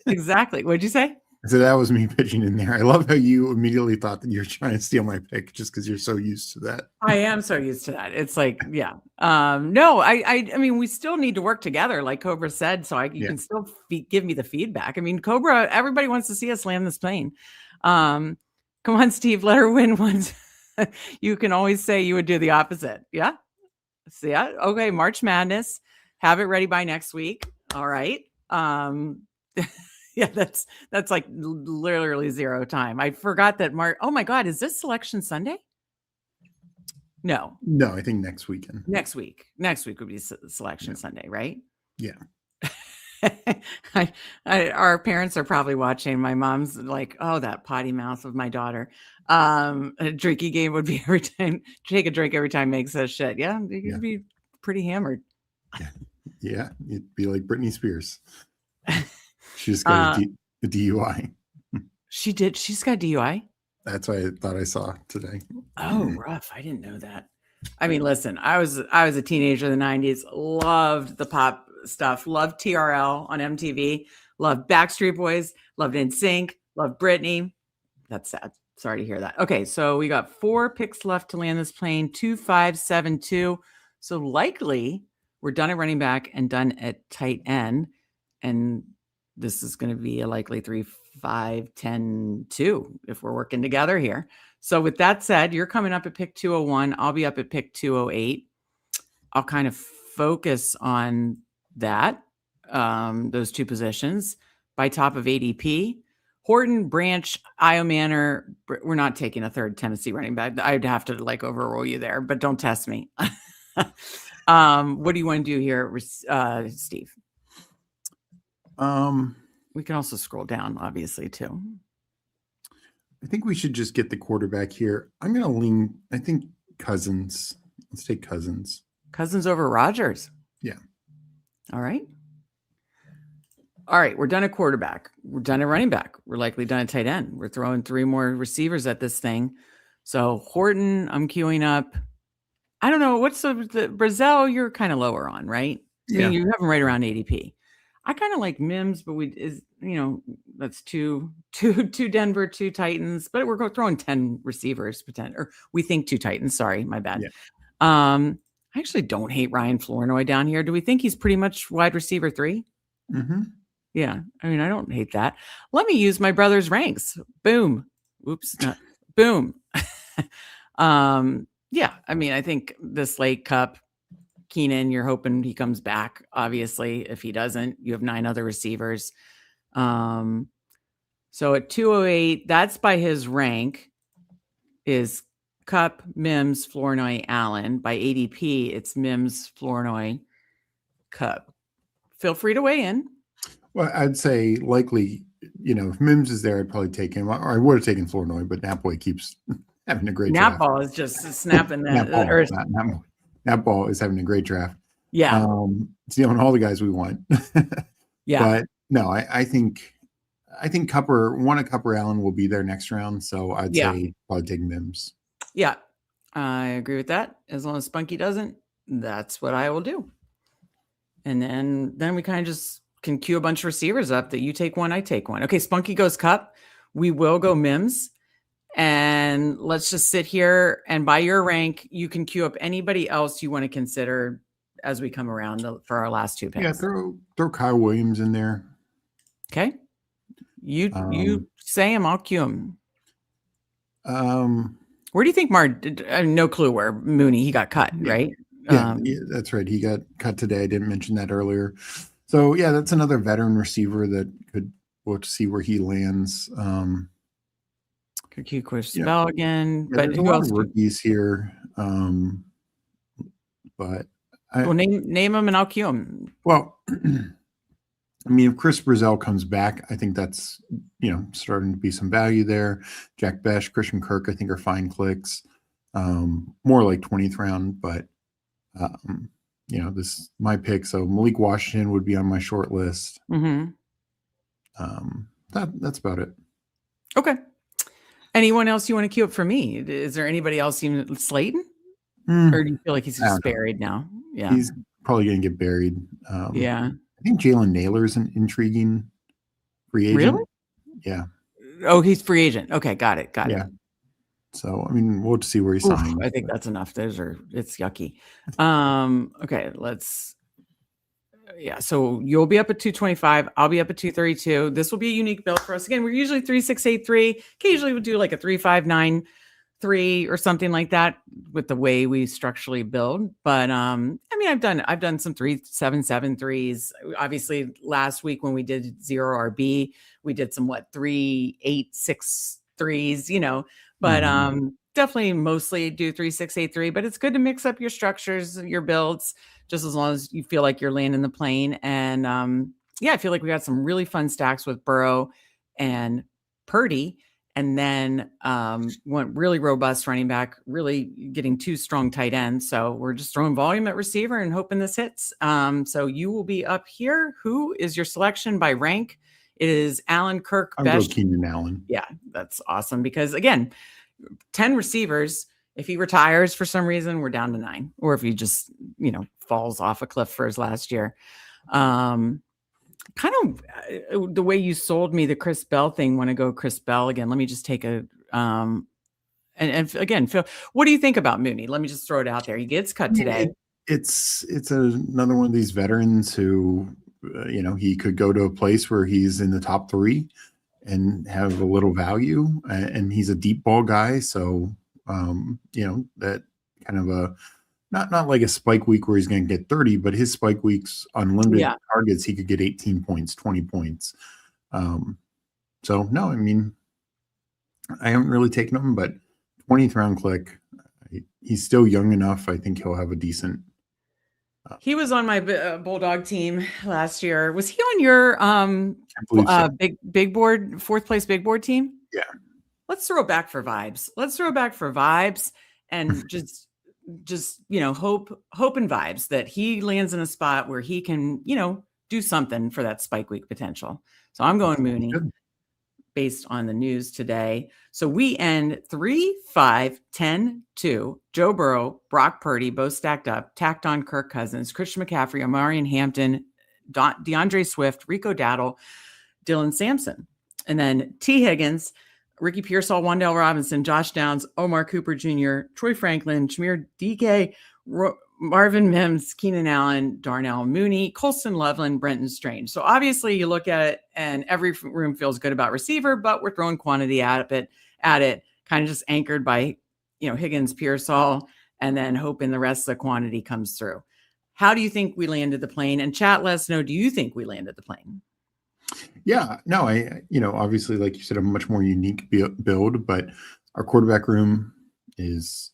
[SPEAKER 3] Exactly. What'd you say? So that was me pitching in there. I love how you immediately thought that you're trying to steal my pick just because you're so used to that.
[SPEAKER 1] I am so used to that. It's like, no, I mean, we still need to work together, like Cobra said. So you can still give me the feedback. I mean, Cobra, everybody wants to see us land this plane. Come on, Steve, let her win once. You can always say you would do the opposite. Yeah. So, okay. March Madness. Have it ready by next week. All right. That's like literally 0 time. I forgot that oh my God, is this Selection Sunday? No,
[SPEAKER 3] I think next weekend.
[SPEAKER 1] Next week would be Selection Sunday, right?
[SPEAKER 3] Yeah.
[SPEAKER 1] Our parents are probably watching. My mom's like, oh, that potty mouth of my daughter. A drinky game would be every time, take a drink every time Meg says shit. Yeah, you'd be pretty hammered.
[SPEAKER 3] Yeah, you'd be like Britney Spears. She just got a DUI.
[SPEAKER 1] She did. She's got DUI.
[SPEAKER 3] That's what I thought I saw today.
[SPEAKER 1] Oh, rough. I didn't know that. I mean, listen, I was a teenager in the 90s, loved the pop stuff, loved TRL on MTV, loved Backstreet Boys, loved NSYNC, loved Britney. That's sad. Sorry to hear that. Okay, so we got 4 picks left to land this plane, 2, 5, 7, 2. So likely we're done at running back and done at tight end. And this is going to be a likely 3, 5, 10, 2 if we're working together here. So with that said, you're coming up at pick 201. I'll be up at pick 208. I'll kind of focus on that, those 2 positions by top of ADP. Horton, Branch, Io Manor. We're not taking a 3rd Tennessee running back. I'd have to like overrule you there, but don't test me. What do you want to do here, Steve? We can also scroll down, obviously, too.
[SPEAKER 3] I think we should just get the quarterback here. I'm going to lean, I think Cousins. Let's take Cousins.
[SPEAKER 1] Cousins over Rodgers.
[SPEAKER 3] Yeah.
[SPEAKER 1] All right. We're done at quarterback. We're done at running back. We're likely done at tight end. We're throwing 3 more receivers at this thing. So Horton, I'm queuing up. I don't know. What's the Brazil? You're kind of lower on, right?
[SPEAKER 3] Yeah.
[SPEAKER 1] I mean, you have him right around ADP. I kind of like Mims, but that's two Denver, 2 Titans, but we're throwing 10 receivers, or we think 2 Titans. Sorry, my bad.
[SPEAKER 3] Yeah.
[SPEAKER 1] I actually don't hate Ryan Flournoy down here. Do we think he's pretty much wide receiver 3?
[SPEAKER 3] Mm-hmm.
[SPEAKER 1] Yeah. I mean, I don't hate that. Let me use my brother's ranks. Boom. Oops. Boom. Yeah. I mean, I think this late Cup, Keenan, you're hoping he comes back. Obviously, if he doesn't, you have 9 other receivers. So at 208, that's by his rank, is Cup, Mims, Flournoy, Allen. By ADP, it's Mims, Flournoy, Cup. Feel free to weigh in.
[SPEAKER 3] Well, I'd say likely, if Mims is there, I'd probably take him. Or I would have taken Flournoy, but Napboy keeps having a great draft.
[SPEAKER 1] Napball is just snapping that.
[SPEAKER 3] Napball is having a great draft.
[SPEAKER 1] Yeah.
[SPEAKER 3] Stealing all the guys we want.
[SPEAKER 1] Yeah.
[SPEAKER 3] But no, I think I think one of Cupper Allen will be there next round. So I'd
[SPEAKER 1] Yeah.
[SPEAKER 3] say probably take Mims.
[SPEAKER 1] Yeah, I agree with that. As long as Spunky doesn't, that's what I will do. And then we kind of just can queue a bunch of receivers up that you take one, I take one. Okay, Spunky goes Cup. We will go Mims. And let's just sit here, and by your rank, you can queue up anybody else you want to consider as we come around for our last two picks.
[SPEAKER 3] Yeah, throw Kyle Williams in there.
[SPEAKER 1] Okay. You say him, I'll queue him. Where do you think no clue where Mooney, he got cut, right?
[SPEAKER 3] Yeah, that's right. He got cut today. I didn't mention that earlier. So yeah, that's another veteran receiver that we'll see where he lands.
[SPEAKER 1] Could queue Chris Bell again, but
[SPEAKER 3] there's a
[SPEAKER 1] who
[SPEAKER 3] lot
[SPEAKER 1] else?
[SPEAKER 3] of rookies here. But
[SPEAKER 1] name them and I'll queue them.
[SPEAKER 3] Well, I mean, if Chris Brazell comes back, I think that's, starting to be some value there. Jack Besh, Christian Kirk, I think are fine clicks. More like 20th round, but, this is my pick. So Malik Washington would be on my short list.
[SPEAKER 1] Mm-hmm.
[SPEAKER 3] That's about it.
[SPEAKER 1] Okay. Anyone else you want to queue up for me? Is there anybody else even Slayton? Or do you feel like he's just buried now? Yeah.
[SPEAKER 3] He's probably going to get buried.
[SPEAKER 1] Yeah.
[SPEAKER 3] I think Jalen Naylor's an intriguing free agent.
[SPEAKER 1] Really?
[SPEAKER 3] Yeah.
[SPEAKER 1] Oh, he's free agent. Okay. Got it.
[SPEAKER 3] Yeah. So, I mean, we'll see where he's signed.
[SPEAKER 1] I think that's enough. It's yucky. Okay. So you'll be up at 225. I'll be up at 232. This will be a unique build for us. Again, we're usually 3683. Occasionally we'll do like a 3593 or something like that with the way we structurally build. But I've done some 3773s. Obviously, last week when we did 0RB, we did some 3863s, but definitely mostly do 3683. But it's good to mix up your structures, your builds, just as long as you feel like you're landing the plane. And I feel like we got some really fun stacks with Burrow and Purdy. And then went really robust running back, really getting two strong tight ends. So we're just throwing volume at receiver and hoping this hits. So you will be up here. Who is your selection by rank? It is Allen, Kirk, Besh.
[SPEAKER 3] Keenan Allen.
[SPEAKER 1] Yeah, that's awesome. Because again, 10 receivers. If he retires for some reason, we're down to 9. Or if he just, falls off a cliff for his last year. Kind of the way you sold me the Chris Bell thing. Want to go Chris Bell again? Let me just take a and again, Phil, what do you think about Mooney? Let me just throw it out there. He gets cut today.
[SPEAKER 3] It's another one of these veterans who, he could go to a place where he's in the top 3 and have a little value, and he's a deep ball guy. So, that kind of a. Not like a spike week where he's going to get 30, but his spike weeks on limited targets, he could get 18 points, 20 points. So no, I mean, I haven't really taken him, but 20th round click, he's still young enough. I think he'll have a decent.
[SPEAKER 1] He was on my Bulldog team last year. Was he on your big board, 4th place big board team?
[SPEAKER 3] Yeah.
[SPEAKER 1] Let's throw it back for vibes. And just hope and vibes that he lands in a spot where he can do something for that spike week potential. So I'm going Mooney based on the news today. So we end 3-5-10-2. Joe Burrow, Brock Purdy, both stacked up, tacked on Kirk Cousins, Christian McCaffrey, Omarion Hampton, DeAndre Swift, Rico Dowdle, Dylan Sampson, and then T. Higgins, Ricky Pearsall, Wan'Dale Robinson, Josh Downs, Omar Cooper Jr., Troy Franklin, Jameer DK, Marvin Mims, Keenan Allen, Darnell Mooney, Colston Loveland, Brenton Strange. So obviously you look at it and every room feels good about receiver, but we're throwing quantity at it, kind of just anchored by, Higgins, Pearsall, and then hoping the rest of the quantity comes through. How do you think we landed the plane? And chat, let us know, do you think we landed the plane?
[SPEAKER 3] Yeah, no, obviously, like you said, a much more unique build, but our quarterback room is,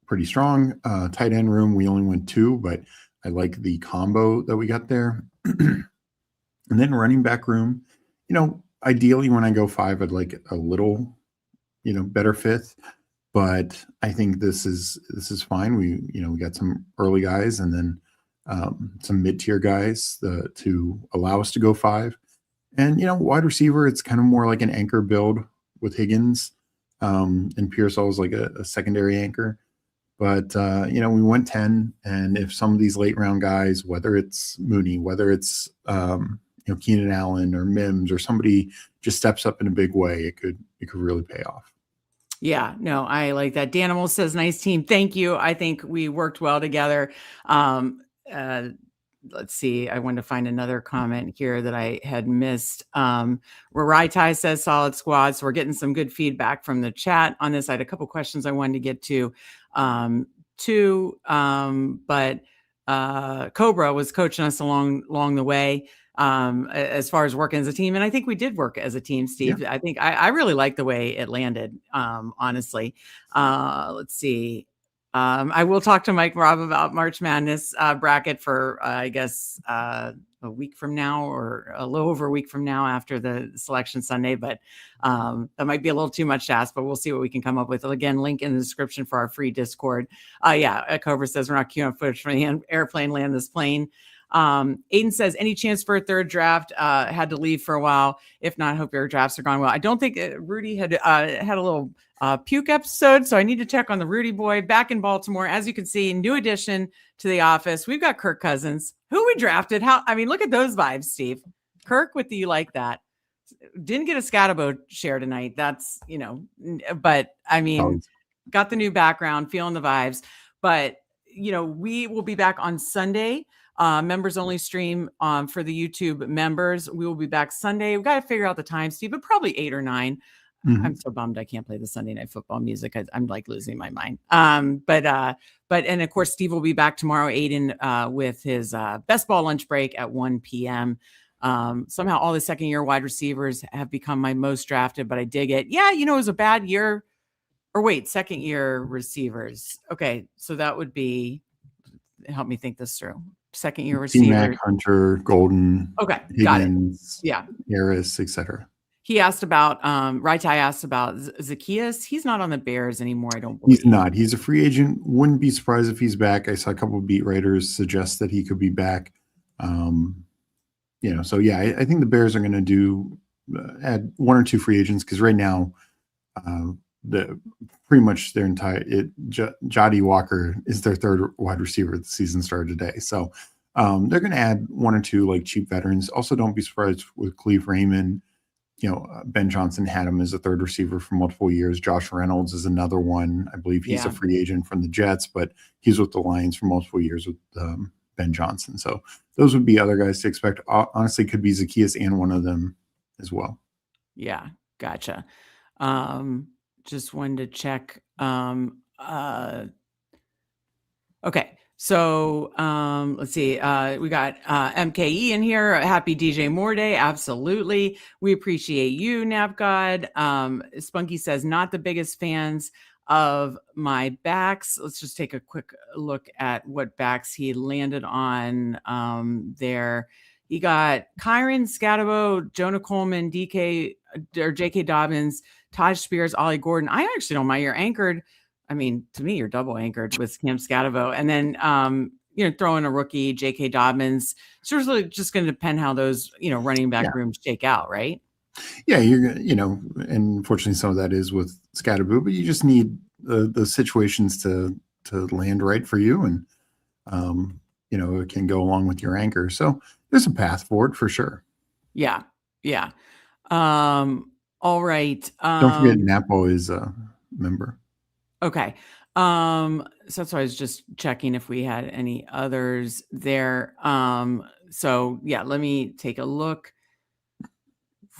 [SPEAKER 3] pretty strong. Tight end room, we only went 2, but I like the combo that we got there. And then running back room, ideally when I go 5, I'd like a little, better 5th, but I think this is fine. We got some early guys and then some mid-tier guys to allow us to go 5. And, wide receiver, it's kind of more like an anchor build with Higgins, and Pearsall is like a secondary anchor. But, we went 10, and if some of these late round guys, whether it's Mooney, whether it's, Keenan Allen or Mims or somebody just steps up in a big way, it could really pay off.
[SPEAKER 1] Yeah, no, I like that. Danimal says, nice team. Thank you. I think we worked well together. Let's see. I wanted to find another comment here that I had missed. Raritai says solid squad. So we're getting some good feedback from the chat on this. I had a couple questions I wanted to get to, but Cobra was coaching us along the way. As far as working as a team. And I think we did work as a team, Steve. Yeah. I think I really like the way it landed, honestly. Let's see. I will talk to Mike Robb about March Madness bracket for, I guess, a week from now or a little over a week from now after the selection Sunday. But that might be a little too much to ask, but we'll see what we can come up with. Again, link in the description for our free Discord. Cobra says we're not queuing up footage from the airplane land this plane. Aiden says, any chance for a third draft? Had to leave for a while. If not, hope your drafts are going well. I don't think Rudy had a little puke episode, so I need to check on the Rudy boy back in Baltimore. As you can see, new addition to the office. We've got Kirk Cousins, who we drafted. Look at those vibes, Steve. Kirk with the you like that. Didn't get a Scatabo share tonight. That's, but got the new background, feeling the vibes. But, we will be back on Sunday. Members only stream for the YouTube members. We will be back Sunday. We've got to figure out the time, Steve, but probably 8 or 9. Mm-hmm. I'm so bummed I can't play the Sunday Night Football music. I'm like losing my mind. But of course, Steve will be back tomorrow, Aiden, with his best ball lunch break at 1 p.m. Somehow all the second year wide receivers have become my most drafted, but I dig it. Yeah, it was a bad year. Or wait, second year receivers. Okay, so that would be, help me think this through. Second year receiver.
[SPEAKER 3] Mac, Hunter, Golden.
[SPEAKER 1] Okay,
[SPEAKER 3] Higgins,
[SPEAKER 1] got it. Yeah.
[SPEAKER 3] Harris, etc.
[SPEAKER 1] He asked about, Raitai asked about Zacchaeus. He's not on the Bears anymore, I don't believe.
[SPEAKER 3] He's not. He's a free agent. Wouldn't be surprised if he's back. I saw a couple of beat writers suggest that he could be back. So yeah, I think the Bears are going to add 1 or 2 free agents because right now, pretty much their entire Jody Walker is their third wide receiver. The season started today, so they're going to add 1 or 2 like cheap veterans. Also, don't be surprised with Cleve Raymond. Ben Johnson had him as a third receiver for multiple years. Josh Reynolds is another one. I believe he's a free agent from the Jets, but he's with the Lions for multiple years with Ben Johnson. So those would be other guys to expect. Honestly, could be Zacchaeus and one of them as well.
[SPEAKER 1] Yeah, gotcha. Just wanted to check. Okay. So let's see. We got MKE in here. Happy DJ Moore Day. Absolutely. We appreciate you, NapGod. Spunky says, not the biggest fans of my backs. Let's just take a quick look at what backs he landed on there. He got Kyron, Scatabo, Jonah Coleman, J.K. Dobbins, Taj Spears, Ollie Gordon. I actually don't mind. You're anchored. I mean, to me, you're double anchored with Cam Scatabo. And then, throw in a rookie, J.K. Dobbins. So it's really just going to depend how those, running back rooms shake out, right?
[SPEAKER 3] Yeah, and unfortunately some of that is with Scatabo, but you just need the situations to land right for you. And, it can go along with your anchor. So there's a path forward for sure.
[SPEAKER 1] Yeah. Yeah. All right.
[SPEAKER 3] Don't forget Napo is a member.
[SPEAKER 1] Okay. So that's why I was just checking if we had any others there. So yeah, let me take a look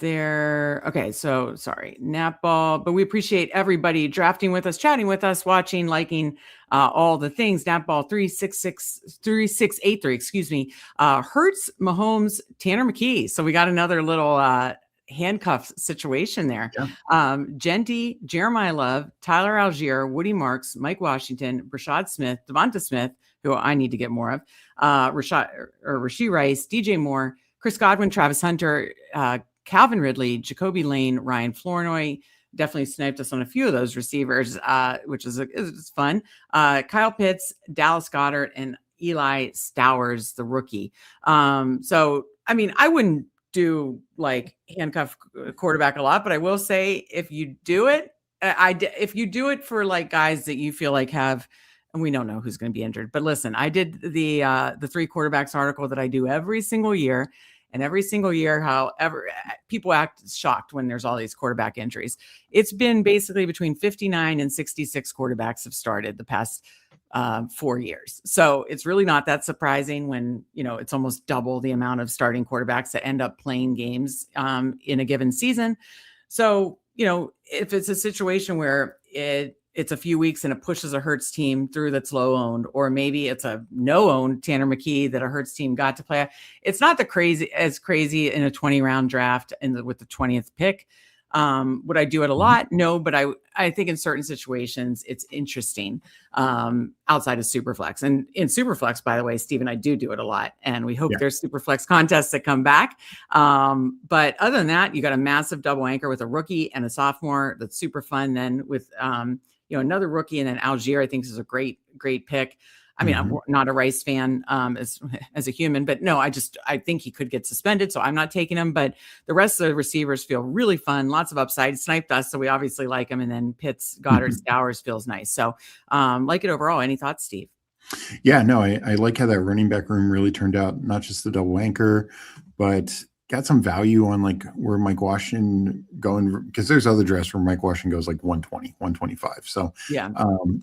[SPEAKER 1] there. Okay. So sorry, Napball, but we appreciate everybody drafting with us, chatting with us, watching, liking, all the things. Napball 3683, excuse me. Hurts, Mahomes, Tanner McKee. So we got another little, handcuff situation there. Yeah. Genty, Jeremiah Love, Tyler Algier, Woody Marks, Mike Washington, Rashad Smith, Devonta Smith, who I need to get more of, Rashee Rice, DJ Moore, Chris Godwin, Travis Hunter, Calvin Ridley, Jacoby Lane, Ryan Flournoy. Definitely sniped us on a few of those receivers, which is fun. Kyle Pitts, Dallas Goedert, and Eli Stowers, the rookie. So, I mean, I wouldn't do like handcuff quarterback a lot, but I will say if you do it, if you do it for like guys that you feel like have, and we don't know who's going to be injured, but listen, I did the 3 quarterbacks article that I do every single year. And every single year, however, people act shocked when there's all these quarterback injuries. It's been basically between 59 and 66 quarterbacks have started the past 4 years. So it's really not that surprising when, it's almost double the amount of starting quarterbacks that end up playing games in a given season. So, if it's a situation where it's a few weeks and it pushes a Hurts team through that's low owned, or maybe it's a no owned Tanner McKee that a Hurts team got to play. It's not as crazy in a 20-round draft with the 20th pick. Would I do it a lot? No, but I think in certain situations it's interesting outside of Superflex. And in Superflex, by the way, Steve and I do it a lot, and we hope there's Superflex contests that come back. But other than that, you got a massive double anchor with a rookie and a sophomore. That's super fun. Then with another rookie and then Algier, I think is a great pick. I mean, I'm not a Rice fan as a human, but no, I think he could get suspended, so I'm not taking him. But the rest of the receivers feel really fun, lots of upside. Sniped us, so we obviously like him. And then Pitts, Goddard, Stowers feels nice. So like it overall. Any thoughts, Steve?
[SPEAKER 3] Yeah, no, I like how that running back room really turned out, not just the double anchor, but got some value on like where Mike Washington going, because there's other drafts where Mike Washington goes like 120, 125. So yeah,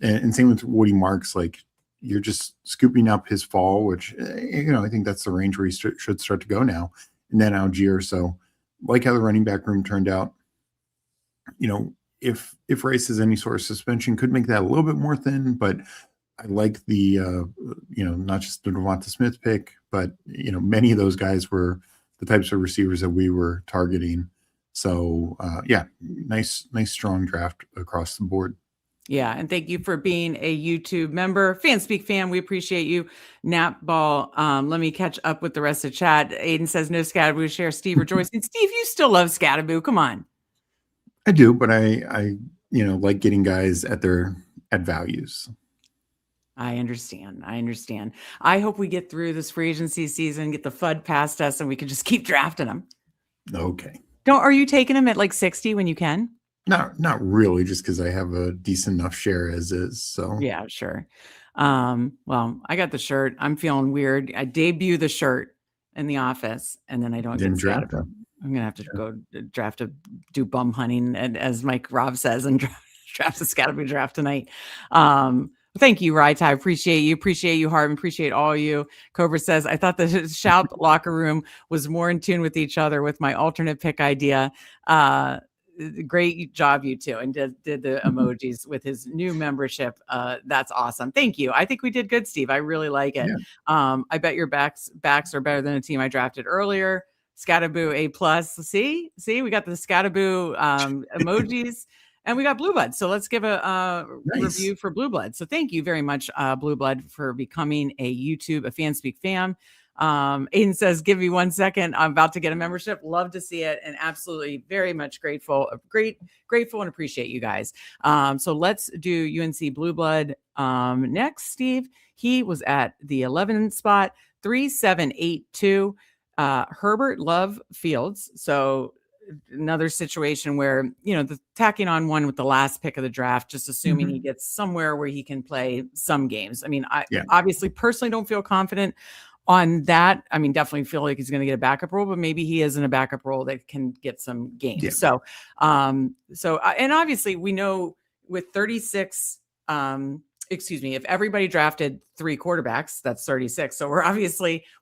[SPEAKER 3] and same with Woody Marks, like you're just scooping up his fall, which, I think that's the range where he should start to go now. And then Algier. So like how the running back room turned out, if Rice has any sort of suspension, could make that a little bit more thin, but I like the, not just the Devonta Smith pick, but, many of those guys were the types of receivers that we were targeting. So nice, strong draft across the board.
[SPEAKER 1] Yeah. And thank you for being a YouTube member. Fanspeak fan, we appreciate you. Napball, let me catch up with the rest of the chat. Aiden says no Scatterboo share. Steve rejoicing. Steve, you still love Scatterboo. Come on.
[SPEAKER 3] I do, but I like getting guys at values.
[SPEAKER 1] I understand. I hope we get through this free agency season, get the FUD past us, and we can just keep drafting them.
[SPEAKER 3] Okay.
[SPEAKER 1] Are you taking them at like 60 when you can?
[SPEAKER 3] Not really, just because I have a decent enough share as is. So
[SPEAKER 1] yeah, sure. Well, I got the shirt. I'm feeling weird. I debut the shirt in the office, and then I don't get draft them. I'm gonna have to go draft do bum hunting, and as Mike Robb says, and draft the Scatterboo draft tonight. Thank you, Rye Ty. Appreciate you, Harvin. Appreciate all you. Cobra says, I thought the shout locker room was more in tune with each other with my alternate pick idea. Great job, you two, and did the emojis with his new membership. That's awesome. Thank you. I think we did good, Steve. I really like it. Yeah. I bet your backs are better than a team I drafted earlier. Scatterboo A+. See, we got the Scatterboo emojis. And we got Blue Blood. So let's give a review for Blue Blood. So thank you very much, Blue Blood, for becoming a Fanspeak fam. Aiden says, give me 1 second. I'm about to get a membership. Love to see it. And absolutely very much grateful and appreciate you guys. So let's do UNC Blue Blood next, Steve. He was at the 11th spot, 3782. Herbert Love Fields. So another situation where, the tacking on one with the last pick of the draft, just assuming he gets somewhere where he can play some games. I mean, I obviously personally don't feel confident on that. I mean, definitely feel like he's going to get a backup role, but maybe he is in a backup role that can get some games. Yeah. So, and obviously we know with 36, if everybody drafted 3 quarterbacks, that's 36. So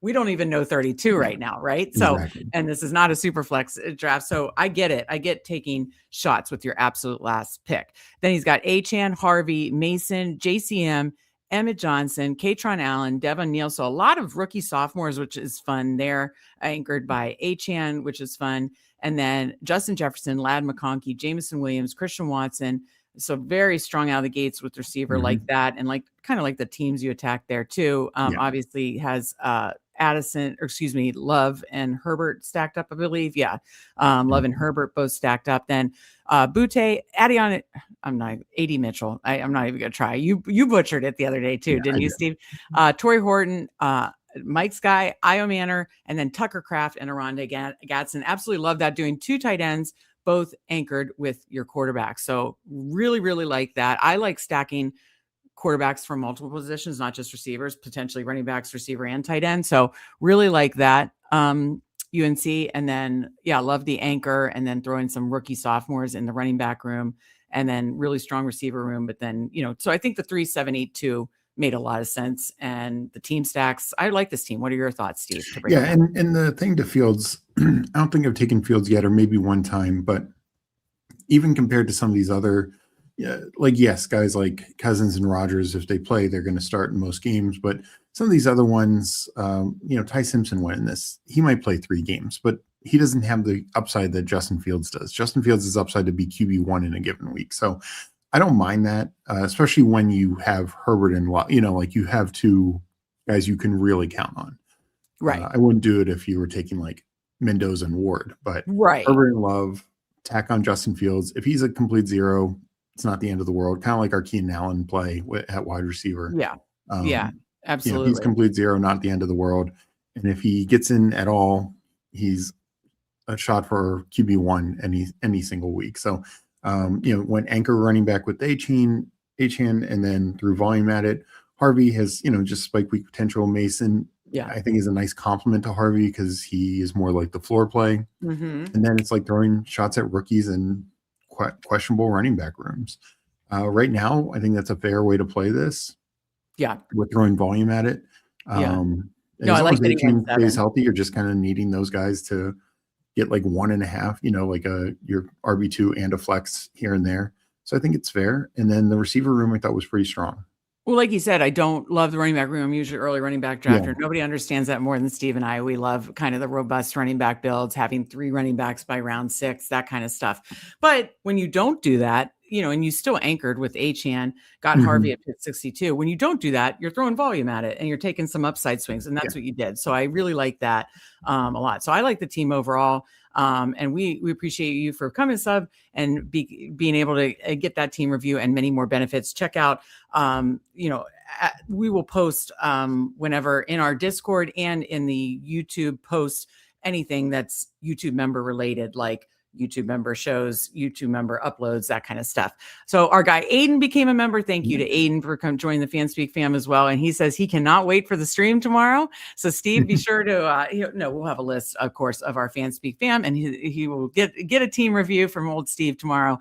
[SPEAKER 1] we don't even know 32 right now. Right. Exactly. So, and this is not a super flex draft. So I get it. I get taking shots with your absolute last pick. Then he's got Achane, Harvey, Mason, JCM, Emmett Johnson, Katron Allen, Devon Neal. So a lot of rookie sophomores, which is fun. They're anchored by Achane, which is fun. And then Justin Jefferson, Ladd McConkey, Jameson Williams, Christian Watson. So very strong out of the gates with receiver like that. And kind of like the teams you attack there too. Obviously has Love and Herbert stacked up, I believe. Yeah. Love and Herbert both stacked up. Then Butte, Adion, AD Mitchell. I'm not even going to try. You butchered it the other day too, didn't you, Steve? Torrey Horton, Mike's guy, Io Manor, and then Tucker Kraft and Aranda Gatson. Absolutely love that. Doing 2 tight ends, both anchored with your quarterback. So really, really like that. I like stacking quarterbacks from multiple positions, not just receivers, potentially running backs, receiver, and tight end. So really like that. UNC. And then, love the anchor, and then throw in some rookie sophomores in the running back room, and then really strong receiver room. But then, so I think the 3-7-8-2 made a lot of sense. And the team stacks, I like this team. What are your thoughts, Steve?
[SPEAKER 3] And the thing to Fields, I don't think I've taken Fields yet, or maybe one time, but even compared to some of these other, yes, guys like Cousins and Rodgers, if they play, they're going to start in most games. But some of these other ones, Ty Simpson went in this. He might play 3 games, but he doesn't have the upside that Justin Fields does. Justin Fields is upside to be QB1 in a given week. So I don't mind that, especially when you have Herbert and Love. You have 2 guys you can really count on.
[SPEAKER 1] Right.
[SPEAKER 3] I wouldn't do it if you were taking like Mendoza and Ward, but
[SPEAKER 1] right.
[SPEAKER 3] Herbert and Love, tack on Justin Fields. If he's a complete 0, it's not the end of the world. Kind of like our Keenan Allen play at wide receiver.
[SPEAKER 1] Yeah. Absolutely.
[SPEAKER 3] He's complete 0, not the end of the world. And if he gets in at all, he's a shot for QB1 any single week. So, when anchor running back with Achane, and then through volume at it, Harvey has, just spike week potential. Mason, I think is a nice compliment to Harvey because he is more like the floor play.
[SPEAKER 1] Mm-hmm.
[SPEAKER 3] And then it's like throwing shots at rookies and questionable running back rooms. Right now, I think that's a fair way to play this.
[SPEAKER 1] Yeah.
[SPEAKER 3] We're throwing volume at it.
[SPEAKER 1] I like that he
[SPEAKER 3] stays healthy. You're just kind of needing those guys to get like 1.5, like your RB2 and a flex here and there. So I think it's fair. And then the receiver room I thought was pretty strong.
[SPEAKER 1] Well, like you said, I don't love the running back room. I'm usually early running back drafter. Yeah. Nobody understands that more than Steve and I. We love kind of the robust running back builds, having 3 running backs by round 6, that kind of stuff. But when you don't do that, and you still anchored with Achane, got Harvey at pick 62. When you don't do that, you're throwing volume at it and you're taking some upside swings. And that's what you did. So I really like that a lot. So I like the team overall. And we appreciate you for coming sub and being able to get that team review and many more benefits. Check out, we will post whenever in our Discord and in the YouTube post anything that's YouTube member related, like YouTube member shows, YouTube member uploads, that kind of stuff. So our guy Aiden became a member. Thank you to Aiden for joining the Fanspeak fam as well. And he says he cannot wait for the stream tomorrow. So Steve, be sure to, we'll have a list, of course, of our Fanspeak fam, and he will get a team review from old Steve tomorrow.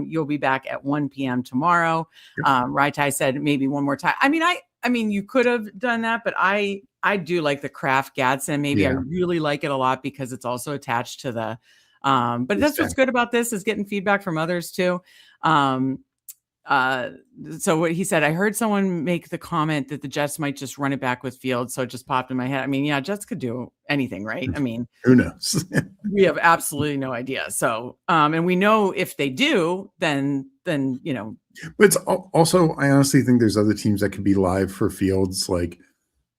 [SPEAKER 1] You'll be back at 1 p.m. tomorrow. Raitai said maybe one more time. I mean, you could have done that, but I do like the Kraft Gadsden. Maybe I really like it a lot because it's also attached to the, but that's what's good about this is getting feedback from others too. So what he said, I heard someone make the comment that the Jets might just run it back with Fields. So it just popped in my head. Jets could do anything, right?
[SPEAKER 3] Who knows?
[SPEAKER 1] We have absolutely no idea. So, and we know if they do, then.
[SPEAKER 3] But it's also, I honestly think there's other teams that could be live for Fields. Like,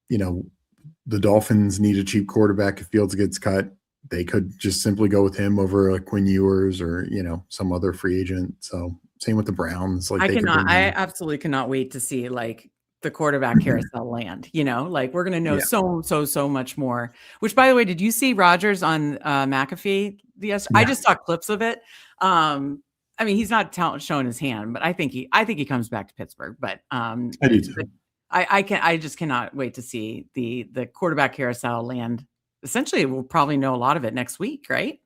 [SPEAKER 3] the Dolphins need a cheap quarterback. If Fields gets cut, they could just simply go with him over like Quinn Ewers or, some other free agent. So same with the Browns. Like
[SPEAKER 1] I absolutely cannot wait to see like the quarterback carousel land, like we're going to know so much more, which by the way, did you see Rodgers on McAfee? I just saw clips of it. He's not showing his hand, but I think he comes back to Pittsburgh, but I do too. I just cannot wait to see the quarterback carousel land. Essentially, we'll probably know a lot of it next week, right?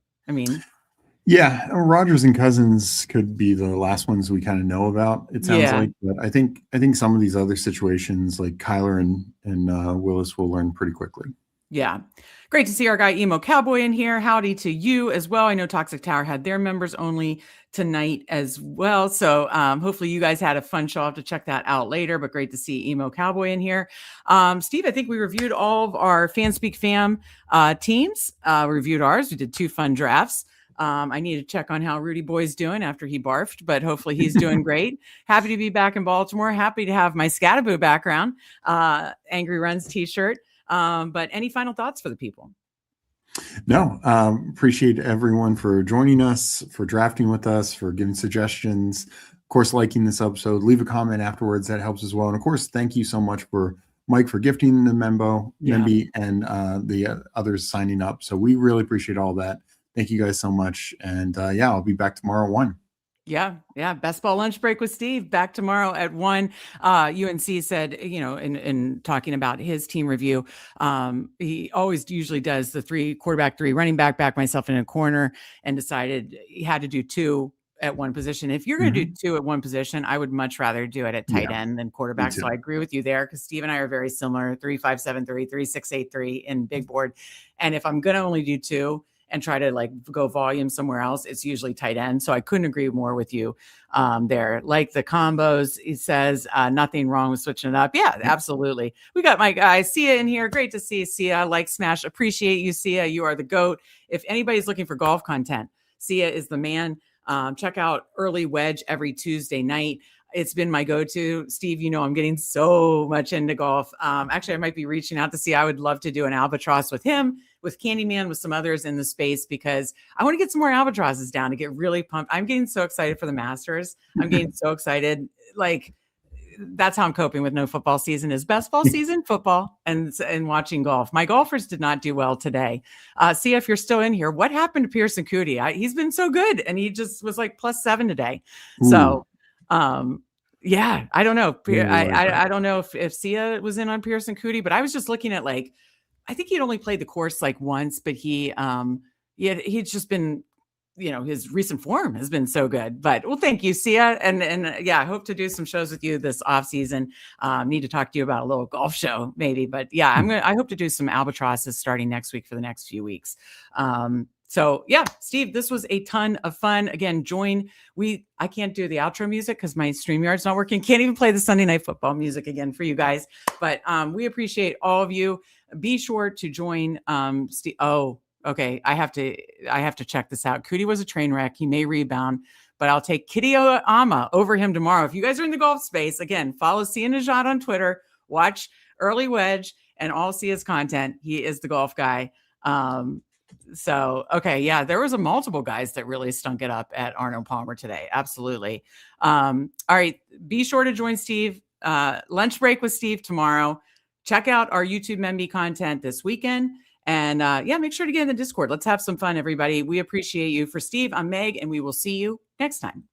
[SPEAKER 3] Rodgers and Cousins could be the last ones we kind of know about. It sounds like, but I think some of these other situations like Kyler and Willis will learn pretty quickly. Yeah.
[SPEAKER 1] Great to see our guy Emo Cowboy in here. Howdy to you as well. I know Toxic Tower had their members only tonight as well. So hopefully you guys had a fun show. I'll have to check that out later, but great to see Emo Cowboy in here. Steve, I think we reviewed all of our Fanspeak fam teams. Reviewed ours. We did 2 fun drafts. I need to check on how Rudy Boy's doing after he barfed, but hopefully he's doing great. Happy to be back in Baltimore. Happy to have my Scataboo background, Angry Runs t-shirt. But any final thoughts for the people?
[SPEAKER 3] No, appreciate everyone for joining us, for drafting with us, for giving suggestions, of course, liking this episode, leave a comment afterwards. That helps as well. And of course, thank you so much for Mike for gifting the
[SPEAKER 1] Yeah.
[SPEAKER 3] Memby, and the others signing up. So we really appreciate all that. Thank you guys so much. And yeah, I'll be back tomorrow at 1.
[SPEAKER 1] Yeah. Best ball lunch break with Steve back tomorrow at 1. UNC said, in talking about his team review, he always usually does the 3 quarterback, 3 running back, myself in a corner, and decided he had to do 2 at one position. If you're going to do 2 at one position, I would much rather do it at tight end than quarterback. So I agree with you there, because Steve and I are very similar, 3-5-7-3, 3-6-8-3 in big board. And if I'm going to only do 2 and try to like go volume somewhere else, it's usually tight end. So I couldn't agree more with you there. Like the combos, he says, nothing wrong with switching it up. Yeah, absolutely. We got my guy Sia in here. Great to see you, Sia. Like Smash. Appreciate you, Sia. You are the GOAT. If anybody's looking for golf content, Sia is the man. Check out Early Wedge every Tuesday night. It's been my go-to. Steve, I'm getting so much into golf. Actually, I might be reaching out to see. I would love to do an albatross with him, with Candyman, with some others in the space, because I want to get some more albatrosses down to get really pumped. I'm getting so excited for the Masters. I'm getting so excited. Like, that's how I'm coping with no football season, is best ball season, football, and watching golf. My golfers did not do well today. See if you're still in here. What happened to Pearson Coody? He's been so good, and he just was like +7 today. Ooh. So, yeah, I don't know. I don't know if Sia was in on Pearson Coody, but I was just looking at, like, I think he'd only played the course like once, but he'd just been, his recent form has been so good. But well, thank you, Sia. And yeah, I hope to do some shows with you this off season. Need to talk to you about a little golf show maybe, but yeah, I hope to do some albatrosses starting next week for the next few weeks. So yeah, Steve, this was a ton of fun. Again, I can't do the outro music because my StreamYard's not working. Can't even play the Sunday Night Football music again for you guys. But we appreciate all of you. Be sure to join Steve. Oh, okay. I have to check this out. Coody was a train wreck. He may rebound, but I'll take Kitty Ama over him tomorrow. If you guys are in the golf space, again, follow Sia Najad on Twitter, watch Early Wedge and all Sia's content. He is the golf guy. So, okay. Yeah, there was multiple guys that really stunk it up at Arnold Palmer today. Absolutely. All right. Be sure to join Steve. Lunch break with Steve tomorrow. Check out our YouTube Memby content this weekend. And yeah, make sure to get in the Discord. Let's have some fun, everybody. We appreciate you. For Steve, I'm Meg, and we will see you next time.